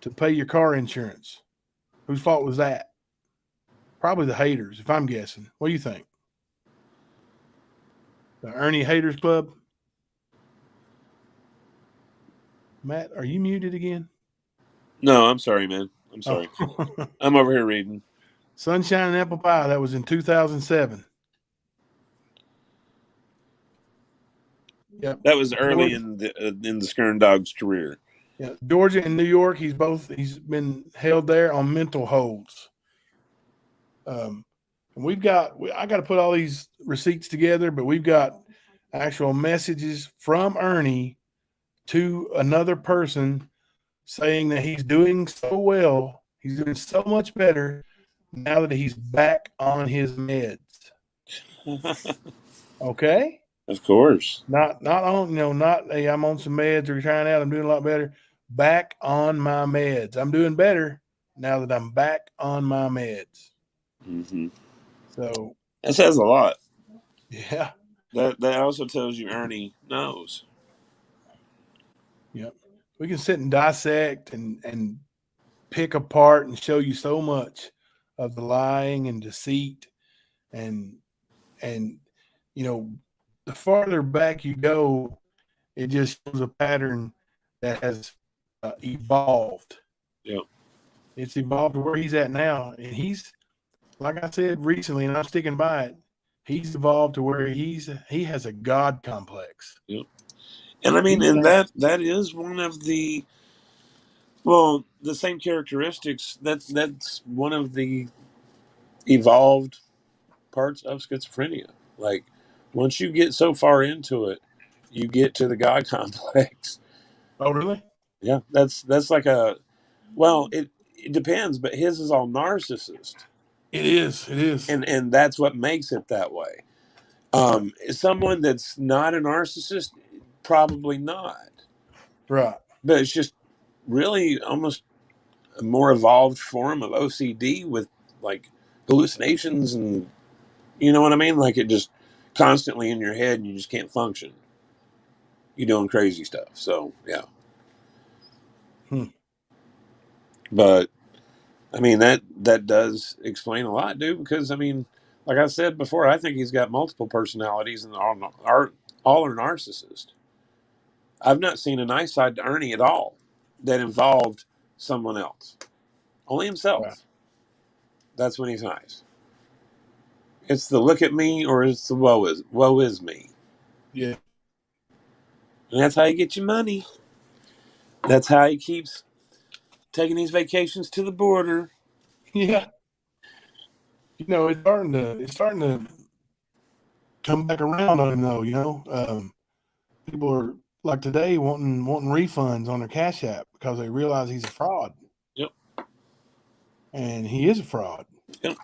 to pay your car insurance? Whose fault was that? Probably the haters, if I'm guessing. What do you think? The Ernie Haters Club. Matt, are you muted again? No, I'm sorry, man. I'm sorry. Oh. I'm over here reading. Sunshine and Apple Pie. That was in 2007. Yep. That was early in the Skern Dog's career. Yeah, Georgia and New York. He's been held there on mental holds. And I got to put all these receipts together, but we've got actual messages from Ernie to another person saying that he's doing so well. He's doing so much better now that he's back on his meds. Okay. Of course. Not on, not, hey, I'm on some meds or trying out. I'm doing a lot better. Back on my meds. I'm doing better now that I'm back on my meds. Mm-hmm. So that says a lot. Yeah. That also tells you Ernie knows. Yep. We can sit and dissect and pick apart and show you so much of the lying and deceit and the farther back you go, it just shows a pattern that has evolved. Yep. It's evolved to where he's at now, and he's, like I said recently, and I'm sticking by it. He's evolved to where he has a God complex. Yep. And I mean, and that is one of the same characteristics. That's one of the evolved parts of schizophrenia. Like, once you get so far into it, you get to the God complex. Oh, really? Yeah, that's like it depends, but his is all narcissist. It is. And that's what makes it that way. Someone that's not a narcissist, probably not. Right. But it's just really almost a more evolved form of OCD with like hallucinations and you know what I mean? Like it just constantly in your head and you just can't function. You're doing crazy stuff. So yeah. But I mean that does explain a lot, dude, because I mean, like I said before, I think he's got multiple personalities and all are narcissists. I've not seen a nice side to Ernie at all that involved someone else. Only himself. Right. That's when he's nice. It's the look at me or it's the woe is me. Yeah. And that's how you get your money. That's how he keeps taking these vacations to the border. Yeah. It's starting to come back around on him though, people are like today wanting refunds on their Cash App because they realize he's a fraud. Yep. And he is a fraud. Yep.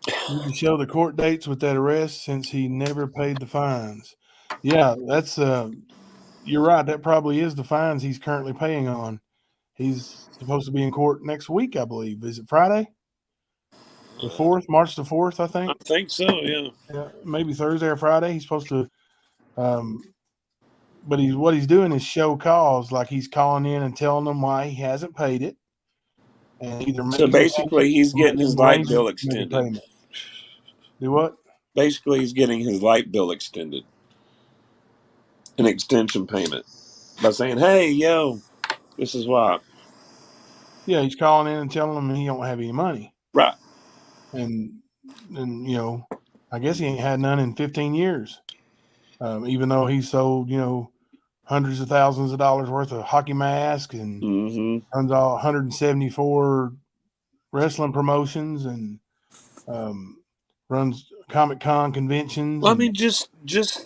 You can show the court dates with that arrest since he never paid the fines. Yeah, that's you're right. That probably is the fines he's currently paying on. He's supposed to be in court next week, I believe. Is it Friday? The 4th, March the 4th, I think. I think so, yeah. Yeah, maybe Thursday or Friday. He's supposed to but what he's doing is show cause, like he's calling in and telling them why he hasn't paid it. And either so basically he's getting his light bill extended. Do what? Basically he's getting his light bill extended. An extension payment. By saying, hey, yo, this is why. Yeah, he's calling in and telling them he don't have any money. Right. And I guess he ain't had none in 15 years. Even though he sold, hundreds of thousands of dollars worth of hockey masks and runs all 174 wrestling promotions and runs Comic-Con conventions. Well, I mean, just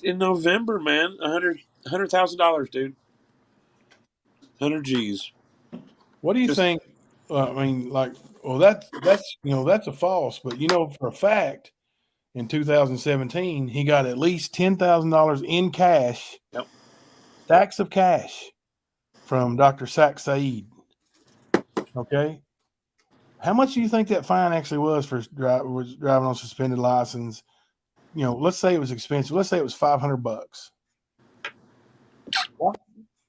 in November, man, $100,000, dude. 100 G's. What do you think? I mean, that's a false, but for a fact, in 2017, he got at least $10,000 in cash, stacks of cash, from Dr. Sak Said. Okay, how much do you think that fine actually was for driving on suspended license? Let's say it was expensive. Let's say it was $500. What?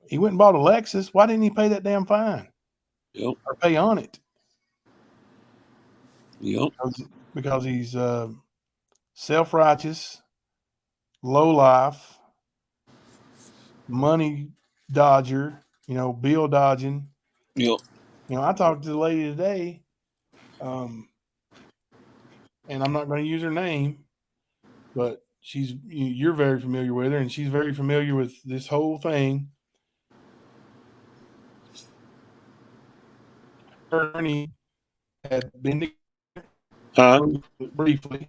He went and bought a Lexus. Why didn't he pay that damn fine? Yep. Or pay on it? Yep. Because he's self-righteous, low life, money dodger, bill dodging. Yep. I talked to the lady today, and I'm not going to use her name, but you're very familiar with her, and she's very familiar with this whole thing. Ernie had been together briefly.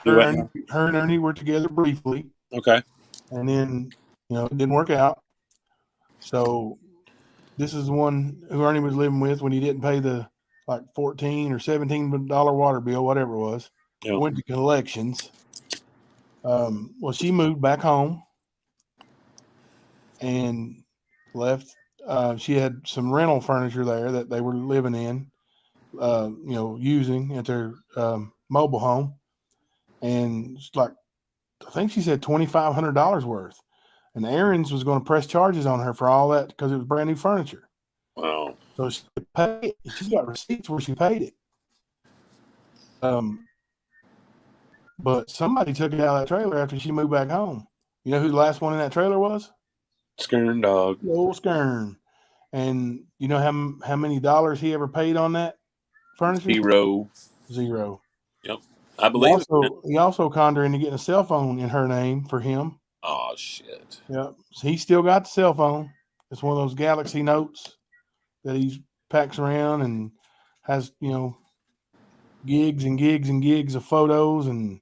Her and Ernie were together briefly. Okay. And then, it didn't work out. So this is the one who Ernie was living with when he didn't pay the like $14 or $17 water bill, whatever it was. Yep. Went to collections. Well, she moved back home and left. She had some rental furniture there that they were living in, using at their mobile home. And it's like, I think she said $2,500 worth. And Aaron's was going to press charges on her for all that because it was brand new furniture. Wow. So she paid it. She's got receipts where she paid it. But somebody took it out of that trailer after she moved back home. You know who the last one in that trailer was? Skern dog. Old Skern. And you know how many dollars he ever paid on that furniture? Zero. Yep. I believe He also conned her into getting a cell phone in her name for him. Oh, shit. Yep. So he still got the cell phone. It's one of those Galaxy Notes that he packs around and has, gigs and gigs and gigs of photos and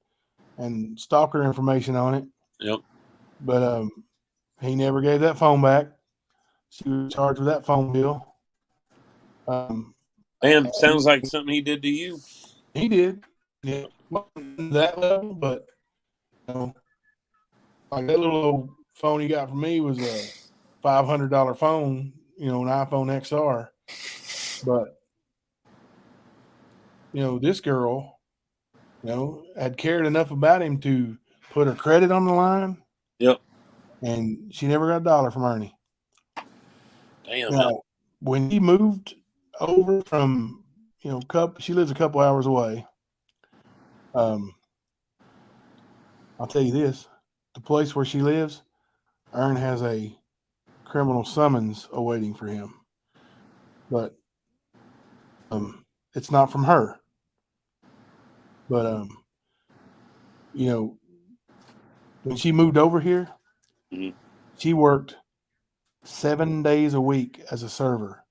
stalker information on it. Yep. But he never gave that phone back. She was charged with that phone bill. Man, sounds like something he did to you. He did. Yeah. Wasn't that level, but like that little old phone he got from me was a $500 phone, an iPhone XR. But this girl, had cared enough about him to put her credit on the line. Yep. And she never got a dollar from Ernie. Damn. Now, when he moved over from, she lives a couple hours away. I'll tell you this, the place where she lives, Ern has a criminal summons awaiting for him. But it's not from her. But when she moved over here, Mhm. she worked 7 days a week as a server,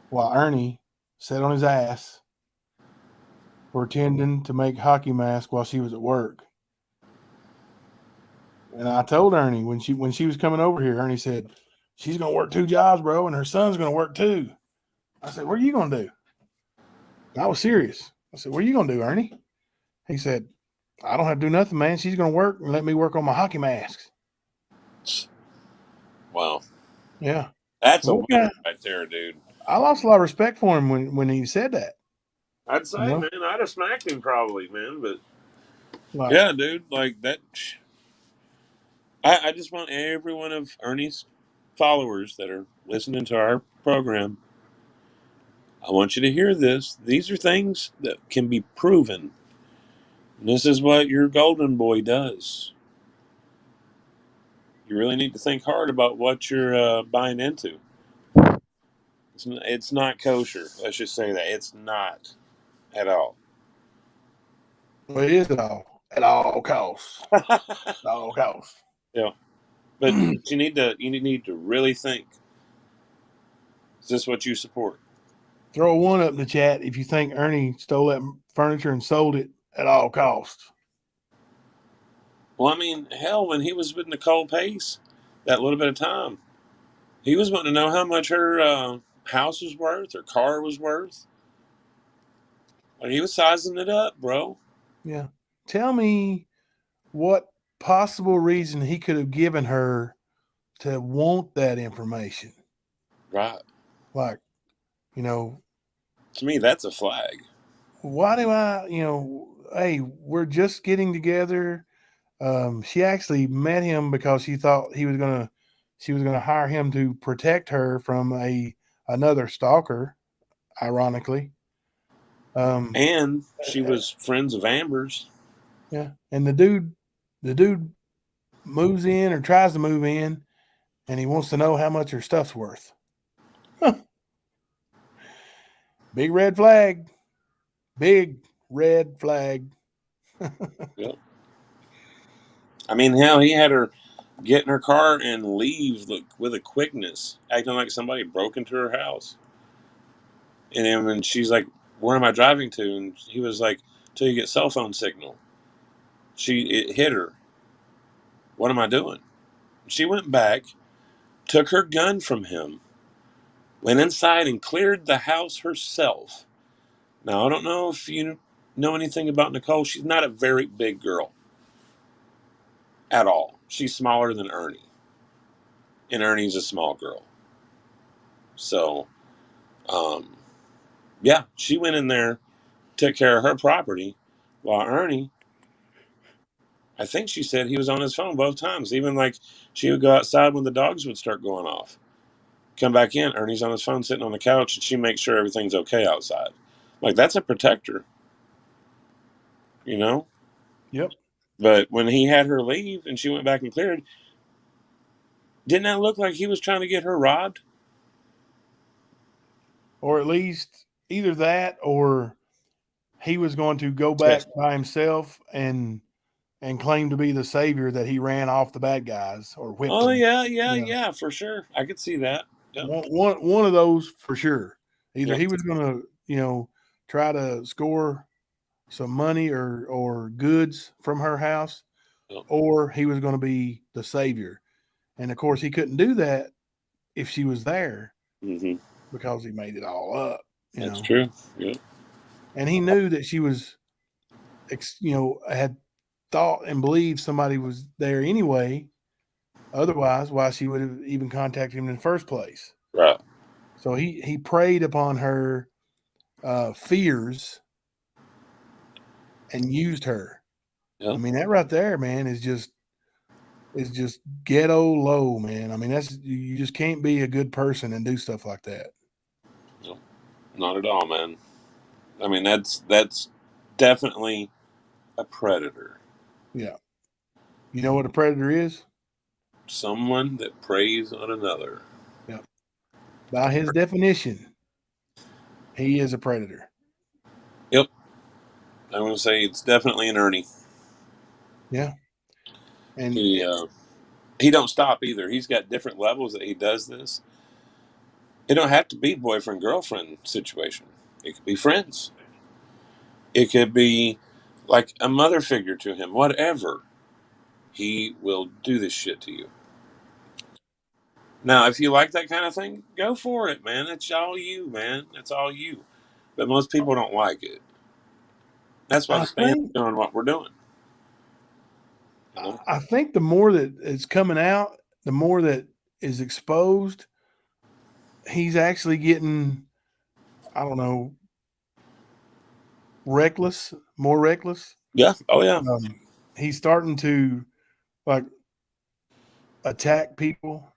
while Ernie sat on his ass pretending to make hockey masks while she was at work. And I told Ernie when she was coming over here, Ernie said, she's going to work 2 jobs, bro, and her son's going to work too. I said, what are you going to do? I was serious. I said, what are you going to do, Ernie? He said, I don't have to do nothing, man. She's going to work and let me work on my hockey masks. Wow. Yeah. That's a winner right there, dude. I lost a lot of respect for him when he said that. I'd say, man, I'd have smacked him probably, man. But yeah, dude, like that. I just want every one of Ernie's followers that are listening to our program, I want you to hear this. These are things that can be proven. And this is what your golden boy does. You really need to think hard about what you're buying into. It's not kosher. Let's just say that. It's not at all. Well, it is at all costs. At all costs. Yeah. But you need to really think. Is this what you support? Throw a 1 up in the chat if you think Ernie stole that furniture and sold it at all costs. Well, I mean, hell, when he was with Nicole Pace, that little bit of time, he was wanting to know how much her house was worth, her car was worth. And he was sizing it up, bro. Yeah. Tell me what possible reason he could have given her to want that information. Right. Like, to me, that's a flag. Why do I, hey, we're just getting together. She actually met him because she thought she was gonna hire him to protect her from another stalker, ironically. And she was friends of Amber's. Yeah. And the dude the dude moves in or tries to move in, and he wants to know how much her stuff's worth. Big red flag. Big red flag. Yep. I mean, hell, he had her get in her car and leave with a quickness, acting like somebody broke into her house. And then when she's like, "Where am I driving to?" and he was like, "Till you get cell phone signal." It hit her. What am I doing? She went back, took her gun from him, went inside and cleared the house herself. Now, I don't know if you know anything about Nicole. She's not a very big girl at all. She's smaller than Ernie. And Ernie's a small girl. So, yeah, she went in there, took care of her property, while Ernie, I think she said he was on his phone both times. Even like she would go outside when the dogs would start going off. Come back in, Ernie's on his phone sitting on the couch, and she makes sure everything's okay outside. Like, that's a protector, you know? Yep. But when he had her leave and she went back and cleared, didn't that look like he was trying to get her robbed? Or at least either that or he was going to go back by himself and claim to be the savior that he ran off the bad guys or whipped Oh, them. yeah, for sure. I could see that. Yep. One of those for sure. Either Yep. he was going to, try to score some money or goods from her house, Yep. or he was going to be the savior. And of course, he couldn't do that if she was there Mm-hmm. because he made it all up. That's true. Yep. And he knew that she was, had thought and believed somebody was there anyway. Otherwise, why she would have even contacted him in the first place. Right. So he preyed upon her fears and used her. Yep. I mean, that right there, man, is just ghetto low, man. I mean, you just can't be a good person and do stuff like that. Nope. Not at all, man. I mean, that's definitely a predator. Yeah. You know what a predator is? Someone that preys on another. Yeah. By his definition, he is a predator. Yep. I want to say it's definitely an Ernie. Yeah. And he don't stop either. He's got different levels that he does this. It don't have to be boyfriend girlfriend situation. It could be friends. It could be like a mother figure to him. Whatever. He will do this shit to you. Now, if you like that kind of thing, go for it, man. That's all you, man. That's all you. But most people don't like it. That's why the fans are doing what we're doing. You know? I think the more that is coming out, the more that is exposed, he's actually getting, I don't know, more reckless. Yeah. Oh, yeah. He's starting to like attack people,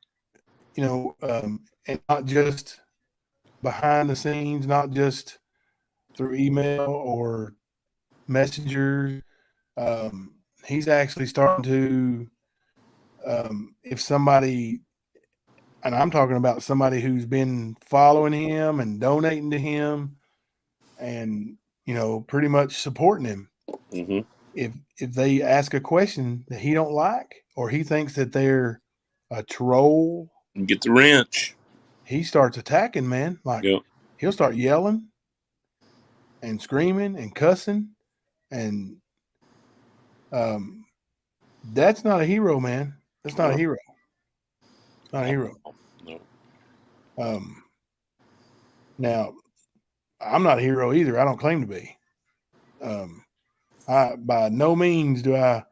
and not just behind the scenes, not just through email or messengers. He's actually starting to, if somebody, and I'm talking about somebody who's been following him and donating to him and, pretty much supporting him. Mm-hmm. If they ask a question that he don't like, or he thinks that they're a troll, Get the wrench. he starts attacking, man. Like, Yep. He'll start yelling and screaming and cussing. And that's not a hero, man. That's not a hero. Not a hero. No. Now, I'm not a hero either. I don't claim to be. I by no means do I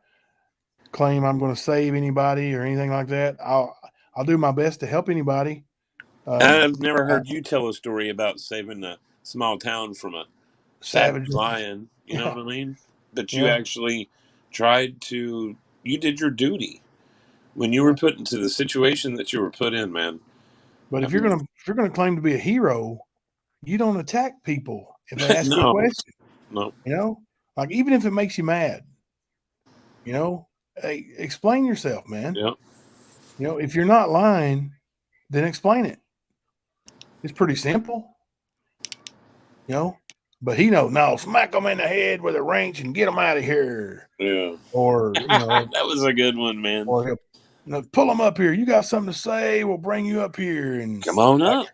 claim I'm going to save anybody or anything like that. I'll do my best to help anybody. I've never heard you tell a story about saving a small town from a savage lion. You know what I mean? That you actually tried to. You did your duty when you were put into the situation that you were put in, man. But if you're gonna claim to be a hero, you don't attack people if they ask you a question. No. Like even if it makes you mad, Hey, explain yourself, man. Yeah. You know, if you're not lying, then explain it. It's pretty simple. You know, but he no, smack them in the head with a wrench and get them out of here. Yeah. Or That was a good one, man. or pull them up here. You got something to say? We'll bring you up here and Come on up.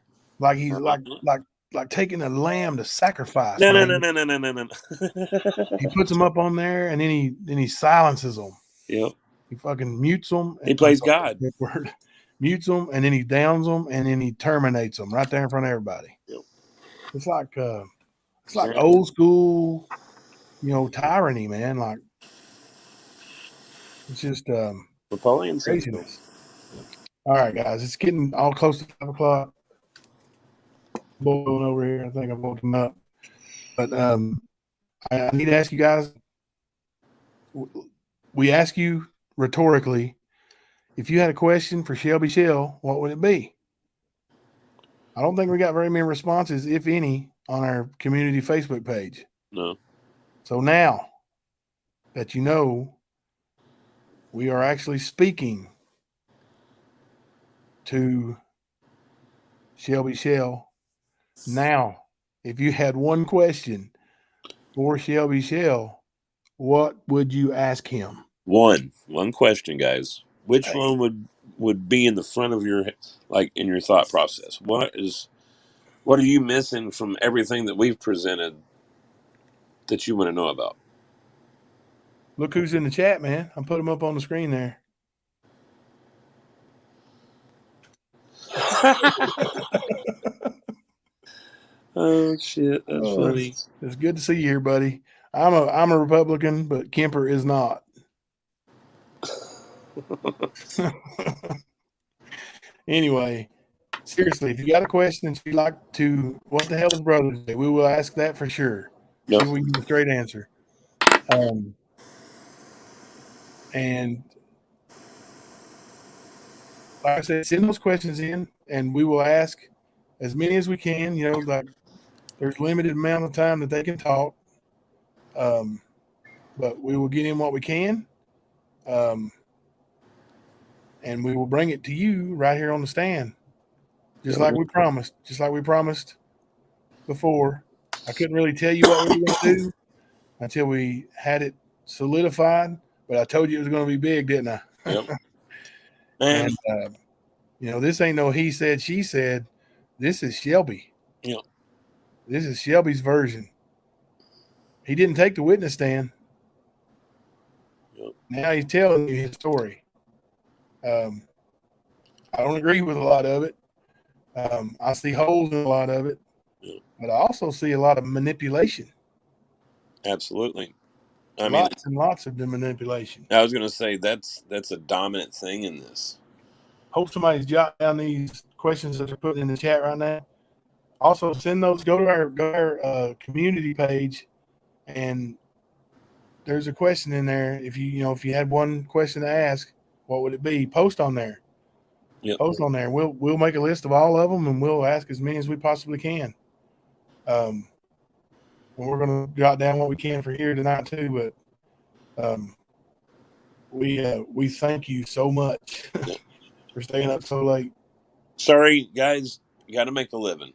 like he's like taking a lamb to sacrifice. No. He puts them up on there and then he silences them. Yep. He fucking mutes them. He plays God. Mutes them and then he downs them and then he terminates them right there in front of everybody. Yep. It's like old school, tyranny, man. Like it's just Napoleon craziness. All right, guys, it's getting all close to 5 o'clock. Boiling over here. I think I've woken up. But I need to ask you guys. We ask you rhetorically, if you had a question for Shelby Shell, what would it be? I don't think we got very many responses, if any, on our community Facebook page. No. So now that you know, we are actually speaking to Shelby Shell. Now, if you had one question for Shelby Shell, what would you ask him? One question, guys. Which one would be in the front of your, like, in your thought process? What are you missing from everything that we've presented that you want to know about? Look who's in the chat, man. I'm putting them up on the screen there. Oh shit, that's funny. It's good to see you here, buddy. I'm a Republican, but Kemper is not. Anyway, seriously, if you got a question and you'd like to, what the hell is Brothers Day? We will ask that for sure. Yep. See if we can get a straight answer. And like I said, send those questions in, and we will ask as many as we can. Like there's limited amount of time that they can talk, but we will get in what we can, and we will bring it to you right here on the stand, just like we promised. Just like we promised before. I couldn't really tell you what we were going to do until we had it solidified, but I told you it was going to be big, didn't I? Yep. And this ain't no he said, she said. This is Shelby. Yep. This is Shelby's version. He didn't take the witness stand. Yep. Now he's telling you his story. I don't agree with a lot of it. I see holes in a lot of it, but I also see a lot of manipulation. Absolutely. Lots and lots of the manipulation. I was going to say that's a dominant thing in this. Hope somebody's jotting down these questions that are put in the chat right now. Also, send those. Go to our community page, and there's a question in there. If you had one question to ask, what would it be? Post on there. Yep. Post on there. We'll make a list of all of them, and we'll ask as many as we possibly can. We're going to jot down what we can for here tonight too. But we thank you so much for staying up so late. Sorry, guys. You got to make a living.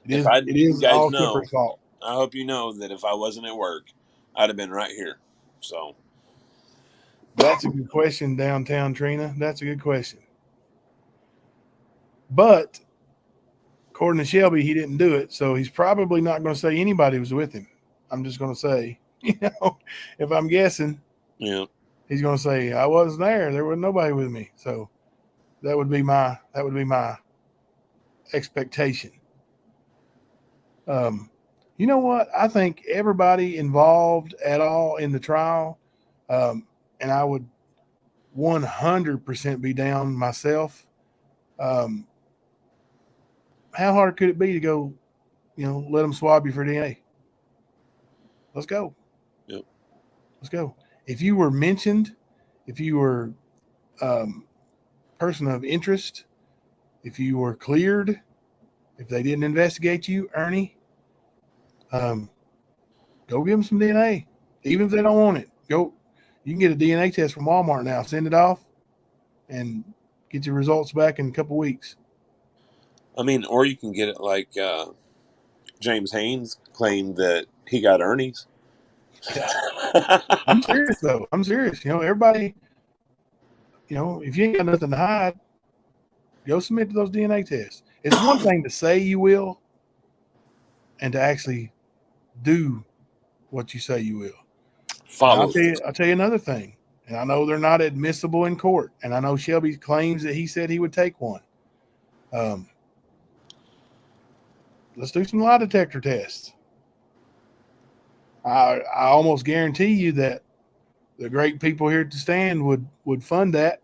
It is all Kemper's fault. I hope you know that if I wasn't at work, I'd have been right here. So that's a good question, downtown Trina. That's a good question. But according to Shelby, he didn't do it, so he's probably not going to say anybody was with him. I'm just going to say, if I'm guessing, he's going to say I wasn't there. There was nobody with me. So that would be my expectation. You know what? I think everybody involved at all in the trial, and I would 100% be down myself. How hard could it be to go, let them swab you for DNA? Let's go. Yep. Let's go. If you were mentioned, if you were person of interest, if you were cleared, if they didn't investigate you, Ernie, go give them some DNA. Even if they don't want it, go You can get a DNA test from Walmart now. Send it off and get your results back in a couple weeks. I mean, or you can get it like James Haynes claimed that he got Ernie's. I'm serious, though. I'm serious. Everybody, if you ain't got nothing to hide, go submit to those DNA tests. It's one thing to say you will and to actually do what you say you will. Follow. I'll tell you another thing. And I know they're not admissible in court. And I know Shelby claims that he said he would take one. Let's do some lie detector tests. I almost guarantee you that the great people here at the stand would fund that.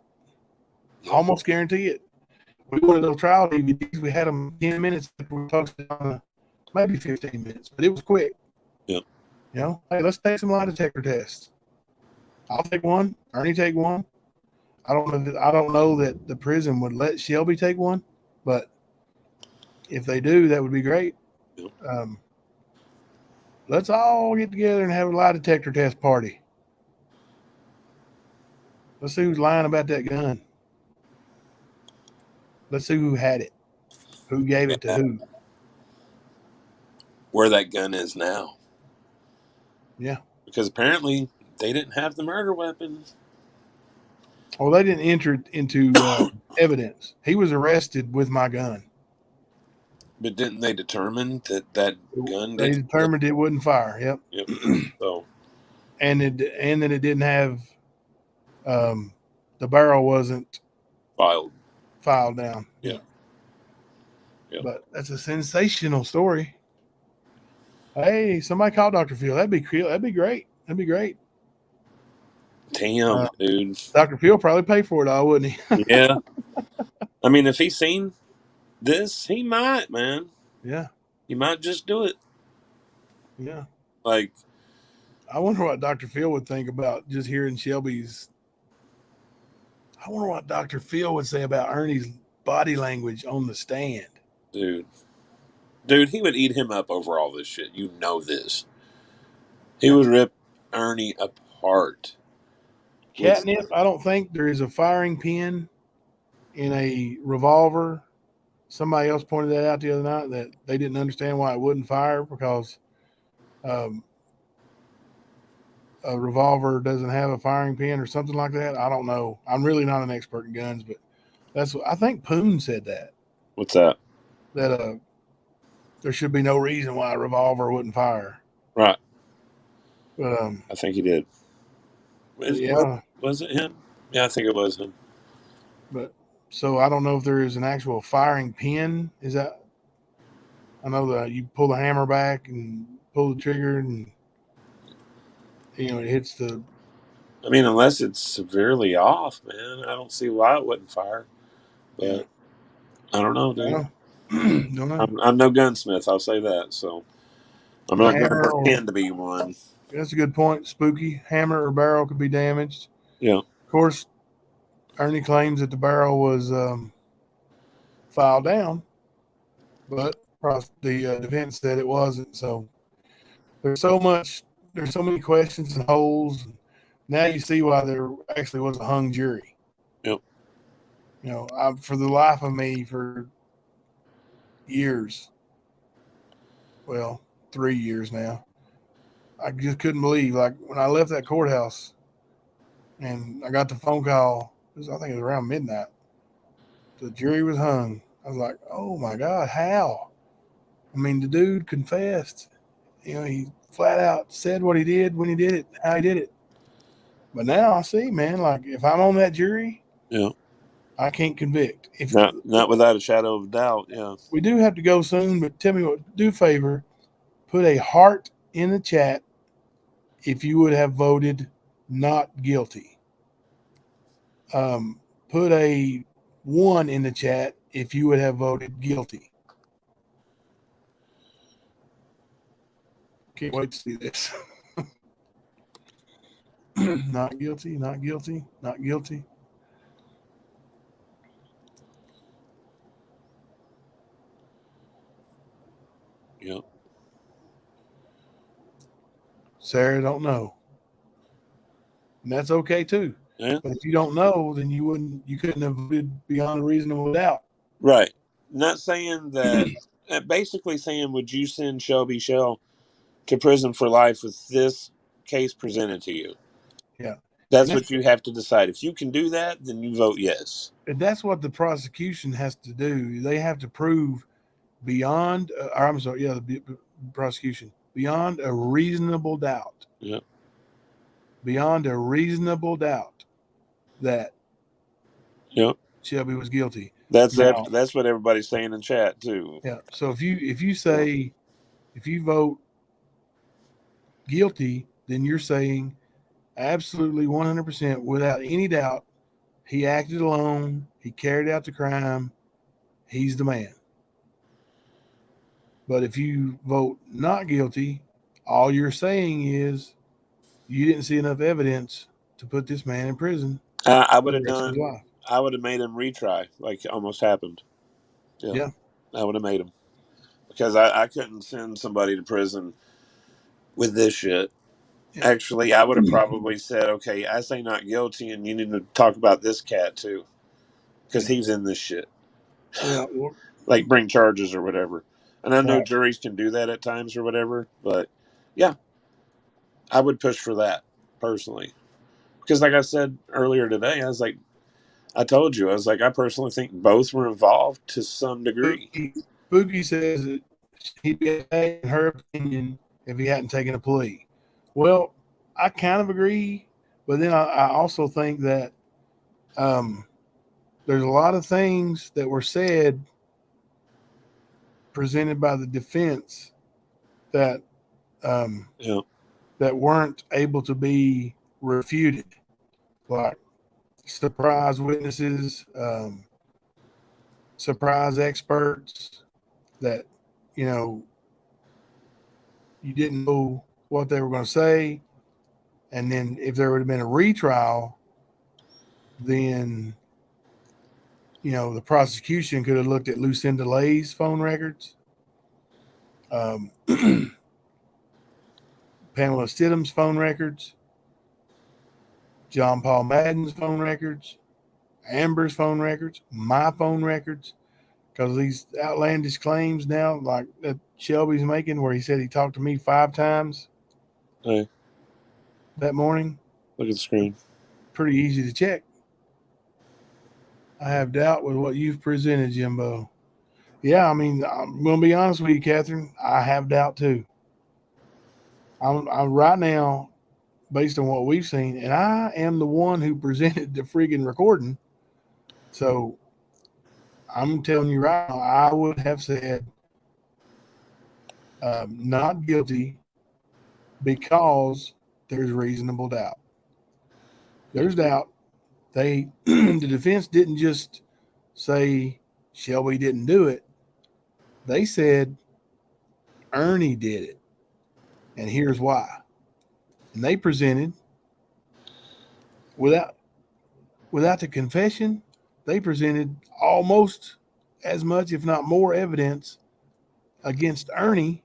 Almost guarantee it. We wanted those trial DVDs. We had them 10 minutes. We posted on maybe 15 minutes, but it was quick. Yep. Hey, let's take some lie detector tests. I'll take one. Ernie take one. I don't know that the prison would let Shelby take one, but if they do, that would be great. Yep. Let's all get together and have a lie detector test party. Let's see who's lying about that gun. Let's see who had it. Who gave it to who. Where that gun is now. Yeah. Because apparently they didn't have the murder weapons. Well, they didn't enter it into evidence. He was arrested with my gun. But didn't they determine that gun? They determined it wouldn't fire. Yep. Yep. So. And that it didn't have the barrel wasn't filed down. Yeah. Yep. But that's a sensational story. Hey, somebody call Dr. Phil. That'd be cool. That'd be great. That'd be great. Damn, dude. Dr. Phil probably pay for it all, wouldn't he? Yeah. I mean, if he's seen this, he might, man. Yeah. He might just do it. Yeah. Like, I wonder what Dr. Phil would think about just hearing Shelby's. I wonder what Dr. Phil would say about Ernie's body language on the stand. Dude, he would eat him up over all this shit. You know this. He would rip Ernie apart. Catnip, I don't think there is a firing pin in a revolver. Somebody else pointed that out the other night, that they didn't understand why it wouldn't fire because a revolver doesn't have a firing pin or something like that. I don't know. I'm really not an expert in guns, but that's what I think Poon said that. What's that? That there should be no reason why a revolver wouldn't fire. Right. But I think he did. Yeah. Was it him? Yeah, I think it was him. But so I don't know if there is an actual firing pin. Is that? I know that you pull the hammer back and pull the trigger, and it hits the. I mean, unless it's severely off, man, I don't see why it wouldn't fire. But yeah. I don't know, dude. Don't know. I'm no gunsmith. I'll say that. So I'm not going to pretend to be one. That's a good point. Spooky. Hammer or barrel could be damaged. Yeah. Of course, Ernie claims that the barrel was filed down, but the defense said it wasn't. So there's so many questions and holes. Now you see why there actually was a hung jury. Yep. For the life of me, for years, well, 3 years now, I just couldn't believe, like, when I left that courthouse and I got the phone call, I think it was around midnight, the jury was hung. I was like, oh my God, how? I mean, the dude confessed. He flat out said what he did, when he did it, how he did it. But now I see, man, like, if I'm on that jury, yeah, I can't convict. If not without a shadow of doubt, yeah. We do have to go soon, but tell me what, do a favor, put a heart in the chat if you would have voted not guilty. Put a 1 in the chat if you would have voted guilty. Can't wait to see this. Not guilty, not guilty, not guilty. Yep. Sarah, don't know. and that's okay too. Yeah. But if you don't know, then you couldn't have voted beyond a reasonable doubt. Right. Not saying that. Basically saying, would you send Shelby Shell to prison for life with this case presented to you? Yeah. That's what you have to decide. If you can do that, then you vote yes. And that's what the prosecution has to do. They have to prove beyond, the prosecution, beyond a reasonable doubt. Yeah. Beyond a reasonable doubt that Yep. Shelby was guilty. That's Now, that's what everybody's saying in chat too. Yeah. So if you vote guilty, then you're saying absolutely 100% without any doubt he acted alone, he carried out the crime, he's the man. But if you vote not guilty, all you're saying is you didn't see enough evidence to put this man in prison. I would have made him retry, like almost happened. Yeah. I would have made him, because I couldn't send somebody to prison with this shit. Yeah. Actually, I would have probably said, okay, I say not guilty, and you need to talk about this cat too, because he's in this shit. Yeah. Like bring charges or whatever. And I know juries can do that at times or whatever, but yeah, I would push for that personally. Because like I said earlier today, I told you, I personally think both were involved to some degree. Spooky says that he'd be okay, in her opinion, if he hadn't taken a plea. Well, I kind of agree, but then I also think that there's a lot of things that were said, presented by the defense, that that weren't able to be refuted, like surprise witnesses, surprise experts that you didn't know what they were going to say, and then if there would have been a retrial, then the prosecution could have looked at Lucinda Lay's phone records, Pamela Stidham's phone records, John Paul Madden's phone records, Amber's phone records, my phone records, because these outlandish claims now, like that Shelby's making, where he said he talked to me 5 times that morning. Look at the screen. Pretty easy to check. I have doubt with what you've presented, Jimbo. Yeah, I mean, I'm going to be honest with you, Catherine. I have doubt too. I'm right now, based on what we've seen, and I am the one who presented the friggin' recording. So I'm telling you right now, I would have said not guilty because there's reasonable doubt. There's doubt. The defense didn't just say Shelby didn't do it. They said Ernie did it, and here's why. And they presented, without the confession, they presented almost as much, if not more, evidence against Ernie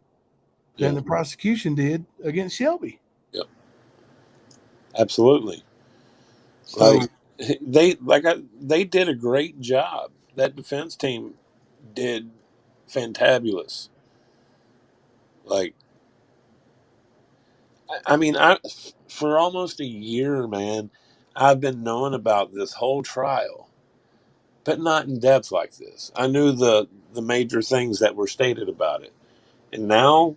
than the prosecution did against Shelby. Yep. Absolutely. So they did a great job. That defense team did fantabulous. For almost a year, man, I've been knowing about this whole trial, but not in depth like this. I knew the major things that were stated about it. And now,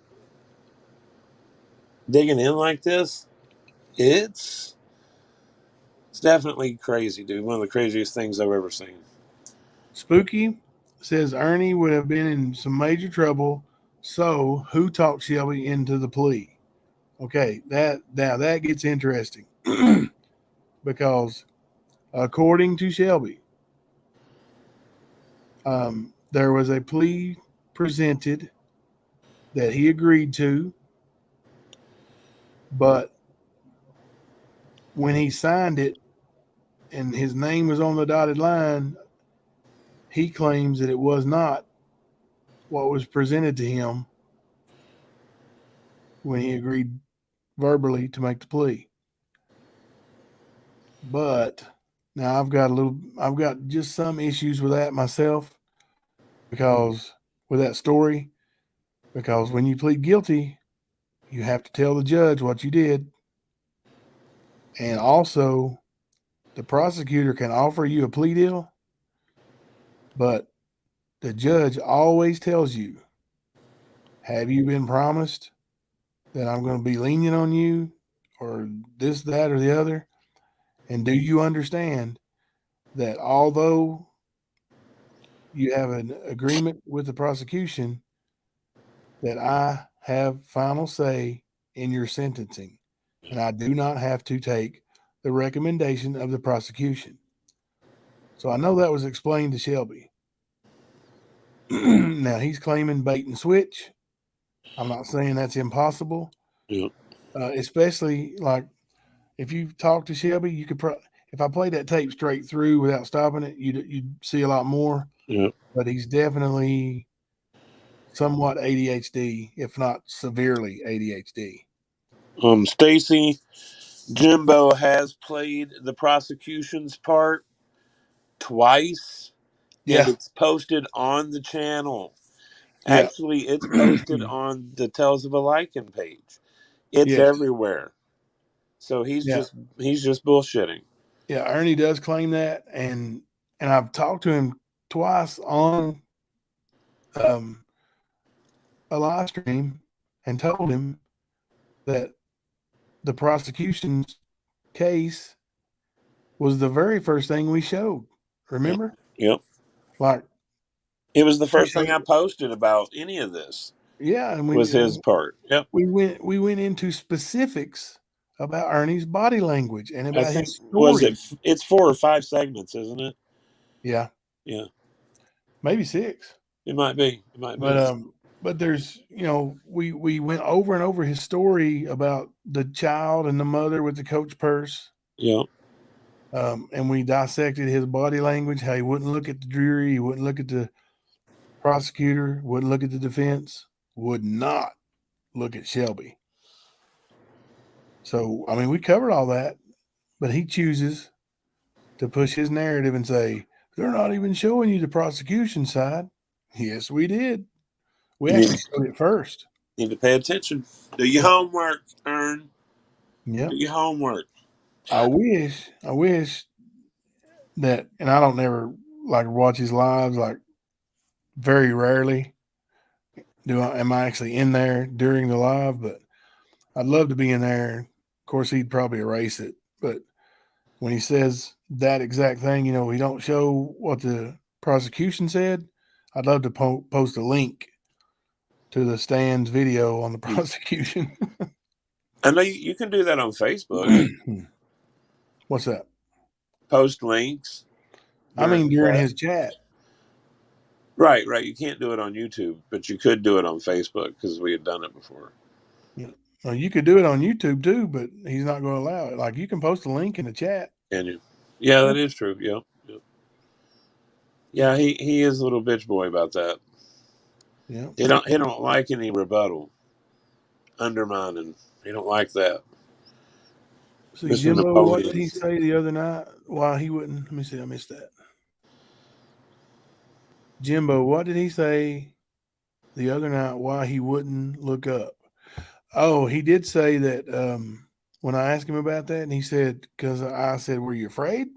digging in like this, it's definitely crazy, dude. One of the craziest things I've ever seen. Spooky says Ernie would have been in some major trouble. So who talked Shelby into the plea? Okay, that gets interesting because according to Shelby, there was a plea presented that he agreed to, but when he signed it and his name was on the dotted line, he claims that it was not what was presented to him when he agreed verbally to make the plea. But now I've got just some issues with that myself because with that story, because when you plead guilty, you have to tell the judge what you did. And also, the prosecutor can offer you a plea deal, but the judge always tells you, have you been promised that I'm going to be lenient on you or this, that, or the other? And do you understand that although you have an agreement with the prosecution, that I have final say in your sentencing, and I do not have to take the recommendation of the prosecution. So I know that was explained to Shelby. Now he's claiming bait and switch. I'm not saying that's impossible, Yep. Especially like if you talk to Shelby, you could if I played that tape straight through without stopping it, you'd see a lot more. Yep. But he's definitely somewhat ADHD, if not severely ADHD. Stacy, Jimbo has played the prosecution's part twice, and Yeah, it's posted on the channel. yeah, Actually, it's posted on the Tales of a Lycan page. It's yes, everywhere. So he's yeah, just bullshitting. yeah. Ernie does claim that, and I've talked to him twice on um, a live stream and told him that the prosecution's case was the very first thing we showed. Remember? Yep. Like, It was the first thing I posted about any of this yeah, and was his part. Yep. we went into specifics about Ernie's body language and I about think his was it story. it's 4 or 5 segments, isn't it? Yeah, Yeah. maybe 6. It might be. It might But be. but there's we went over and over his story about the child and the mother with the coach purse. Yeah. And we dissected his body language, how he wouldn't look at the jury, he wouldn't look at the prosecutor, wouldn't look at the defense, would not look at Shelby. So, I mean, we covered all that, but he chooses to push his narrative and say, they're not even showing you the prosecution side. Yes, we did. We You need, actually showed it first. need to pay attention. Do your Yep. homework, Ern. Yep. Do your homework. I wish that, and I don't never like watch his lives, like very rarely am I actually in there during the live, but I'd love to be in there. Of course, he'd probably erase it, but when he says that exact thing, he don't show what the prosecution said. I'd love to post a link to the Stan's video on the prosecution. I know you can do that on Facebook. What's that? Post links I during mean, the during chat. his chat. Right, right. You can't do it on YouTube, but you could do it on Facebook because we had done it before. Well, you could do it on YouTube too, but he's not going to allow it. Like you can post a link in the chat. Can you? Yeah, that is true. Yep. Yep. Yeah, he is a little bitch boy about that. Yeah. He don't like any rebuttal, undermining. He don't like that. See, Mr. Jimbo, what did Napoleon. he say the other night? Why he wouldn't? Let me see. I missed that. Jimbo, what did he say the other night? Why he wouldn't look up? Oh, he did say that when I asked him about that, and he said, because I said, "Were you afraid?"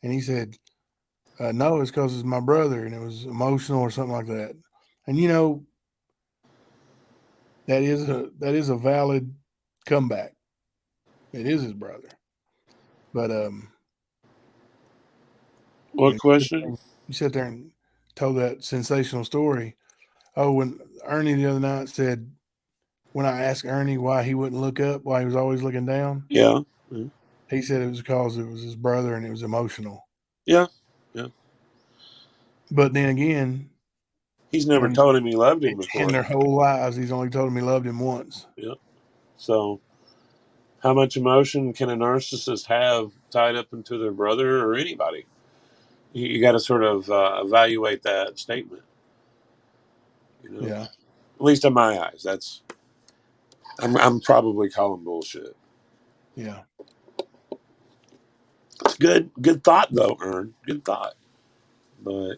And he said, "No, it's because it's my brother, and it was emotional or something like that." And that is a valid comeback. It is his brother, but What question? you sit there and told that sensational story. Oh, when Ernie the other night said, when I asked Ernie why he wouldn't look up, why he was always looking down, Yeah. he said it was because it was his brother and it was emotional. Yeah. Yeah. But then again, He's never told him he loved him in before. their whole lives, he's only told him he loved him once. Yeah. So, how much emotion can a narcissist have tied up into their brother or anybody? You got to sort of evaluate that statement. Yeah. At least in my eyes, I'm probably calling bullshit. Yeah. It's good thought though, Ern. Good thought. But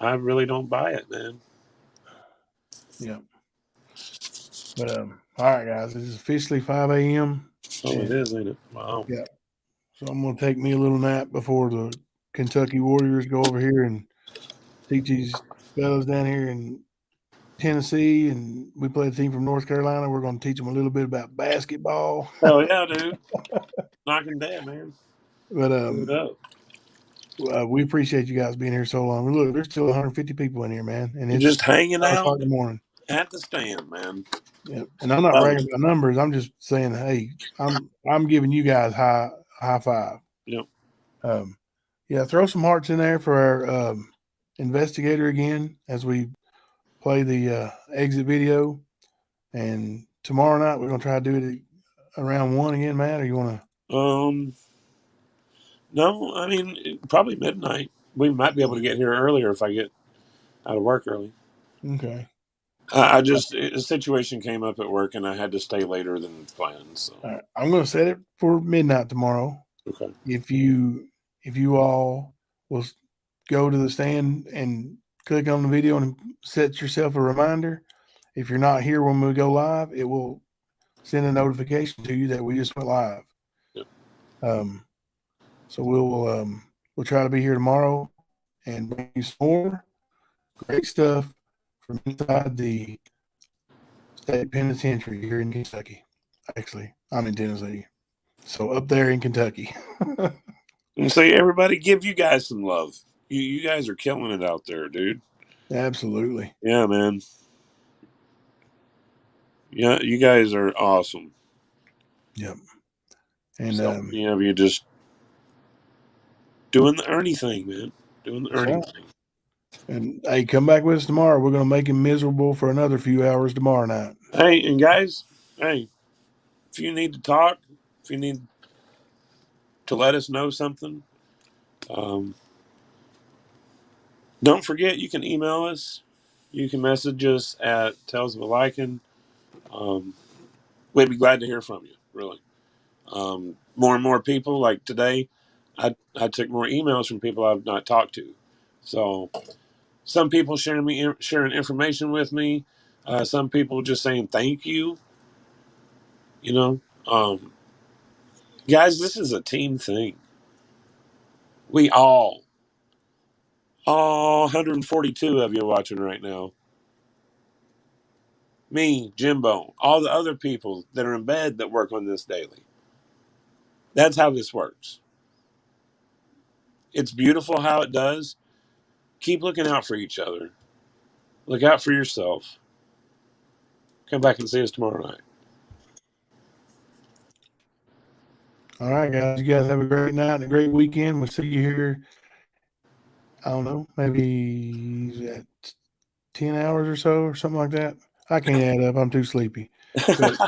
I really don't buy it, man. Yeah. But all right, guys, it's officially 5 a.m. Oh, it is, ain't it? Wow. Yeah. So I'm gonna take me a little nap before the Kentucky Warriors go over here and teach these fellas down here in Tennessee, and we play a team from North Carolina. We're gonna teach them a little bit about basketball. Hell yeah, dude. Knocking dead, man. But Good up. we appreciate you guys being here so long. Look, there's still 150 people in here, man, and it's Just hanging 9 out o'clock in the morning. at the stand, man. Yeah, and I'm not bragging about numbers. I'm just saying, hey, I'm giving you guys high five. Yep. Yeah, throw some hearts in there for our investigator again as we play the exit video. And tomorrow night we're gonna try to do it around 1 again, Matt. Or you want to? No, I mean probably midnight. We might be able to get here earlier if I get out of work early. Okay. A situation came up at work and I had to stay later than planned. So All right. I'm gonna set it for midnight tomorrow. Okay. If you all will go to the stand and click on the video and set yourself a reminder, if you're not here when we go live, it will send a notification to you that we just went live. Yep. So we'll try to be here tomorrow and bring you some more great stuff from inside the state penitentiary here in Kentucky. Actually, I'm in Tennessee, so up there in Kentucky. And say, everybody, give you guys some love. You guys are killing it out there, dude. Absolutely. Yeah, man. Yeah, you guys are awesome. Yep. And so, you're just doing the Ernie thing, man. Doing the Ernie thing. And hey, come back with us tomorrow. We're going to make him miserable for another few hours tomorrow night. Hey, and guys, if you need to talk, if you need to let us know something, don't forget you can email us. You can message us at Tales of a Lycan. We'd be glad to hear from you, really. More and more people, like today, I took more emails from people I've not talked to. So some people sharing information with me. Some people just saying thank you. Guys, this is a team thing. We all 142 of you watching right now. Me, Jimbo, all the other people that are in bed that work on this daily. That's how this works. It's beautiful how it does. Keep looking out for each other. Look out for yourself. Come back and see us tomorrow night. All right, guys. You guys have a great night and a great weekend. We'll see you here, I don't know, maybe at 10 hours or so or something like that. I can't add up. I'm too sleepy. But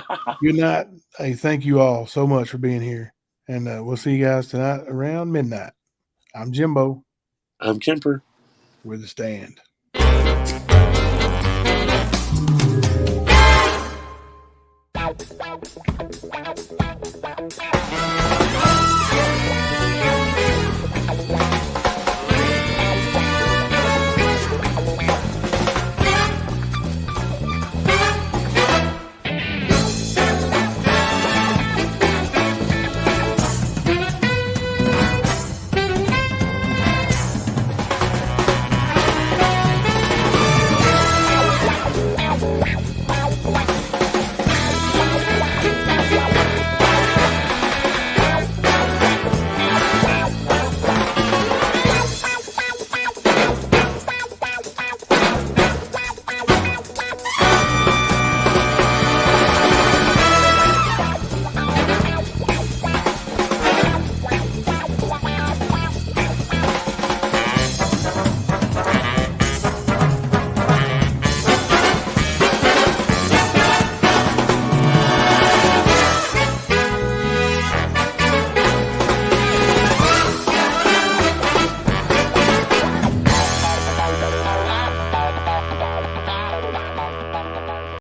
good night. Hey, thank you all so much for being here. And we'll see you guys tonight around midnight. I'm Jimbo. I'm Kemper. We're The Stand.